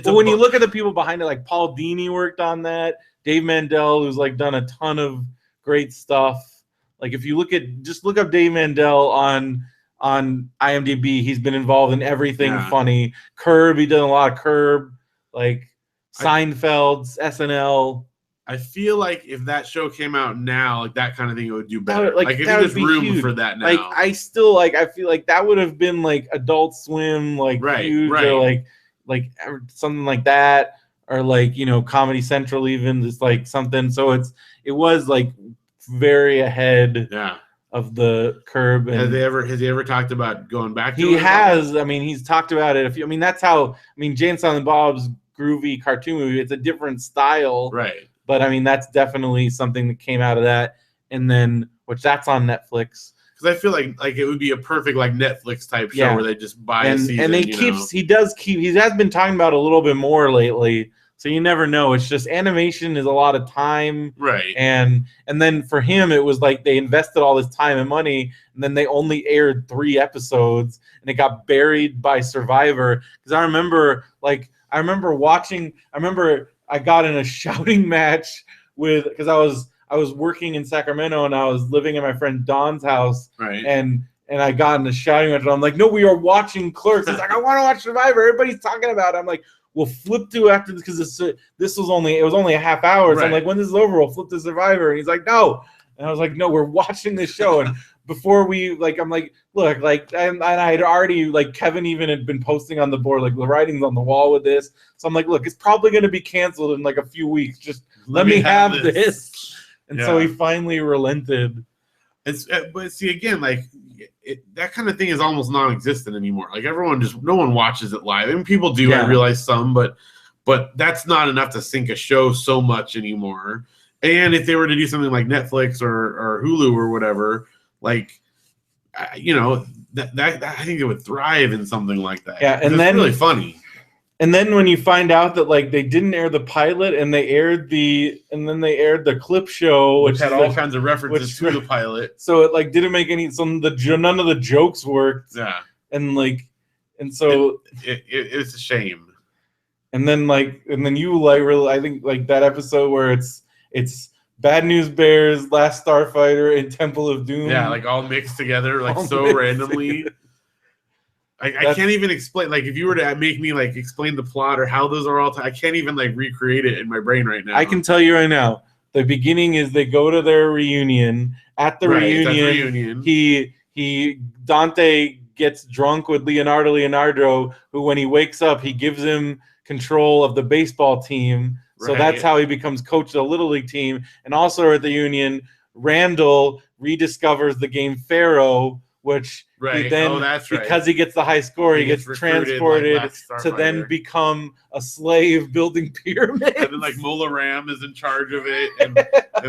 But when you look at the people behind it, like, Paul Dini worked on that. Dave Mandel, who's like done a ton of great stuff. Like if you look up Dave Mandel on IMDb, he's been involved in everything funny. Curb, he done a lot of Curb, like Seinfeld's, SNL. I feel like if that show came out now, like that kind of thing, it would do better. Like if there's room huge. For that now. Like I feel like that would have been like Adult Swim, like huge, or like something like that. Or like, you know, Comedy Central even, just like something. So it was like very ahead of the Curb. And has he ever talked about going back to it? He has. I mean, he's talked about it. That's how, Jay and Silent Bob's groovy cartoon movie, it's a different style. Right. But I mean, that's definitely something that came out of that. And then, which that's on Netflix. Because I feel like it would be a perfect like Netflix type show where they just buy a season. And he has been talking about it a little bit more lately. So you never know. It's just animation is a lot of time. Right. And then for him, it was like they invested all this time and money, and then they only aired 3 episodes, and it got buried by Survivor. Because I remember I got in a shouting match because I was working in Sacramento and I was living at my friend Don's house. Right. And I got in a shouting match, and I'm like, no, we are watching Clerks. He's like, I want to watch Survivor. Everybody's talking about it. I'm like, we'll flip to after this because it was only a half hour. So I'm like, when this is over, we'll flip to Survivor. And he's like, no. And I was like, no, we're watching this show. And before we I'm like, look, like, and I had already, like, Kevin even had been posting on the board, like, the writing's on the wall with this. So I'm like, look, it's probably going to be canceled in like a few weeks. Just let me have this. And so he finally relented. But see, again, like, that kind of thing is almost non-existent anymore. Like no one watches it live. I mean, people do. I realize some, but that's not enough to sink a show so much anymore. And if they were to do something like Netflix or Hulu or whatever, like, you know, that I think it would thrive in something like that. Yeah, and then it's really funny. And then when you find out that like they didn't air the pilot and they aired the clip show, which had all kinds of references to the pilot, so it like didn't make any. None of the jokes worked. Yeah, and so it's a shame. And then you like really, I think like that episode where it's Bad News Bears, Last Starfighter, and Temple of Doom. Yeah, like all mixed together, like so randomly. I can't even explain. Like, if you were to make me like explain the plot or how those are all, I can't even like recreate it in my brain right now. I can tell you right now. The beginning is they go to their reunion. At the reunion, Dante gets drunk with Leonardo, who when he wakes up, he gives him control of the baseball team. So that's how he becomes coach of the Little League team. And also at the union, Randall rediscovers the game Pharaoh, which he then, because he gets the high score, he gets transported to then become a slave building pyramids. And then like Mola Ram is in charge of it, and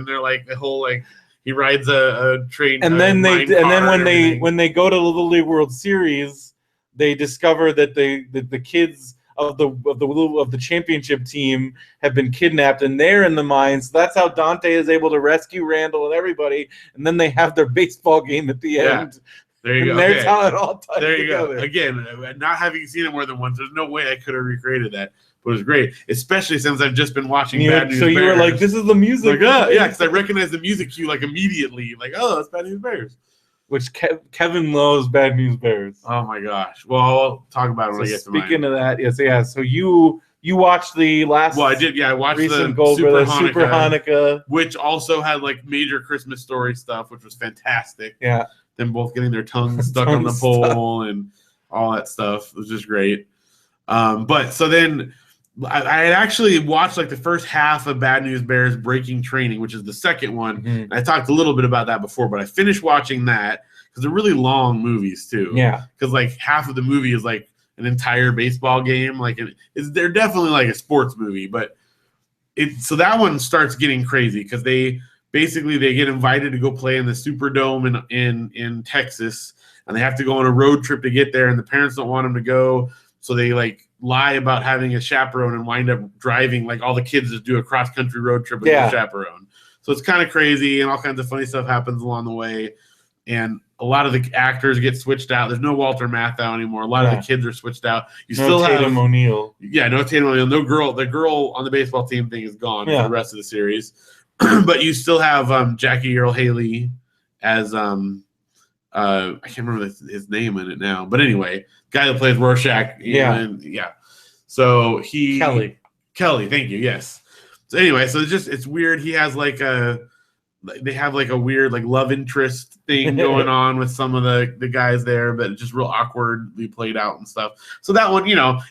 they're like the whole like he rides a train. And then when they go to the Little League World Series, they discover that the kids of the championship team have been kidnapped, and they're in the mines. So that's how Dante is able to rescue Randall and everybody. And then they have their baseball game at the end. There you go. There's how it all ties there you together. Go. Again, not having seen it more than once, there's no way I could have recreated that. But it was great, especially since I've just been watching Bad News Bears. So you were like, this is the music. Like, yeah, because I recognized the music cue like immediately. Like, oh, that's Bad News Bears. Which Kevin loves Bad News Bears. Oh my gosh! Well, I'll talk about it when I get to mine. Speaking of that, yes. So you watched the last. Well, I did. Yeah, I watched the Super Hanukkah, which also had like major Christmas story stuff, which was fantastic. Yeah, them both getting their tongues stuck on the pole and all that stuff. It was just great. But so then I had actually watched like the first half of Bad News Bears Breaking Training, which is the second one. Mm-hmm. I talked a little bit about that before, but I finished watching that because they're really long movies too. Yeah. Because like half of the movie is like an entire baseball game. Like they're definitely like a sports movie, but so that one starts getting crazy because they get invited to go play in the Superdome in Texas, and they have to go on a road trip to get there, and the parents don't want them to go, so they like lie about having a chaperone and wind up driving like all the kids that do a cross country road trip with a chaperone. So it's kind of crazy, and all kinds of funny stuff happens along the way. And a lot of the actors get switched out. There's no Walter Matthau anymore. A lot of the kids are switched out. You still have Tatum O'Neal. Yeah, no Tatum O'Neal. No girl. The girl on the baseball team thing is gone for the rest of the series. But you still have Jackie Earle Haley as I can't remember his name in it now. But anyway, guy that plays Rorschach. Yeah. So Kelly, thank you. Yes. So anyway, so it's weird. He has they have like a weird like love interest thing going on with some of the guys there, but it's just real awkwardly played out and stuff. So that one,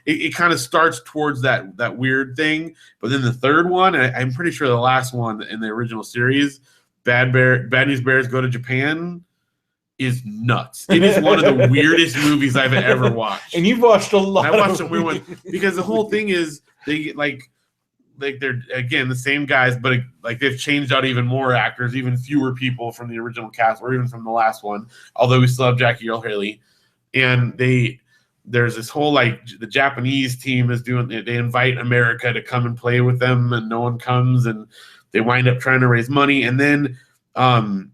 it kind of starts towards that weird thing. But then the third one, I'm pretty sure the last one in the original series, Bad News Bears Go to Japan, is nuts. It is one of the weirdest movies I've ever watched. And you've watched a lot. I watched some weird ones because the whole thing is they get like they're again the same guys, but like they've changed out even more actors, even fewer people from the original cast, or even from the last one. Although we still have Jackie Earle Haley, and there's this whole like the Japanese team is doing. They invite America to come and play with them, and no one comes, and they wind up trying to raise money, and then is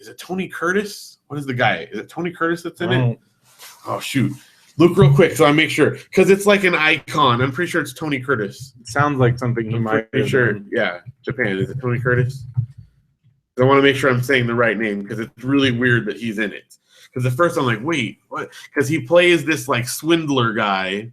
it Tony Curtis? What is the guy? Is it Tony Curtis that's in it? Oh shoot. Look real quick so I make sure, because it's like an icon. I'm pretty sure it's Tony Curtis. It sounds like something he might. Pretty sure, yeah. Japan. Is it Tony Curtis? I want to make sure I'm saying the right name because it's really weird that he's in it. Because at first I'm like, wait, what? Because he plays this like swindler guy.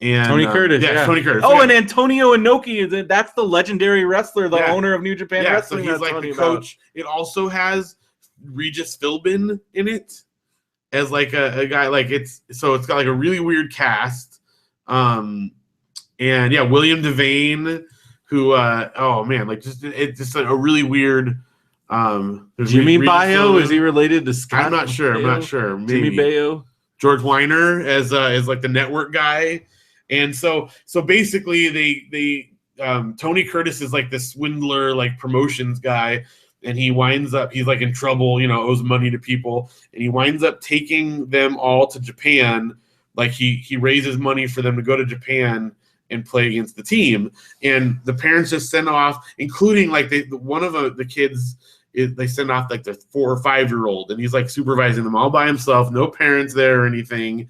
And Tony Curtis, Tony Curtis. Oh, and Antonio Inoki, that's the legendary wrestler, the owner of New Japan Wrestling. So he's like the coach. It also has Regis Philbin in it as like a guy. Like it's got like a really weird cast. And yeah, William Devane, who it's just a really weird. Jimmy Bayo, is he related to Scott? I'm not sure. Maybe. Jimmy Bayo. George Weiner as like the network guy. And so basically they Tony Curtis is like this swindler, like promotions guy, and he winds up, he's like in trouble, owes money to people, and he winds up taking them all to Japan, like he raises money for them to go to Japan and play against the team, and the parents just send off, including like one of the kids. They send off like the 4 or 5-year-old, and he's like supervising them all by himself, no parents there or anything.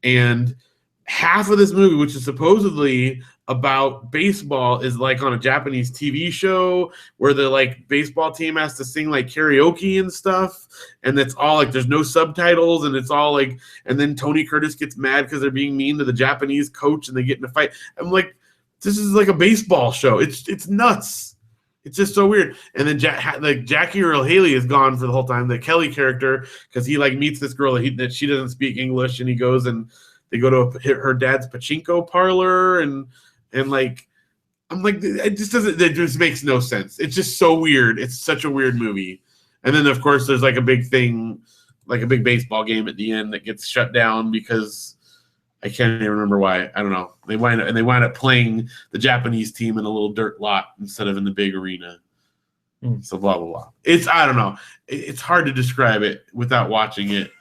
And half of this movie, which is supposedly about baseball, is like on a Japanese TV show where the like baseball team has to sing like karaoke and stuff, and it's all like there's no subtitles, and it's all like, and then Tony Curtis gets mad because they're being mean to the Japanese coach and they get in a fight. I'm like, this is like a baseball show. It's nuts. It's just so weird. And then Jackie Earle Haley is gone for the whole time, the Kelly character, because he like meets this girl that she doesn't speak English, and he goes and they go to her dad's pachinko parlor, and like I'm like, it just makes no sense. It's just so weird. It's such a weird movie. And then of course there's like a big thing, like a big baseball game at the end that gets shut down because I can't even remember why. I don't know. They wind up playing the Japanese team in a little dirt lot instead of in the big arena. So blah blah blah. I don't know. It's hard to describe it without watching it.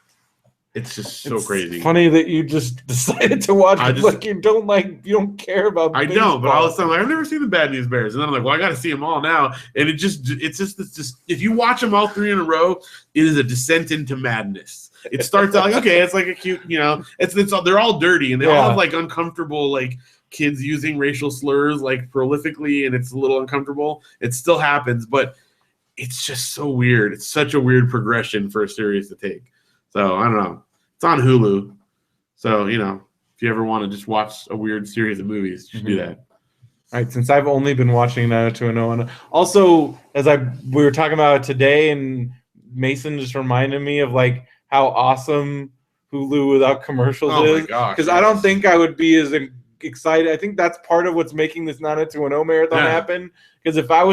It's just so crazy. Funny that you just decided to watch it. Like you don't care about. I baseball. don't, but all of a sudden, like, I've never seen the Bad News Bears, and then I'm like, well, I got to see them all now. And it's just if you watch them all 3 in a row, it is a descent into madness. It starts out like, okay, it's like a cute, they're all dirty, and they all have like uncomfortable like kids using racial slurs like prolifically, and it's a little uncomfortable. It still happens, but it's just so weird. It's such a weird progression for a series to take. So I don't know. It's on Hulu. So, if you ever want to just watch a weird series of movies, just do that. All right. Since I've only been watching 90210, and also we were talking about it today, and Mason just reminded me of like how awesome Hulu without commercials is. Because I don't think I would be as excited. I think that's part of what's making this 90210 marathon happen. Because if I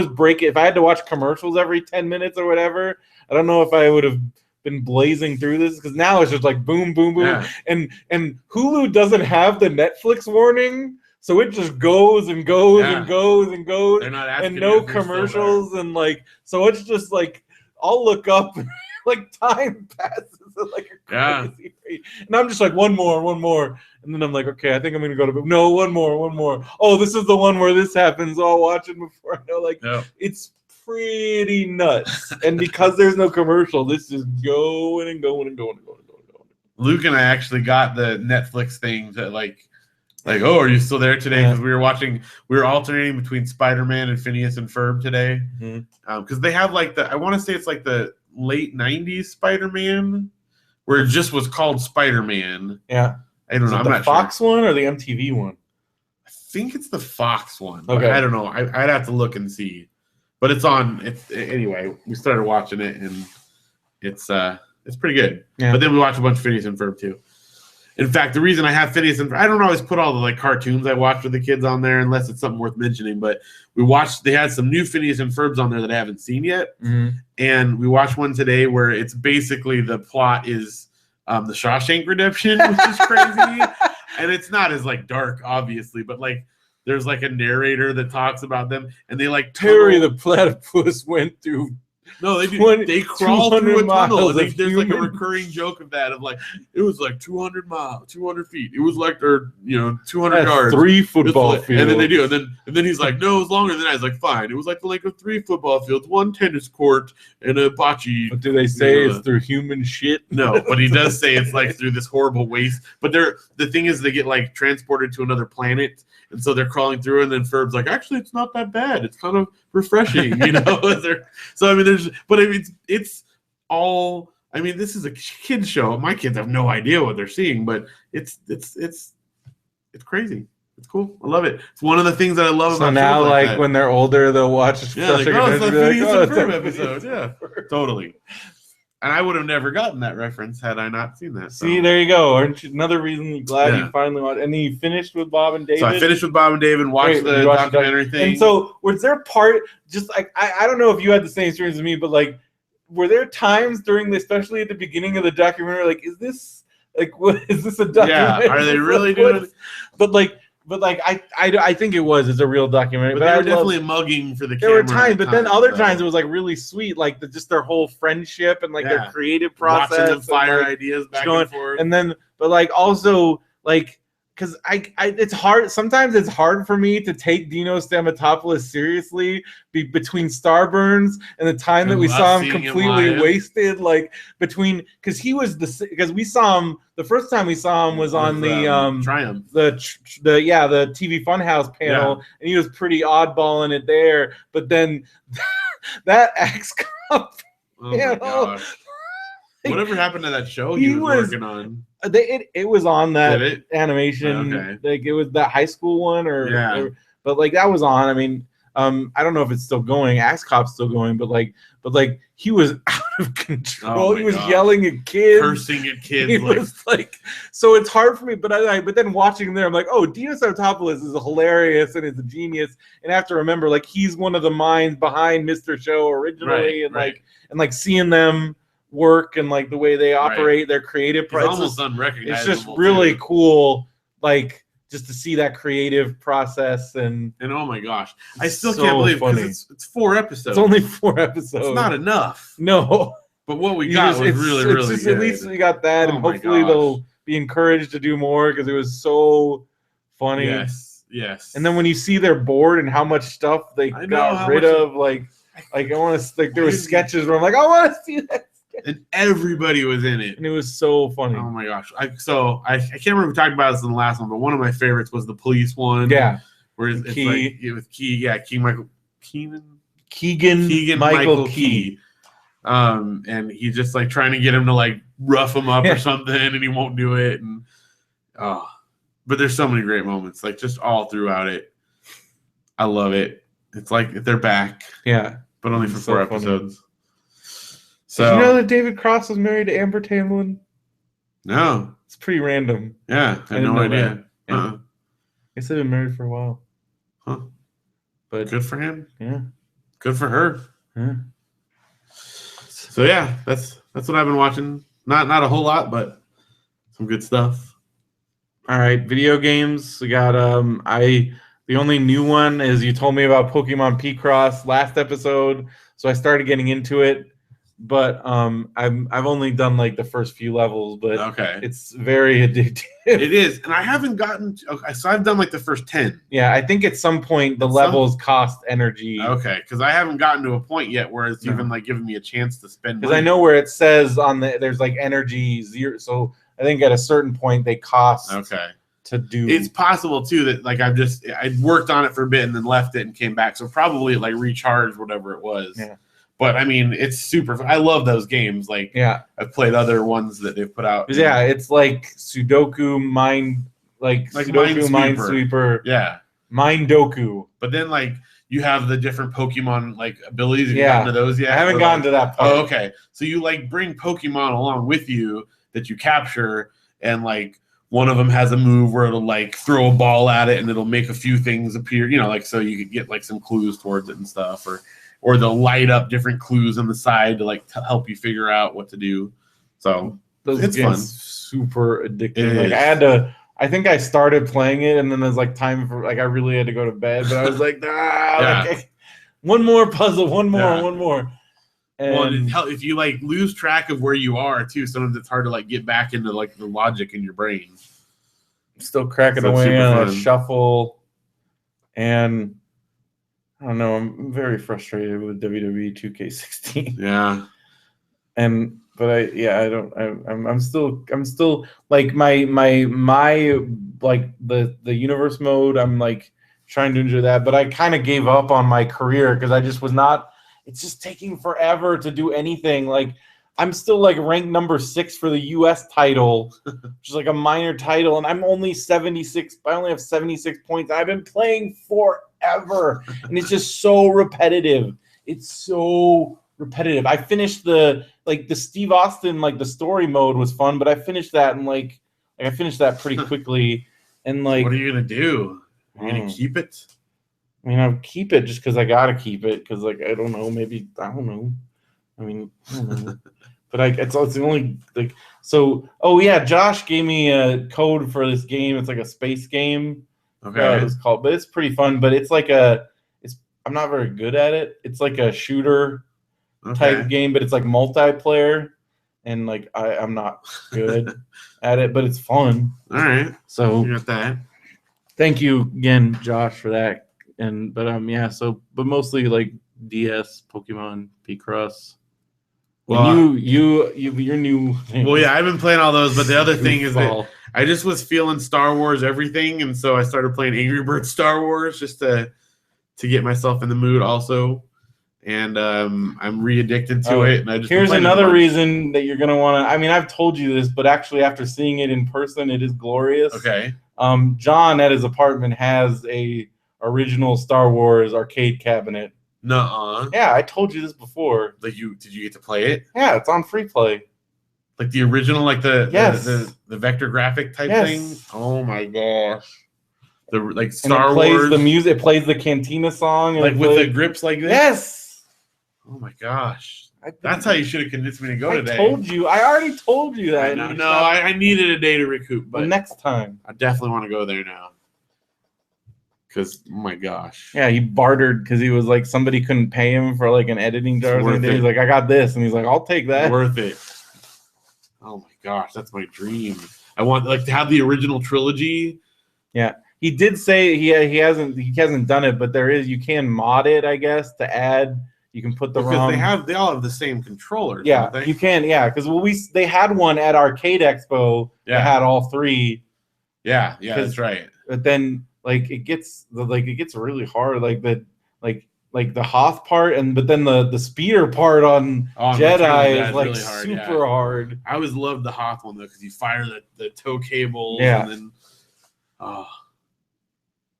had to watch commercials every 10 minutes or whatever, I don't know if I would have been blazing through this, because now it's just like boom, boom, boom, and Hulu doesn't have the Netflix warning, so it just goes and goes and goes and goes, and no commercials, and like so it's just like I'll look up, like time passes at like a crazy rate, and I'm just like one more, and then I'm like, okay, I think I'm gonna go to bed. No, one more. Oh, this is the one where this happens. Oh, I'll watch it before I know. It's pretty nuts, and because there's no commercial, this is going and going and going and going and going and going. Luke and I actually got the Netflix thing that like, oh, are you still there today? Because we were alternating between Spider-Man and Phineas and Ferb today, because they have like I want to say it's like the late '90s Spider-Man, where it just was called Spider-Man. Yeah, I don't know. I'm not sure. The Fox one or the MTV one? I think it's the Fox one. Okay, I don't know. I'd have to look and see. But it's on. Anyway, we started watching it, and it's pretty good. Yeah. But then we watched a bunch of Phineas and Ferb too. In fact, the reason I have Phineas and Ferb, I don't always put all the like cartoons I watch with the kids on there unless it's something worth mentioning. But they had some new Phineas and Ferbs on there that I haven't seen yet, and we watched one today where it's basically the plot is the Shawshank Redemption, which is crazy, and it's not as like dark, obviously, but like. There's like a narrator that talks about them, and they like Terry the platypus went through. No, they do. They crawl through a tunnel. There's like a recurring joke of that, of like it was like 200 feet. It was like 200 yards, 3 football fields. And then they do, and then he's like, no, it was longer than that. I was like, fine. It was like the length of 3 football fields, 1 tennis court, and a bocce. But do they say it's through human shit? No, but he does say it's like through this horrible waste. But the thing is, they get like transported to another planet. And so they're crawling through, and then Ferb's like, actually, it's not that bad. It's kind of refreshing, So I mean, it's all. I mean, this is a kids show. My kids have no idea what they're seeing, but it's crazy. It's cool. I love it. It's one of the things that I love about. So now, like when they're older, they'll watch. It's a Phineas and Ferb episode. Yeah, totally. And I would have never gotten that reference had I not seen that. So. See, there you go. Aren't you, another reason you're glad you finally watched. And then you finished with Bob and David. So I finished with Bob and David, watched the documentary thing. And so was there part, just like, I don't know if you had the same experience as me, but like, were there times during especially at the beginning of the documentary, like, is this a documentary? Yeah, are they really doing it? But I think it was. It's a real documentary. But they were definitely mugging for the camera. There were times, but then other times it was like really sweet, like just their whole friendship and like their creative process. Watching them fire ideas back and forth. And then, but like also like. Because it's hard. Sometimes it's hard for me to take Dino Stamatopoulos seriously between Starburns and the time that we saw him completely wasted. Like because we saw him the first time we saw him was on the Triumph, the TV Funhouse panel, and he was pretty oddball in it there. But then that X Cup, my gosh. Whatever happened to that show he was working on? It was on that animation. Okay. Like it was that high school one, but like that was on. I mean, I don't know if it's still going. Axe Cop's still going, but he was out of control. He was yelling at kids, cursing at kids. He was so it's hard for me. But then watching there, I'm like, oh, Dino Sartopoulos is hilarious and is a genius. And I have to remember, like, he's one of the minds behind Mr. Show originally, and seeing them work and like the way they operate their creative process. Almost unrecognizable. It's just really cool, like just to see that creative process and oh my gosh, I still can't believe because it's 4 episodes. It's only 4 episodes. It's not enough. No, but what we got was really good. At least we got that, and hopefully they'll be encouraged to do more because it was so funny. Yes. And then when you see their board and how much stuff they got rid of, like I want to like there were sketches where I'm like, I want to see that. And everybody was in it. And it was so funny. Oh my gosh. I can't remember if we talked about this in the last one, but one of my favorites was the police one. Yeah. Where it's like it was Keegan Michael Key. And he's just like trying to get him to like rough him up or something, and he won't do it. And but there's so many great moments, like just all throughout it. I love it. It's like they're back. Yeah. But only for 4 episodes. Funny. So, did you know that David Cross was married to Amber Tamblyn? No. It's pretty random. Yeah, I had no idea. I guess they've been married for a while. Huh. But good for him. Yeah. Good for her. Yeah. So yeah, that's what I've been watching. Not a whole lot, but some good stuff. All right, video games. We got the only new one is you told me about Pokemon Picross last episode, so I started getting into it. But I've only done like the first few levels, but it's very addictive. It is, and I haven't gotten. So I've done like the first 10. Yeah, I think at some point the levels cost energy. Okay, because I haven't gotten to a point yet where it's even like giving me a chance to spend. Because I know where it says there's like energy 0, so I think at a certain point they cost. Okay. To do. It's possible too that like I worked on it for a bit and then left it and came back, so probably like recharged whatever it was. Yeah. But I mean, it's super. I love those games. Like, I've played other ones that they've put out. Yeah, it's like Sudoku, Sudoku, Minesweeper. Yeah, Mindoku. But then like you have the different Pokemon like abilities. Have you gotten to those yet? I haven't gotten to that part. Oh, okay. So you like bring Pokemon along with you that you capture, and like one of them has a move where it'll like throw a ball at it and it'll make a few things appear. You know, like so you could get like some clues towards it and stuff, or they'll light up different clues on the side to like help you figure out what to do. So it's fun. Super addictive. I think I started playing it and then there's like time for like I really had to go to bed, but I was like, one more puzzle, one more. And if you like lose track of where you are too, sometimes it's hard to like get back into like the logic in your brain. Still cracking away on a shuffle, and I don't know. I'm very frustrated with WWE 2K16. Yeah, I'm still like my like the universe mode. I'm like trying to enjoy that, but I kind of gave up on my career because I just was not. It's just taking forever to do anything. Like I'm still like ranked number 6 for the U.S. title, which is like a minor title, and I'm only 76. I only have 76 points. I've been playing forever, and it's just so repetitive. It's so repetitive. I finished the Steve Austin the story mode was fun, but I finished that and I finished that pretty quickly. And like, what are you gonna do? Are you gonna keep it? I mean, I'll keep it just because I gotta keep it because like I don't know, maybe I don't know. I mean, I don't know. But it's the only like so. Oh yeah, Josh gave me a code for this game. It's like a space game. Okay, it's called, but it's pretty fun. But it's like I'm not very good at it. It's like a shooter type game, but it's like multiplayer, and like I'm not good at it, but it's fun. All right. So you got that. Thank you again, Josh, for that. But mostly like DS, Pokemon, Picross. Well, you're new. Well, yeah, I've been playing all those, but the other thing is that I just was feeling Star Wars everything, and so I started playing Angry Birds Star Wars just to get myself in the mood also. And I'm re-addicted to it. And I just here's another reason that you're gonna want to. I mean, I've told you this, but actually, after seeing it in person, it is glorious. Okay. John at his apartment has a original Star Wars arcade cabinet. Nuh-uh. Yeah, I told you this before. Like did you get to play it? Yeah, it's on free play. Like the original, like the vector graphic type yes. thing. Oh my gosh. The like Star Wars. Plays the music. It plays the Cantina song. Like with the grips like this. Yes. Oh my gosh. That's how you should have convinced me to go today. I told you. I already told you that. I needed a day to recoup. But next time. I definitely want to go there now. Because, oh my gosh. Yeah, he bartered because he was like, somebody couldn't pay him for like an editing jar or something. He's like, I got this. And he's like, I'll take that. Worth it. Oh my gosh, that's my dream. I want like to have the original trilogy. Yeah. He did say he hasn't done it, but you can mod it, I guess, to add. You can put the ROM. They all have the same controllers. Yeah, you can. Yeah, because they had one at Arcade Expo. Yeah, that had all three. Yeah, that's right. But then like it gets really hard, like the Hoth part, but then the speeder part on Jedi is like really hard, super hard. I always loved the Hoth one though because you fire the tow cables. Yeah, and then I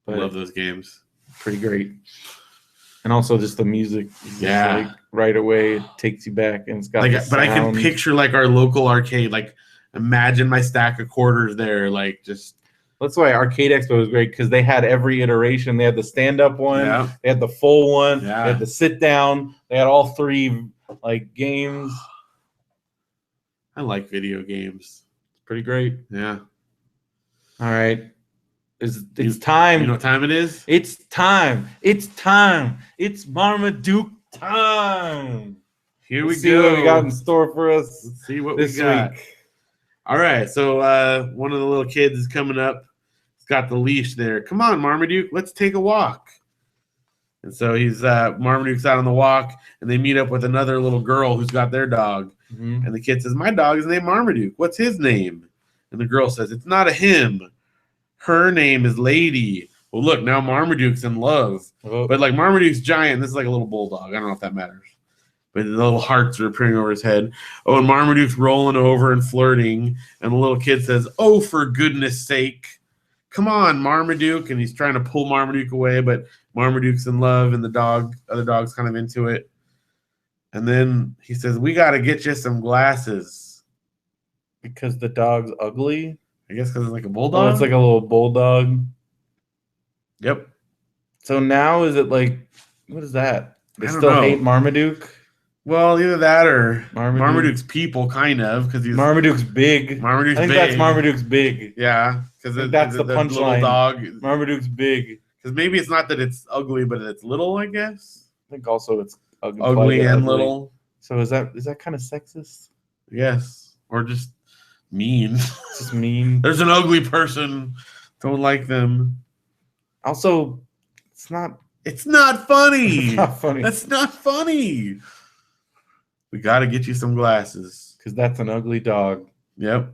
love those games. Pretty great. And also just the music, like right away it takes you back, and it's got. But I can picture like our local arcade. Like, imagine my stack of quarters there. Like, just that's why Arcade Expo was great because they had every iteration. They had the stand-up one, they had the full one, they had the sit-down. They had all three like games. I like video games. It's pretty great. Yeah. All right. It's time. You know what time it is? It's time. It's time. It's Marmaduke time. Here we go. See what we got in store for us. Let's see what we got. Week. All right. So one of the little kids is coming up. He's got the leash there. Come on, Marmaduke. Let's take a walk. And so he's Marmaduke's out on the walk, and they meet up with another little girl who's got their dog. Mm-hmm. And the kid says, "My dog is named Marmaduke. What's his name?" And the girl says, "It's not a him. Her name is Lady." Well, look, now Marmaduke's in love. Oh. But like Marmaduke's giant. This is like a little bulldog. I don't know if that matters. But the little hearts are appearing over his head. Oh, and Marmaduke's rolling over and flirting. And the little kid says, "Oh, for goodness sake. Come on, Marmaduke." And he's trying to pull Marmaduke away, but Marmaduke's in love, and the other dog's kind of into it. And then he says, "We got to get you some glasses." Because the dog's ugly? I guess because it's like a bulldog? Oh, it's like a little bulldog. Yep. So now is it like, what is that? They still hate Marmaduke? Well, either that or Marmaduke's people, kind of. Because Marmaduke's big. I think that's Marmaduke's big. Yeah. Because that's the punchline. Dog. Marmaduke's big. Because maybe it's not that it's ugly, but it's little, I guess. I think also it's ugly and little. So is that kind of sexist? Yes. Or just mean. It's just mean. There's an ugly person. Don't like them. Also, it's not funny. It's not funny. That's not funny. We got to get you some glasses. Because that's an ugly dog. Yep.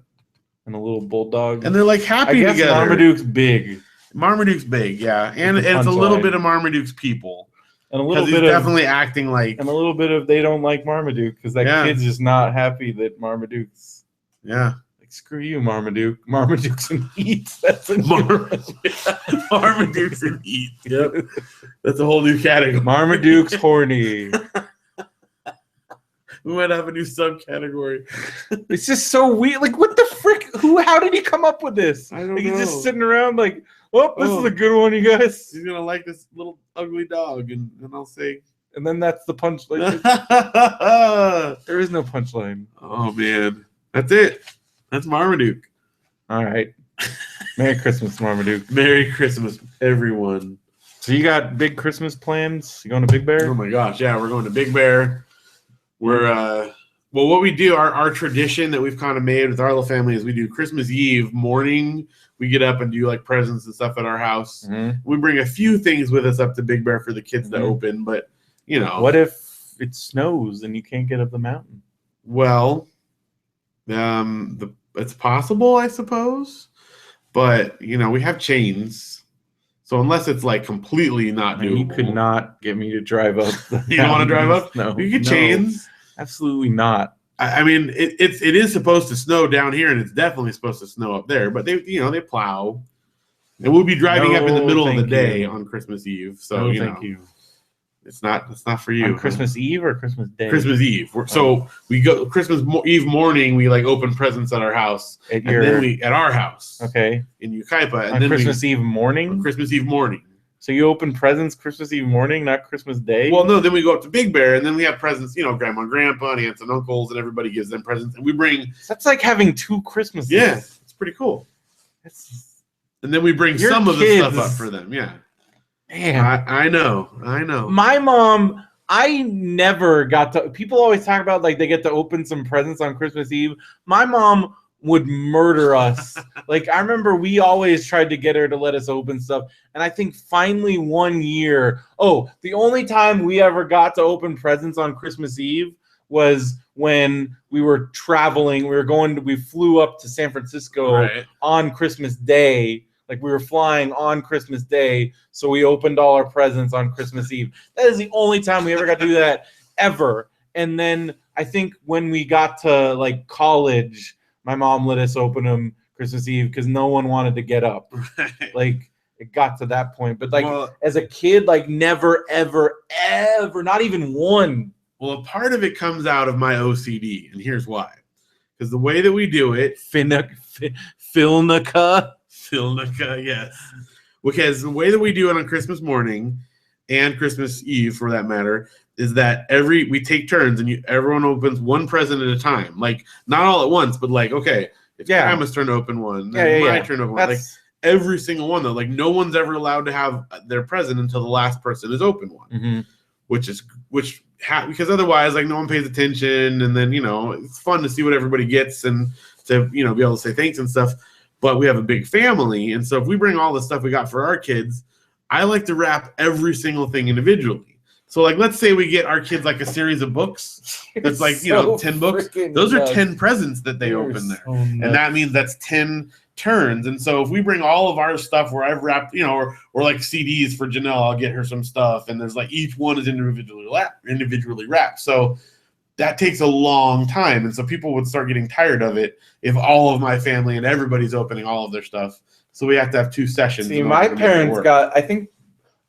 And a little bulldog. And they're like happy together. Marmaduke's big. Marmaduke's big, yeah. And it's a little bit of Marmaduke's people. And a little bit he's definitely acting like. And a little bit of they don't like Marmaduke because that kid's just not happy that Marmaduke's. Yeah. Like, screw you, Marmaduke. Marmaduke's in heat. That's a Marmaduke's in heat. Yep. That's a whole new category. Marmaduke's horny. We might have a new subcategory. It's just so weird. Like, what the frick? How did he come up with this? I don't know. He's just sitting around like, oh, this is a good one, you guys. He's going to like this little ugly dog. And I'll say. And then that's the punchline. There is no punchline. Oh, man. That's it. That's Marmaduke. All right. Merry Christmas, Marmaduke. Merry Christmas, everyone. So you got big Christmas plans? You going to Big Bear? Oh, my gosh. Yeah, we're going to Big Bear. We're Well, what we do, our tradition that we've kind of made with our little family is we do Christmas Eve morning. We get up and do like presents and stuff at our house. Mm-hmm. We bring a few things with us up to Big Bear for the kids to open, but you know. What if it snows and you can't get up the mountain? Well, it's possible, I suppose, but you know we have chains. So unless it's like completely not doable. You could not get me to drive up. You don't want to drive up? No. You get chains? Absolutely not. I mean, it is supposed to snow down here, and it's definitely supposed to snow up there. But they plow, and we'll be driving up in the middle of the day on Christmas Eve. So thank you. It's not for you. On Christmas Eve or Christmas Day? Christmas Eve. So we go Christmas Eve morning. We like open presents at our house, at our house. Okay. In Yucaipa, and on then Christmas Eve morning. On Christmas Eve morning. So you open presents Christmas Eve morning, not Christmas Day? Well, no. Then we go up to Big Bear, and then we have presents. You know, grandma and grandpa, and aunts and uncles, and everybody gives them presents, and we bring. That's like having 2 Christmases. Yeah, it's pretty cool. And then we bring some of the stuff up for them. Yeah. Man, I know. My mom, I never got to. People always talk about like they get to open some presents on Christmas Eve. My mom would murder us. Like I remember we always tried to get her to let us open stuff. And I think finally one year, the only time we ever got to open presents on Christmas Eve was when we were traveling. We flew up to San Francisco on Christmas Day. Like we were flying on Christmas Day, so we opened all our presents on Christmas Eve. That is the only time we ever got to do that ever. And then I think when we got to like college, my mom let us open them Christmas Eve because no one wanted to get up. Like it got to that point. But like as a kid, like never, ever, ever, not even one. Well, a part of it comes out of my OCD, and here's why. Because the way that we do it, Filnica, yes. Because the way that we do it on Christmas morning and Christmas Eve, for that matter, is that we take turns and everyone opens one present at a time. Like not all at once, but like it's grandma's turn to open one, my turn to open one. Like every single one though. Like no one's ever allowed to have their present until the last person has opened one, because otherwise like no one pays attention, and then it's fun to see what everybody gets and to be able to say thanks and stuff. But we have a big family, and so if we bring all the stuff we got for our kids, I like to wrap every single thing individually. So, like, let's say we get our kids like a series of books. That's like 10 books. Those are 10 presents that they open there, and that means that's 10 turns. And so, if we bring all of our stuff where I've wrapped, or like CDs for Janelle, I'll get her some stuff, and there's like each one is individually wrapped. So that takes a long time, and so people would start getting tired of it if all of my family and everybody's opening all of their stuff. So we have to have 2 sessions. See, my parents I think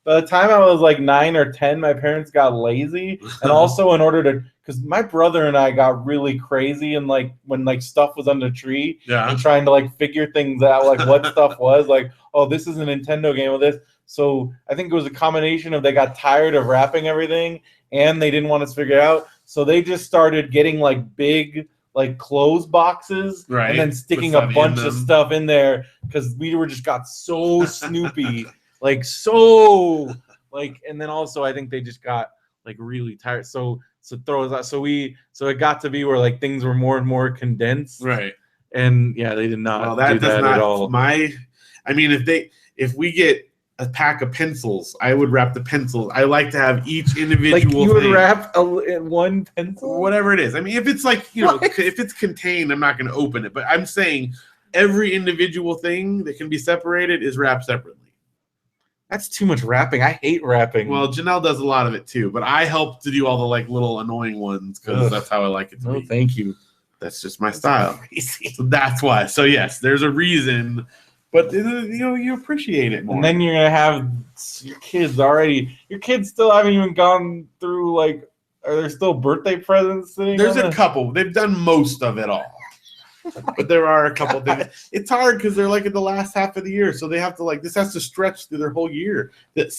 by the time I was like 9 or 10, my parents got lazy, and also because my brother and I got really crazy, and like when like stuff was on the tree, and trying to like figure things out, like what stuff was, like this is a Nintendo game with this. So I think it was a combination of they got tired of wrapping everything, and they didn't want us to figure it out. So they just started getting like big like clothes boxes, and then sticking a bunch of stuff in there because we just got so snoopy, and then also I think they just got like really tired. So throw us out. So it got to be where like things were more and more condensed. Right. And yeah, they did not do that at all. If we get a pack of pencils, I would wrap the pencils. I like to have each individual thing. You would wrap in one pencil? Whatever it is. I mean, if it's like, if it's contained, I'm not going to open it. But I'm saying every individual thing that can be separated is wrapped separately. That's too much wrapping. I hate wrapping. Well, Janelle does a lot of it too, but I help to do all the like little annoying ones because that's how I like it to be. Thank you. That's just my style. So that's why. So yes, there's a reason. But you appreciate it more. And then you're gonna have your kids already. Your kids still haven't even gone through like. Are there still birthday presents sitting? There's a couple. They've done most of it all, but there are a couple things. It's hard because they're like in the last half of the year, so they have to like this has to stretch through their whole year. And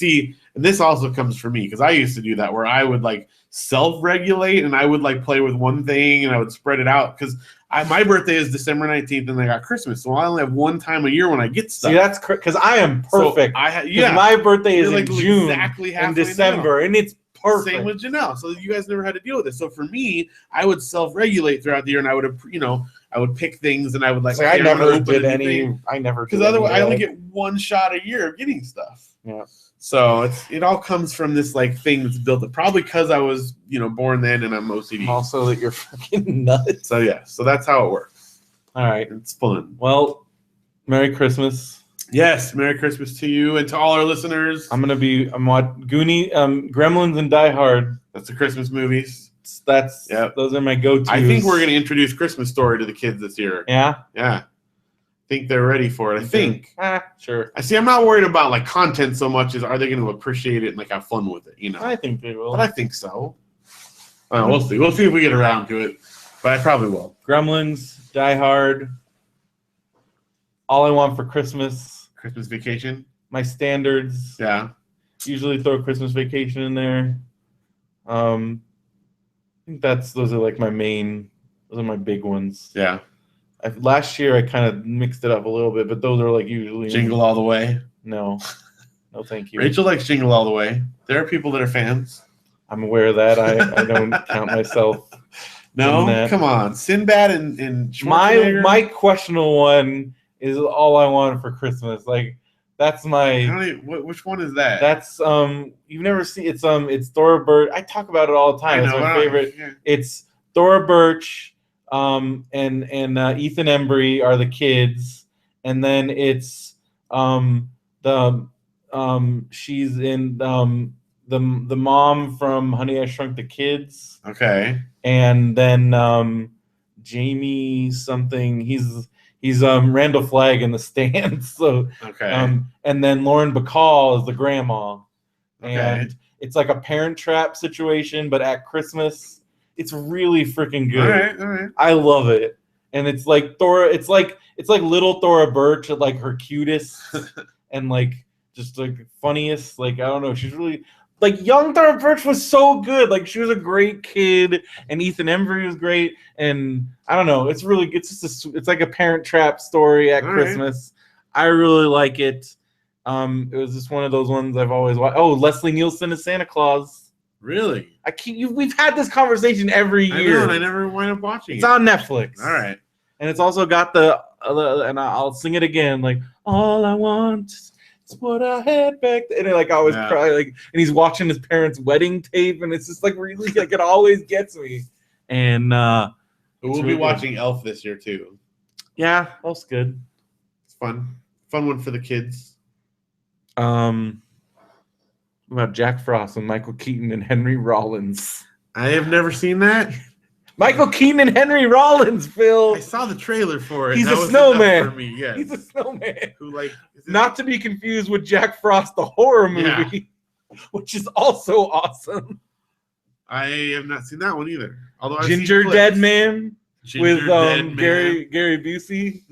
this also comes from me because I used to do that where I would like self-regulate and I would like play with one thing and I would spread it out because. My birthday is December 19th, and I got Christmas, so I only have one time a year when I get stuff. See, that's because I am perfect. So my birthday is like in June exactly and December, and it's Perfect. Same with Janelle. So you guys never had to deal with it. So for me, I would self-regulate throughout the year, and I would, I would pick things, and I would like. I never did any. I never because otherwise I only get one shot a year of getting stuff. Yeah. So it all comes from this like thing that's built up. Probably because I was born then, and I'm OCD. Also, that you're fucking nuts. So yeah. So that's how it works. All right. It's fun. Well, Merry Christmas. Yes, Merry Christmas to you and to all our listeners. I'm watching Gremlins and Die Hard. That's the Christmas movies. Those are my go-tos. I think we're going to introduce Christmas Story to the kids this year. Yeah? Yeah. I think they're ready for it. I think. Sure. I see. I'm not worried about like content so much as are they going to appreciate it and like have fun with it, I think they will. But I think so. We'll see. We'll see if we get around to it. But I probably will. Gremlins, Die Hard, All I Want for Christmas. Christmas Vacation. My standards. Yeah. Usually throw Christmas Vacation in there. I think those are like my big ones. Yeah. Last year I kind of mixed it up a little bit, but those are like usually Jingle All the Way. No, thank you. Rachel likes Jingle All the Way. There are people that are fans. I'm aware of that. I don't count myself. No, come on. Sinbad and Schwarzenegger. My questionable one is All I Want for Christmas. Like that's my. Which one is that? That's you've never seen it's Thora Birch. I talk about it all the time. It's my favorite. Yeah. It's Thora Birch, and Ethan Embry are the kids, and then it's she's in the mom from Honey, I Shrunk the Kids. Okay. And then Jamie something. He's Randall Flagg in The Stand. So okay. And then Lauren Bacall is the grandma. Okay. And it's like a Parent Trap situation, but at Christmas. It's really freaking good. All right. I love it. And it's like Thora. It's like little Thora Birch at like her cutest and like just like funniest. Like I don't know. She's really. Like young Thora Birch was so good. Like she was a great kid, and Ethan Embry was great. And I don't know. It's really. It's like a Parent Trap story at Christmas. Right. I really like it. It was just one of those ones I've always watched. Oh, Leslie Nielsen is Santa Claus. Really? We've had this conversation every year. I know, and I never wind up watching it. It's on Netflix. All right. And it's also got and I'll sing it again. Like all I want. It's what I had back then. And like I always cry, like, and he's watching his parents' wedding tape, and it's just like really like it always gets me. And we'll be watching Elf this year too. Yeah, Elf's good. It's fun one for the kids. What about Jack Frost and Michael Keaton and Henry Rollins? I have never seen that. Michael Keaton and Henry Rollins, Phil. I saw the trailer for it. He's a snowman. For me, yes. He's a snowman. Who not to be confused with Jack Frost, the horror movie, which is also awesome. I have not seen that one either. Although Ginger Dead Man with Gary Busey.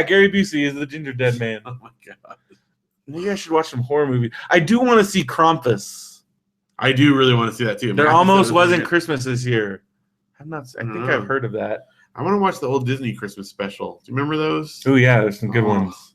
Gary Busey is the Ginger Dead Man. Oh my god. Maybe I should watch some horror movies. I do want to see Krampus. I do really want to see that too. There almost wasn't Christmas this year. I think I've heard of that. I want to watch the old Disney Christmas special. Do you remember those? Oh yeah, there's some good ones.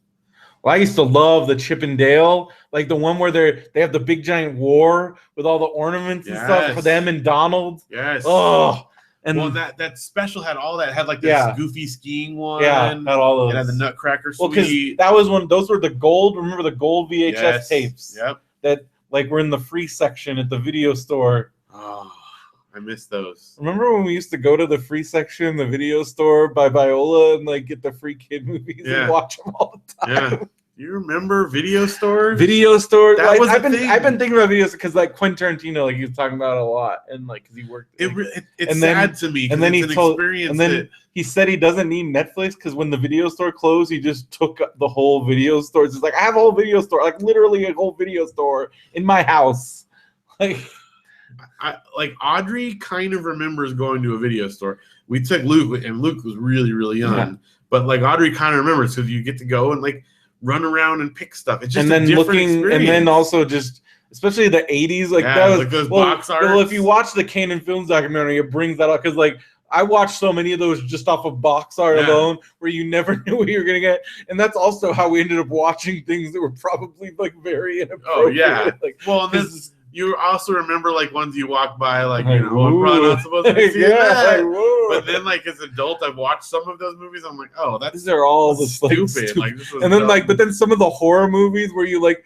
Well, I used to love the Chip and Dale, like the one where they have the big giant war with all the ornaments and stuff for them and Donald. Yes. Oh, and that special had all that. It had like this goofy skiing one. Yeah, had all those. It had the Nutcracker Suite. Well, because that was one. Those were the gold. Remember the gold VHS tapes? Yep. That like were in the free section at the video store. Oh, I miss those. Remember when we used to go to the free section, the video store by Viola, and like get the free kid movies and watch them all the time? Yeah. You remember video stores? Video store. That was I've been thinking about videos because like Quentin Tarantino, like he was talking about it a lot, and like because he worked. It's sad to me. And then he said he doesn't need Netflix because when the video store closed, he just took the whole video store. It's like I have a whole video store, like literally a whole video store in my house. Like Audrey kind of remembers going to a video store. We took Luke, and Luke was really, really young. Yeah. But like Audrey kind of remembers because you get to go and like run around and pick stuff. It's just a different experience. And then also just especially the 80s, like that was like those box arts. Well, if you watch the Canon Films documentary, it brings that up because like I watched so many of those just off of box art alone, where you never knew what you were gonna get, and that's also how we ended up watching things that were probably like very inappropriate. Oh yeah, like, well, this you also remember like ones you walk by, like you know, I'm probably not supposed to be seeing that. But then, like as an adult, I've watched some of those movies. I'm like, oh, these are all stupid. Like, this was and then dumb. like, but then some of the horror movies where you like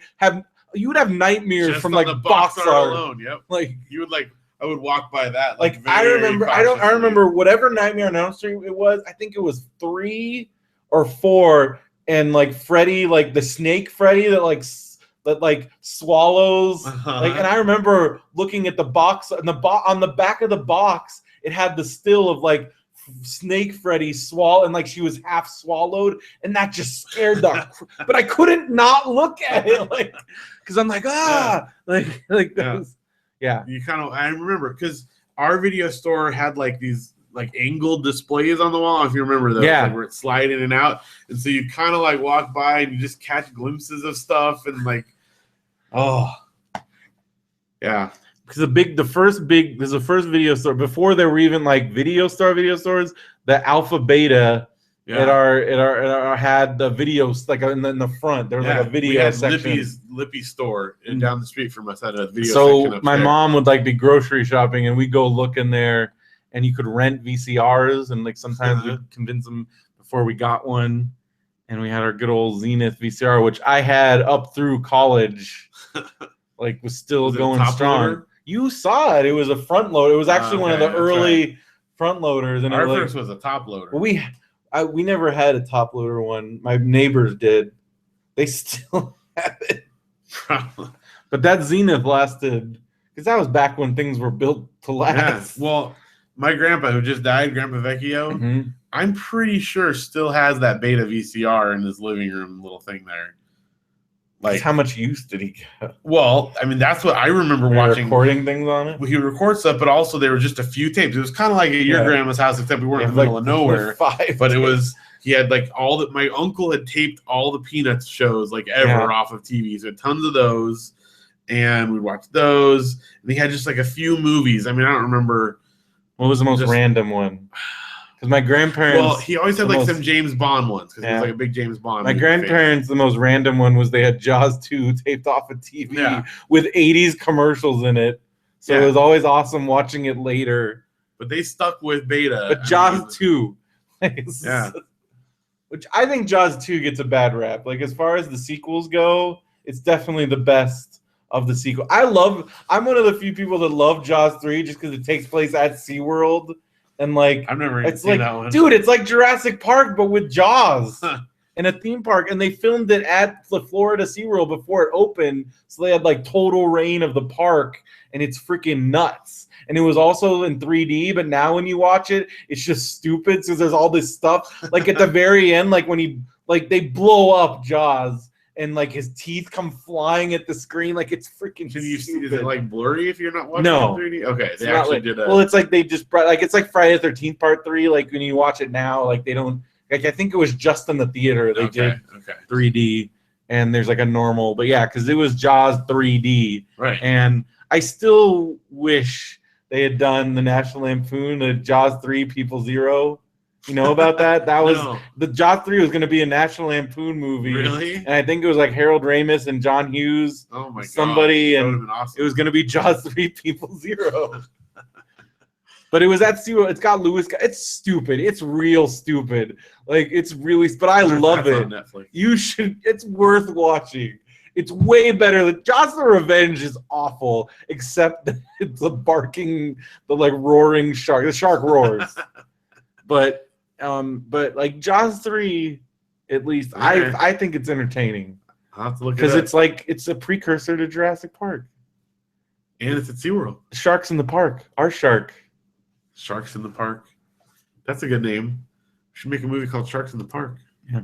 you would have nightmares just from like like box art art alone. Yep. Like you would like. I would walk by that. Like I remember whatever Nightmare on Elm Street it was. I think it was 3 or 4, and like Freddy, like the snake Freddy that swallows. Like, and I remember looking at the box and on the back of the box, it had the still of like snake Freddy swallow, and like she was half swallowed, and that just scared the. But I couldn't not look at it, like, because I'm like like that was. Yeah, you kind of. I remember because our video store had like these like angled displays on the wall. If you remember those, like, where it slide in and out, and so you kind of like walk by and you just catch glimpses of stuff and like, yeah. Because the first video store before there were even like video stores. The Alpha Beta. At our had the videos like in the front. There was like a video section. Lippy's store and down the street from us had a video section. So my mom would like be grocery shopping, and we go look in there, and you could rent VCRs, and like sometimes we'd convince them before we got one, and we had our good old Zenith VCR, which I had up through college, like was still going strong. Loader? You saw it. It was a front loader. It was actually one of the early front loaders, and our first was a top loader. We never had a top loader one. My neighbors did. They still have it. But that Zenith lasted, because that was back when things were built to last. Yeah. Well, my grandpa who just died, Grandpa Vecchio, I'm pretty sure still has that Beta VCR in his living room little thing there. Like, how much use did he get? Well, I mean, that's what I remember watching. Recording things on it? He would record stuff, but also there were just a few tapes. It was kind of like at your grandma's house, except we weren't in the middle of nowhere. But it was, he had like my uncle had taped all the Peanuts shows like ever off of TV. So tons of those. And we'd watch those. And he had just like a few movies. I mean, I don't remember. What was the most random one? Because my grandparents... Well, he always had like some James Bond ones because he was like a big James Bond. My grandparents, the most random one was they had Jaws 2 taped off a TV with 80s commercials in it. So it was always awesome watching it later. But they stuck with Beta. But Jaws 2. Which I think Jaws 2 gets a bad rap. Like, as far as the sequels go, it's definitely the best of the sequel. I'm one of the few people that love Jaws 3 just because it takes place at SeaWorld. And like, I've never even seen that one. Dude, it's like Jurassic Park, but with Jaws in a theme park. And they filmed it at the Florida SeaWorld before it opened. So they had like total reign of the park, and it's freaking nuts. And it was also in 3D, but now when you watch it, it's just stupid because there's all this stuff. Like at the very end, like when they blow up Jaws, and like his teeth come flying at the screen, like it's freaking. Can you see? Is it like blurry if you're not watching? No, 3D? Okay, they actually did that. Well, it's like they just brought it's like Friday the 13th Part 3. Like when you watch it now, like they don't. Like I think it was just in the theater they did 3D, and there's like a normal, but yeah, because it was Jaws 3D, right? And I still wish they had done the National Lampoon, the Jaws 3 People Zero. You know about that? That was the Jaws 3 was going to be a National Lampoon movie. Really? And I think it was like Harold Ramis and John Hughes. Oh my god! Somebody, that and awesome. It was going to be Jaws 3 People Zero. But it was at SeaWorld. It's got Lewis. It's stupid. It's real stupid. Like it's really. But I love it. On Netflix. You should. It's worth watching. It's way better than Jaws the Revenge is awful, except it's the barking, the like roaring shark. The shark roars. But like Jaws 3, at least I think it's entertaining. I'll have to look because it's like it's a precursor to Jurassic Park. And it's at SeaWorld. Sharks in the Park. Our shark. Sharks in the Park. That's a good name. We should make a movie called Sharks in the Park. Yeah.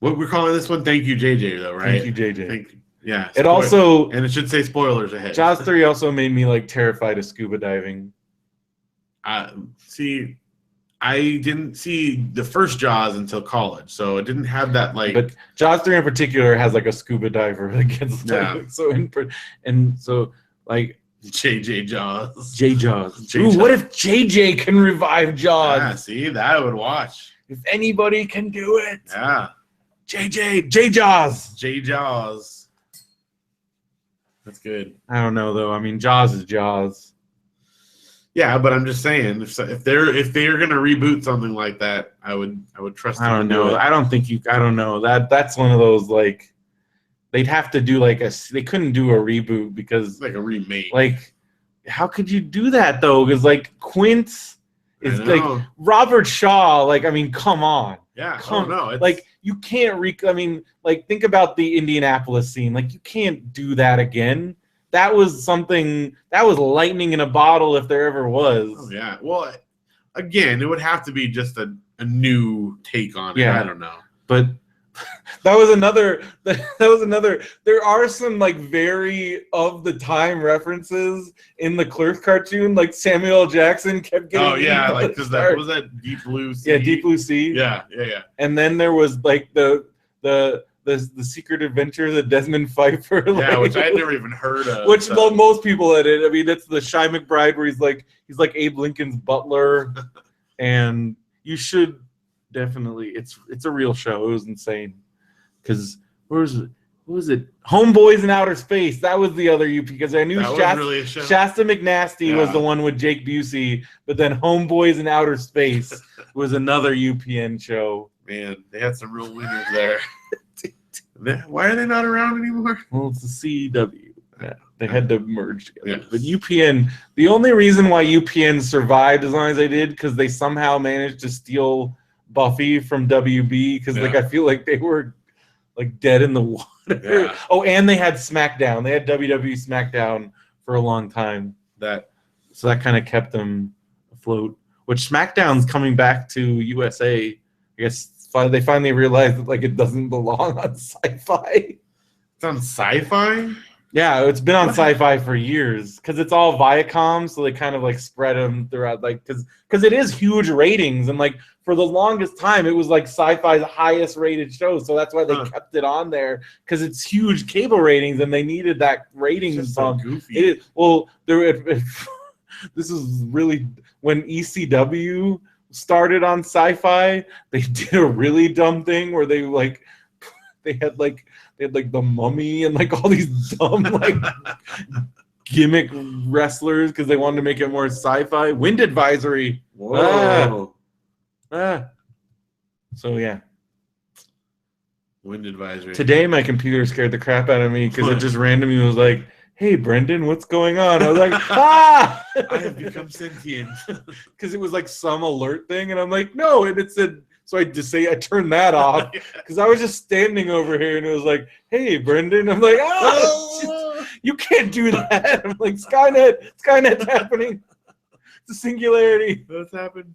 What we're calling this one, Thank You, JJ, though, right? Thank you, JJ. Yeah. It also... And it should say spoilers ahead. Jaws 3 also made me, like, terrified of scuba diving. See, I didn't see the first Jaws until college, so it didn't have that, like... But Jaws 3 in particular has, like, a scuba diver that gets... So, like... JJ Jaws. J-Jaws. Ooh, what if JJ can revive Jaws? Yeah, see, that I would watch. If anybody can do it. Yeah. J-Jaws. J-Jaws. That's good. I don't know though. I mean, Jaws is Jaws. Yeah, but I'm just saying, if they're gonna reboot something like that, I would trust them. I don't know. I don't think you. I don't know. That's one of those like they'd have to do like they couldn't do a reboot because like a remake. Like, how could you do that though? Because like Quint is like Robert Shaw. Like, I mean, come on. Yeah. Like you can't I mean, like think about the Indianapolis scene. Like you can't do that again. That was something that was lightning in a bottle if there ever was. Oh yeah. Well, again, it would have to be just a new take on it. Yeah. I don't know. But that was another. There are some like very of the time references in the Clerks cartoon. Like Samuel L. Jackson kept getting. Oh yeah, like because that was that Deep Blue Sea. Yeah, Deep Blue Sea. Yeah. And then there was like the Secret Adventures of Desmond Pfeiffer. Yeah, like, which I had never even heard of. Which most people had it. I mean, that's the Shy McBride where he's like Abe Lincoln's butler, and you should. Definitely, it's a real show. It was insane. Because what was it? Homeboys in Outer Space. That was the other UP. Because I knew Shasta McNasty was the one with Jake Busey, but then Homeboys in Outer Space was another UPN show. Man, they had some real winners there. Why are they not around anymore? Well, it's the CW. Yeah, they had to merge together. Yeah. But UPN, the only reason why UPN survived as long as they did, because they somehow managed to steal Buffy from WB, because like I feel like they were like dead in the water. Yeah. Oh, and they had SmackDown. They had WWE SmackDown for a long time. So that kind of kept them afloat. Which SmackDown's coming back to USA. I guess they finally realized that like it doesn't belong on Sci-Fi. It's on Sci-Fi? Yeah, it's been on Sci-Fi for years because it's all Viacom, so they kind of like spread them throughout, like because it is huge ratings, and like for the longest time it was like Sci-Fi's highest rated show, so that's why they kept it on there because it's huge cable ratings and they needed that ratings bump. So goofy. This is really when ECW started on Sci-Fi. They did a really dumb thing where they had the Mummy and like all these dumb like gimmick wrestlers because they wanted to make it more sci-fi. Wind Advisory. Whoa. So yeah. Wind Advisory. Today my computer scared the crap out of me because it just randomly was like, "Hey Brendan, what's going on?" I was like, "Ah!" I have become sentient. Because it was like some alert thing, and I'm like, "No," and it said. So I turned that off because I was just standing over here and it was like, "Hey, Brendan." I'm like, "Oh, you can't do that." I'm like, Skynet's happening. It's a singularity. What's happened?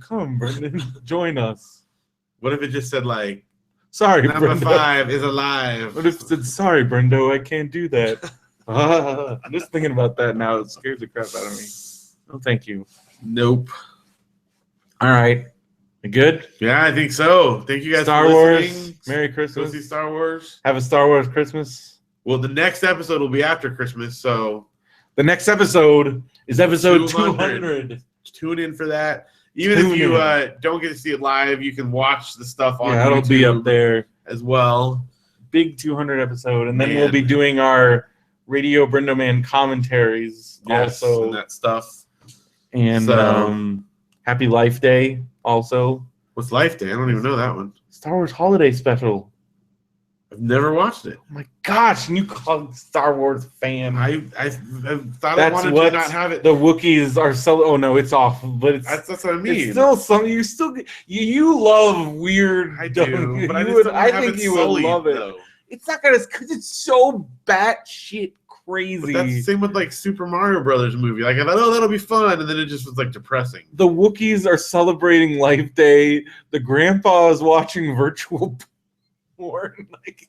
Come, Brendan, join us. What if it just said like, "Sorry, Number Brendo. 5 is alive." What if it said, "Sorry, Brendo, I can't do that." I'm just thinking about that now. It scares the crap out of me. Oh, thank you. Nope. All right. Good? Yeah, I think so. Thank you guys Star for Wars. listening. Merry Christmas. Go see Star Wars. Have a Star Wars Christmas. Well, the next episode will be after Christmas, so the next episode is episode 200. Tune in for that. Even if you don't get to see it live, you can watch the stuff on YouTube. It'll be up there as well. Big 200 episode, and then we'll be doing our Radio BrendoMan commentaries also and that stuff. And Happy Life Day also. What's Life Day? I don't even know that one. Star Wars Holiday Special. I've never watched it. Oh my gosh, and you call it Star Wars fan. I thought I wanted to not have it. The Wookiees are so. Oh no, it's off. But it's that's what I mean. It's still something. You love weird. I do, but I think you would love it. Though. It's not gonna because it's so batshit crazy. But that's the same with like Super Mario Brothers movie. Like I thought, oh, that'll be fun, and then it just was like depressing. The Wookiees are celebrating Life Day. The grandpa is watching virtual porn. Like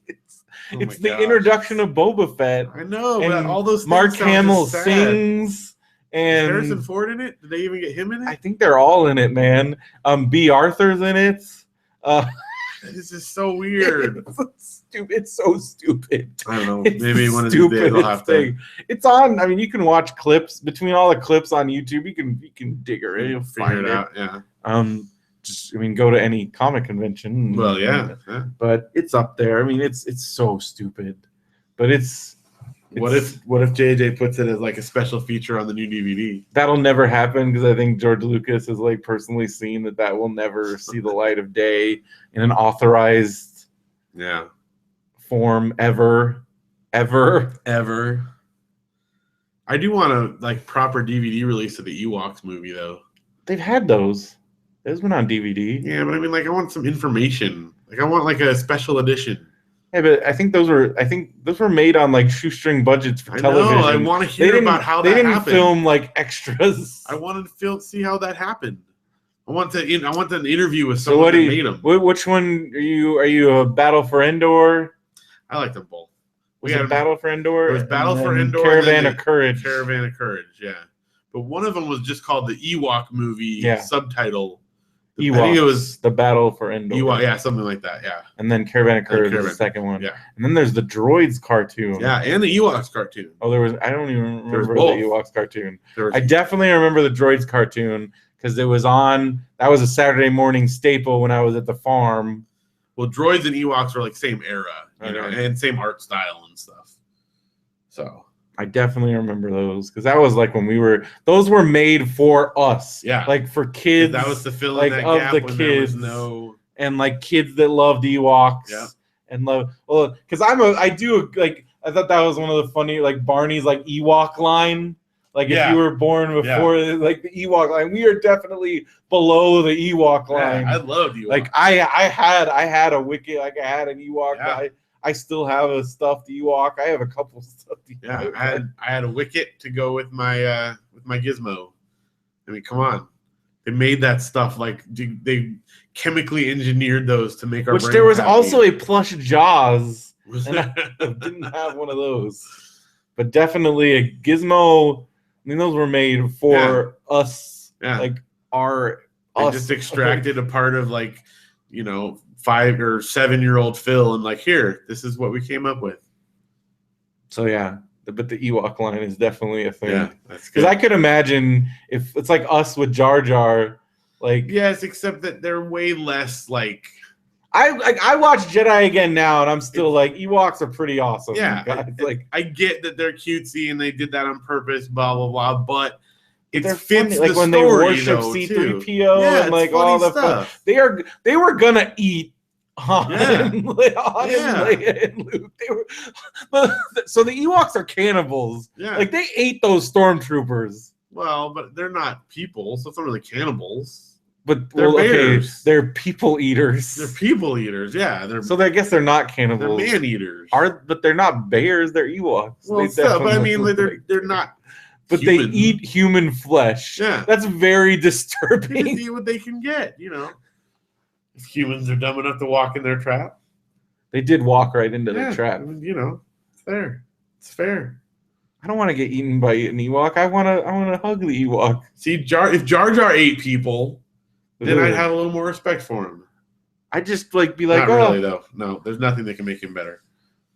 it's the introduction of Boba Fett. I know, but all those things Mark Hamill sings. And is Harrison Ford in it? Did they even get him in it? I think they're all in it, man. B. Arthur's in it. This is so weird. It's so stupid. I don't know. Maybe one of these days I'll have to. It's on. I mean, you can watch clips between all the clips on YouTube. You can dig it. You'll figure it out. Yeah. Go to any comic convention. Well, yeah. But it's up there. I mean, it's so stupid, but it's What if JJ puts it as like a special feature on the new DVD? That'll never happen because I think George Lucas has like personally seen that will never see the light of day in an authorized form ever. I do want a like proper DVD release of the Ewoks movie though. They've had those. Those went on DVD. Yeah, but I mean, like, I want some information. Like, I want like a special edition. Yeah, but I think those were made on like shoestring budgets for television. I want to hear about how that happened. They didn't film like extras. I wanted to see how that happened. I want an interview with someone that made them. Which one are you? Are you a Battle for Endor? I like them both. We had Battle for Endor. It was Battle for Endor. Caravan of Courage. Caravan of Courage. Yeah, but one of them was just called the Ewok movie subtitle. Ewoks, I think it was the Battle for Endor. Ewok, something like that. Yeah. And then Caravan of Courage was the second one. Yeah. And then there's the Droids cartoon. Yeah, and the Ewoks cartoon. Oh, I don't even remember the Ewoks cartoon. I definitely remember the Droids cartoon because it was on. That was a Saturday morning staple when I was at the farm. Well, Droids and Ewoks were like same era, you know, and same art style and stuff. So I definitely remember those because that was like when those were made for us. Yeah. Like for kids. That was to fill in that gap when there was no. And like kids that loved Ewoks. Yeah. And because I thought that was one of the funny, like Barney's like Ewok line. Like if you were born before like the Ewok line, we are definitely below the Ewok line. I loved Ewok. Like I had a Wicket, like I had an Ewok. Yeah. I still have a stuffed Ewok. I have a couple stuffed Ewok. Yeah, I had a Wicket to go with my Gizmo. I mean, come on. They made that stuff like they chemically engineered those to make our. Which there was happy. Also a plush Jaws. And I didn't have one of those, but definitely a Gizmo. I mean, those were made for us. Yeah. Like They just extracted a part of 5 or 7 year old Phil and like, here, this is what we came up with. So yeah, but the Ewok line is definitely a thing. Yeah, that's good. Because I could imagine if it's like us with Jar Jar, like yes, except that they're way less like. I watch Jedi again now, and I'm still like Ewoks are pretty awesome. Yeah, I get that they're cutesy and they did that on purpose, blah blah blah, but. It fits like the when story, they worship C-3PO and like all the stuff. They were gonna eat Han and Leia and Luke. So the Ewoks are cannibals. Yeah, like they ate those stormtroopers. Well, but they're not people, so it's not really cannibals. But they're bears. They're people eaters. They're people eaters. Yeah, so I guess they're not cannibals. They're man eaters. But they're not bears. They're Ewoks. Well, but I mean, they're not. But human. They eat human flesh. Yeah. That's very disturbing. They eat what they can get, If humans are dumb enough to walk in their trap. They did walk right into the trap. It's fair. It's fair. I don't want to get eaten by an Ewok. I want to hug the Ewok. See, if Jar Jar ate people, then I'd have a little more respect for him. I'd just be like, not really though. No, there's nothing that can make him better.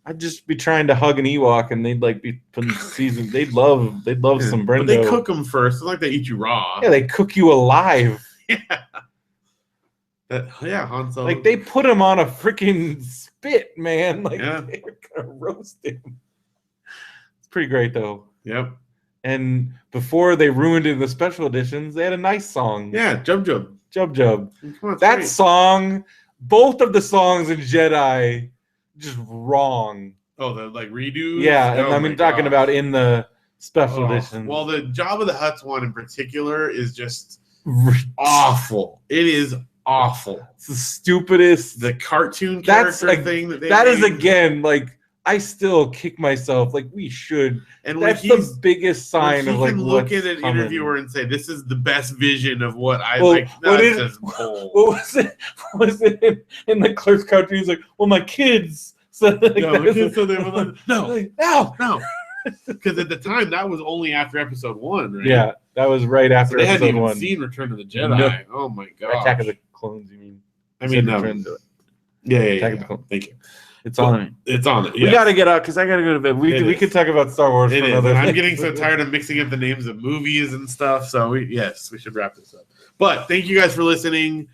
I'd just be trying to hug an Ewok, and they'd be putting season. They'd love some Brendo. But they cook them first. It's like they eat you raw. Yeah, they cook you alive. Yeah. Han Solo. Like they put him on a freaking spit, man. Like they're gonna roast him. It's pretty great though. Yep. And before they ruined it in the special editions, they had a nice song. Yeah, Jub Jub. Jub Jub. That song, both of the songs in Jedi. Just wrong. Oh, the redos? Yeah, and I'm talking about in the special edition. Well, the Jabba the Hutt's one in particular is just awful. It is awful. It's the stupidest. The cartoon character thing that they That made. Is again like I still kick myself. Like we should. And that's the biggest sign of like look at an interviewer and say, "This is the best vision of what I like." What was it? Was it in the Clerks cartoon? He's like, "Well, my kids." So like, so they were like, no. Because at the time that was only after episode 1, right? Yeah, that was right after they episode 1. They hadn't even seen Return of the Jedi. No. Oh my god! Attack of the Clones, you mean? I mean, no. Yeah. Attack of the Clones. Thank you. It's on it. It's on it. Yes. We got to get out because I got to go to bed. We could talk about Star Wars. It is. I'm getting so tired of mixing up the names of movies and stuff. So we should wrap this up. But thank you guys for listening.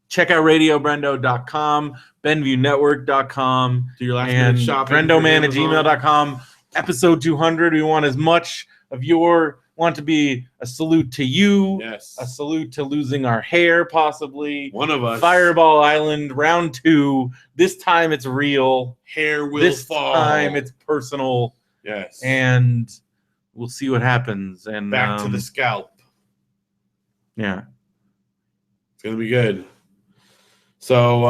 Check out RadioBrendo.com, BenviewNetwork.com, do your last and minute shopping. BrendoMan@gmail.com. episode 200. We want as much of want to be a salute to you. Yes. A salute to losing our hair, possibly. One of us. Fireball Island, round 2. This time it's real. Hair will fall. This time it's personal. Yes. And we'll see what happens. And back to the scalp. Yeah. It's going to be good. So,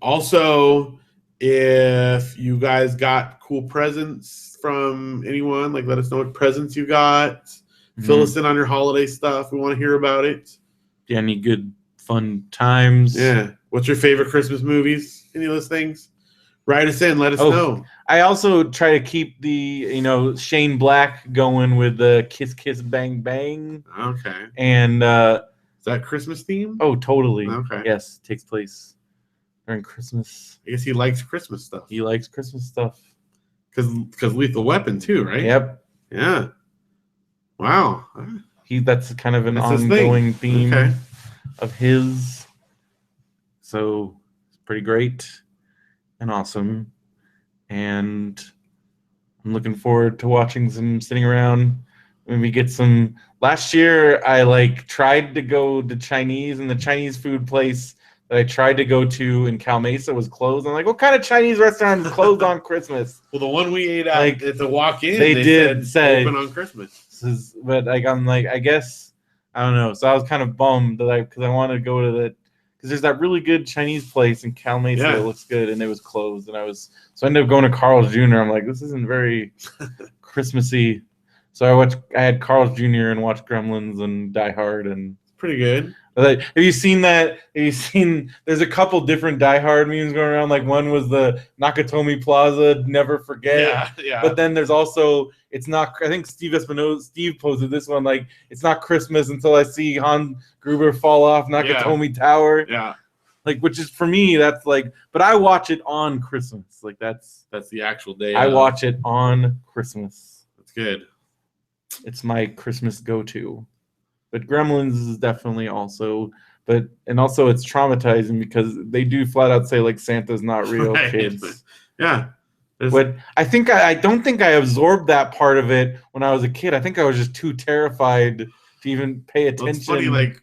also, if you guys got cool presents from anyone, like let us know what presents you got. Fill us in on your holiday stuff. We want to hear about it. Yeah, any good fun times? Yeah. What's your favorite Christmas movies? Any of those things? Write us in. Let us know. I also try to keep the, Shane Black going with the Kiss Kiss Bang Bang. Okay. And is that Christmas theme? Oh, totally. Okay. Yes, takes place during Christmas. I guess he likes Christmas stuff. He likes Christmas stuff. Because Lethal Weapon too, right? Yep. Yeah. Wow. That's kind of an ongoing theme of his. So it's pretty great and awesome. And I'm looking forward to watching sitting around. Maybe get some. Last year I tried to go to Chinese, and the Chinese food place that I tried to go to in Cal Mesa was closed. I'm like, what kind of Chinese restaurant is closed on Christmas? Well, the one we ate at the walk-in, they did say open on Christmas. But I'm like, I guess I don't know. So I was kind of bummed because I wanted to go to because there's that really good Chinese place in Cal Mesa that looks good, and it was closed. And I ended up going to Carl's Jr. I'm like, this isn't very Christmassy. So I had Carl's Jr. and watched Gremlins and Die Hard, and pretty good. Have you seen that? There's a couple different Die Hard memes going around. Like one was the Nakatomi Plaza, never forget. Yeah. But then there's also, it's not, I think Steve posted this one, like, it's not Christmas until I see Hans Gruber fall off Nakatomi Tower. Yeah. Which is, for me, that's but I watch it on Christmas. That's the actual day. I watch it on Christmas. That's good. It's my Christmas go-to. But Gremlins is definitely also, and also it's traumatizing because they do flat out say Santa's not real, kids. Yeah. But I don't think I absorbed that part of it when I was a kid. I think I was just too terrified to even pay attention. Well, it's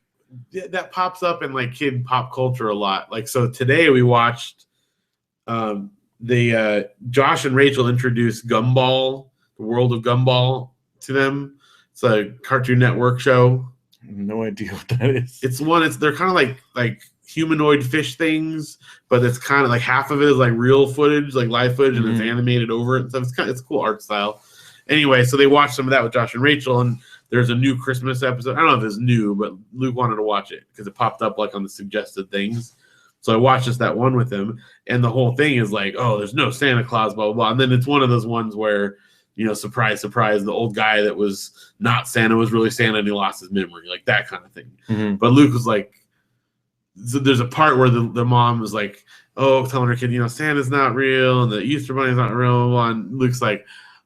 funny, that pops up in kid pop culture a lot. So today we watched Josh and Rachel introduced Gumball, the world of Gumball, to them. It's a Cartoon Network show. No idea what that is. They're kind of like humanoid fish things, but it's kind of half of it is real footage, live footage, and it's animated over it. So it's a cool art style. Anyway, so they watched some of that with Josh and Rachel, and there's a new Christmas episode. I don't know if it's new, but Luke wanted to watch it because it popped up on the suggested things. So I watched just that one with him, and the whole thing is there's no Santa Claus, blah blah blah. And then it's one of those ones where, surprise, surprise, the old guy that was not Santa was really Santa and he lost his memory, that kind of thing. Mm-hmm. But Luke was so there's a part where the mom was telling her kid, Santa's not real and the Easter Bunny's not real. And Luke's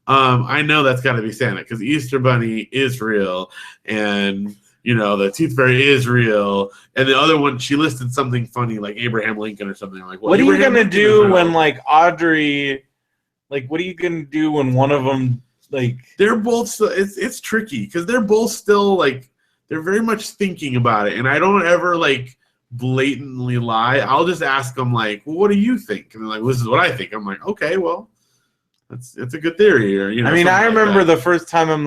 I know that's got to be Santa because the Easter Bunny is real and, the Tooth Fairy is real. And the other one, she listed something funny like Abraham Lincoln or something. What are you going to do when Audrey... what are you gonna do when one of them they're both still, it's tricky because they're both still they're very much thinking about it, and I don't ever blatantly lie. I'll just ask them well, what do you think? And they're this is what I think. I'm okay, well, it's a good theory, or I remember the first time I'm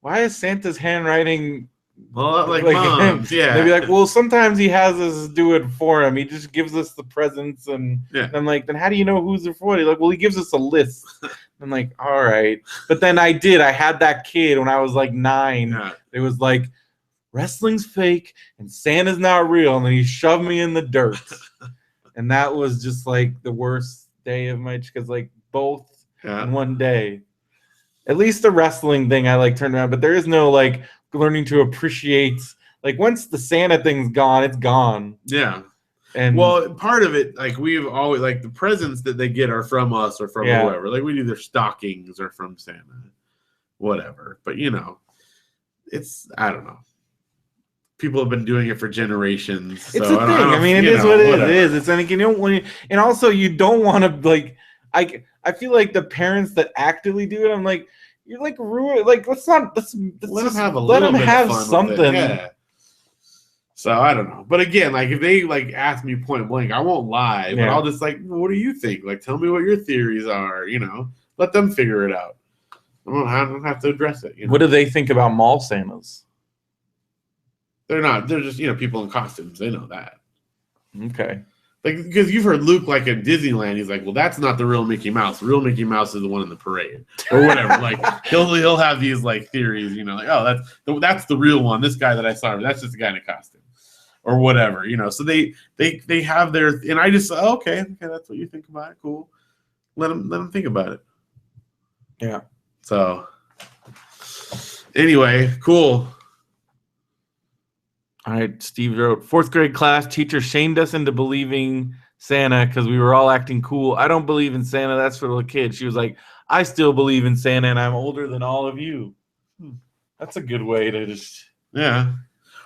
why is Santa's handwriting? Well, Mom, yeah. They'd be well, sometimes he has us do it for him. He just gives us the presents, and I'm then how do you know who's it for? He's well, he gives us a list. I'm all right. But then I had that kid when I was 9. Yeah. It was wrestling's fake and Santa's not real, and then he shoved me in the dirt. And that was just the worst day of my, because both in one day. At least the wrestling thing I turned around, but there is no learning to appreciate once the Santa thing's gone, it's gone. Yeah. And well, part of it, we've always the presents that they get are from us or from whoever. We do their stockings or from Santa, whatever. But it's, I don't know. People have been doing it for generations. It's a thing. It is what it is. It's and also you don't want to I I feel like the parents that actively do it, I'm like, you're like ruin. Like let's let them have something. Yeah. So I don't know, but again, like if they like ask me point blank, I won't lie, but I'll just like, well, what do you think? Like, tell me what your theories are. Let them figure it out. I don't have to address it. What do they think about mall Santas? They're not. They're just people in costumes. They know that. Okay. Like because you've heard Luke like at Disneyland, he's like, well, that's not the real Mickey Mouse. The real Mickey Mouse is the one in the parade or whatever. Like he'll have these like theories, like, oh, that's the real one. This guy that I saw, that's just a guy in a costume. Or whatever, So they have their, and I just okay, that's what you think about it. Cool, let them think about it. Yeah. So anyway, cool. All right, Steve wrote, 4th grade class teacher shamed us into believing Santa because we were all acting cool. I don't believe in Santa. That's for little kids. She was like, I still believe in Santa, and I'm older than all of you. That's a good way to just. Yeah.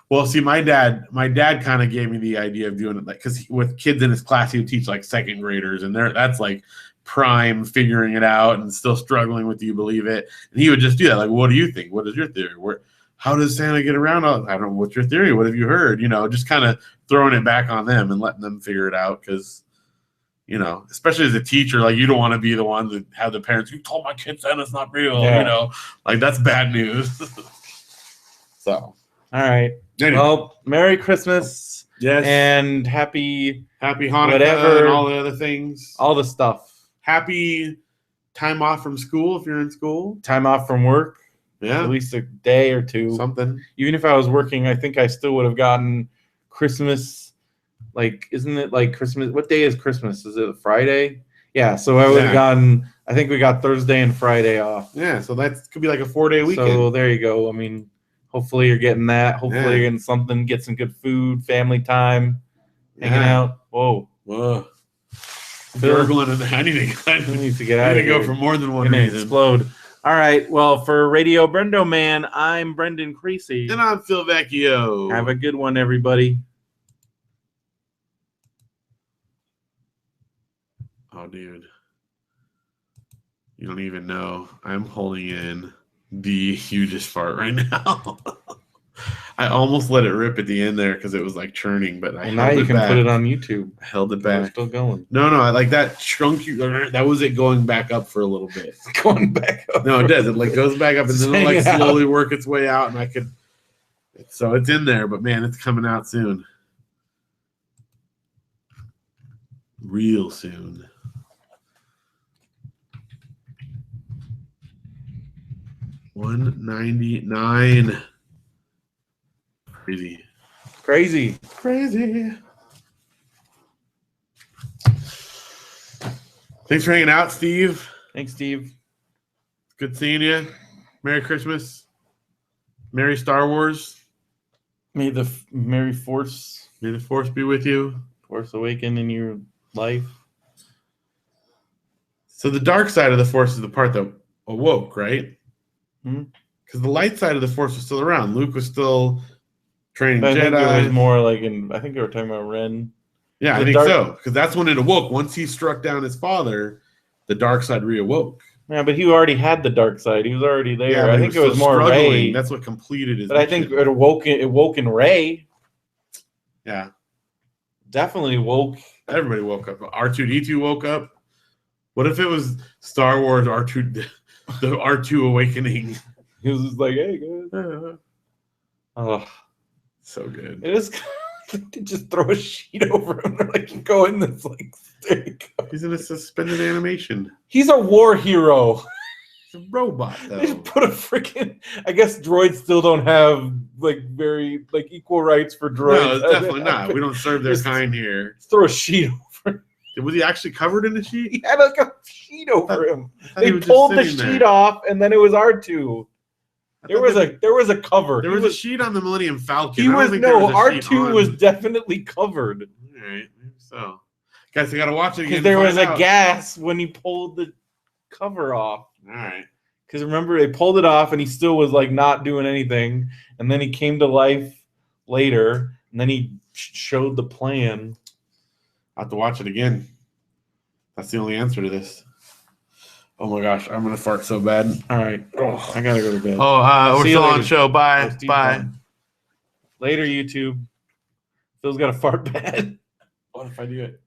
Well, see, my dad kind of gave me the idea of doing it like because with kids in his class, he would teach like 2nd graders, and that's like prime figuring it out and still struggling with do you believe it? And he would just do that. Like, what do you think? What is your theory? How does Santa get around? I don't know. What's your theory? What have you heard? Just kind of throwing it back on them and letting them figure it out because, especially as a teacher, like you don't want to be the one that have the parents, you told my kid Santa's not real, like that's bad news. So. All right. Anyway. Well, Merry Christmas. Yes. And happy Hanukkah whatever, and all the other things. All the stuff. Happy time off from school if you're in school. Time off from work. Yeah. At least a day or two. Something. Even if I was working, I think I still would have gotten Christmas. Like, isn't it like Christmas? What day is Christmas? Is it a Friday? Yeah. So I would have gotten, I think we got Thursday and Friday off. Yeah. So that could be like a 4-day weekend. So there you go. I mean, hopefully you're getting that. Hopefully you're getting something, get some good food, family time, hanging out. Whoa. Gurgling and I need to get out of here. I need to go for more than one reason. Explode. All right. Well, for Radio BrendoMan, I'm Brendan Creasy. And I'm Phil Vecchio. Have a good one, everybody. Oh, dude. You don't even know. I'm holding in the hugest fart right now. I almost let it rip at the end there because it was like churning, but I held it back. Now you can put it on YouTube. I held it back. We're still going. No, I like that chunky. That was it going back up for a little bit. Going back up. No, it does. It like goes back up and then it'll like slowly work its way out, and I could. So it's in there, but man, it's coming out soon. Real soon. $199. Crazy. Thanks for hanging out, Steve. Thanks, Steve. Good seeing you. Merry Christmas. Merry Star Wars. May the Force be with you. Force awaken in your life. So the dark side of the Force is the part that awoke, right? Because the light side of the Force was still around. Luke was still training Jedi. Think it was more like I think they were talking about Ren. Yeah, I think so. Because that's when it awoke. Once he struck down his father, the dark side reawoke. Yeah, but he already had the dark side. He was already there. Yeah, I think it was more Rey. That's what completed his. But mission. I think it woke in Rey. Yeah, definitely woke. Everybody woke up. R2-D2 woke up. What if it was Star Wars R2, the R2 awakening? He was just like, "Hey guys." Oh, so good. It is. They just throw a sheet over him. They're like, "You go in this like." There you go. He's in a suspended animation. He's a war hero. He's a robot, though. They just put a freaking. I guess droids still don't have like very like equal rights for droids. No, definitely not. We don't serve their kind here. Just throw a sheet over him. Was he actually covered in a sheet? He had like a sheet over him. They pulled the sheet off, and then it was R2. There was a cover. There was a sheet on the Millennium Falcon. R2 was definitely covered. All right, maybe so. Guys, I gotta watch it again. Because there was a gas when he pulled the cover off. All right. Because remember, they pulled it off, and he still was like not doing anything, and then he came to life later, and then he showed the plan. I have to watch it again. That's the only answer to this. Oh my gosh, I'm gonna fart so bad. All right, I gotta go to bed. We're still on the show. Bye, bye. Later, YouTube. Phil's got a fart bad. What if I do it?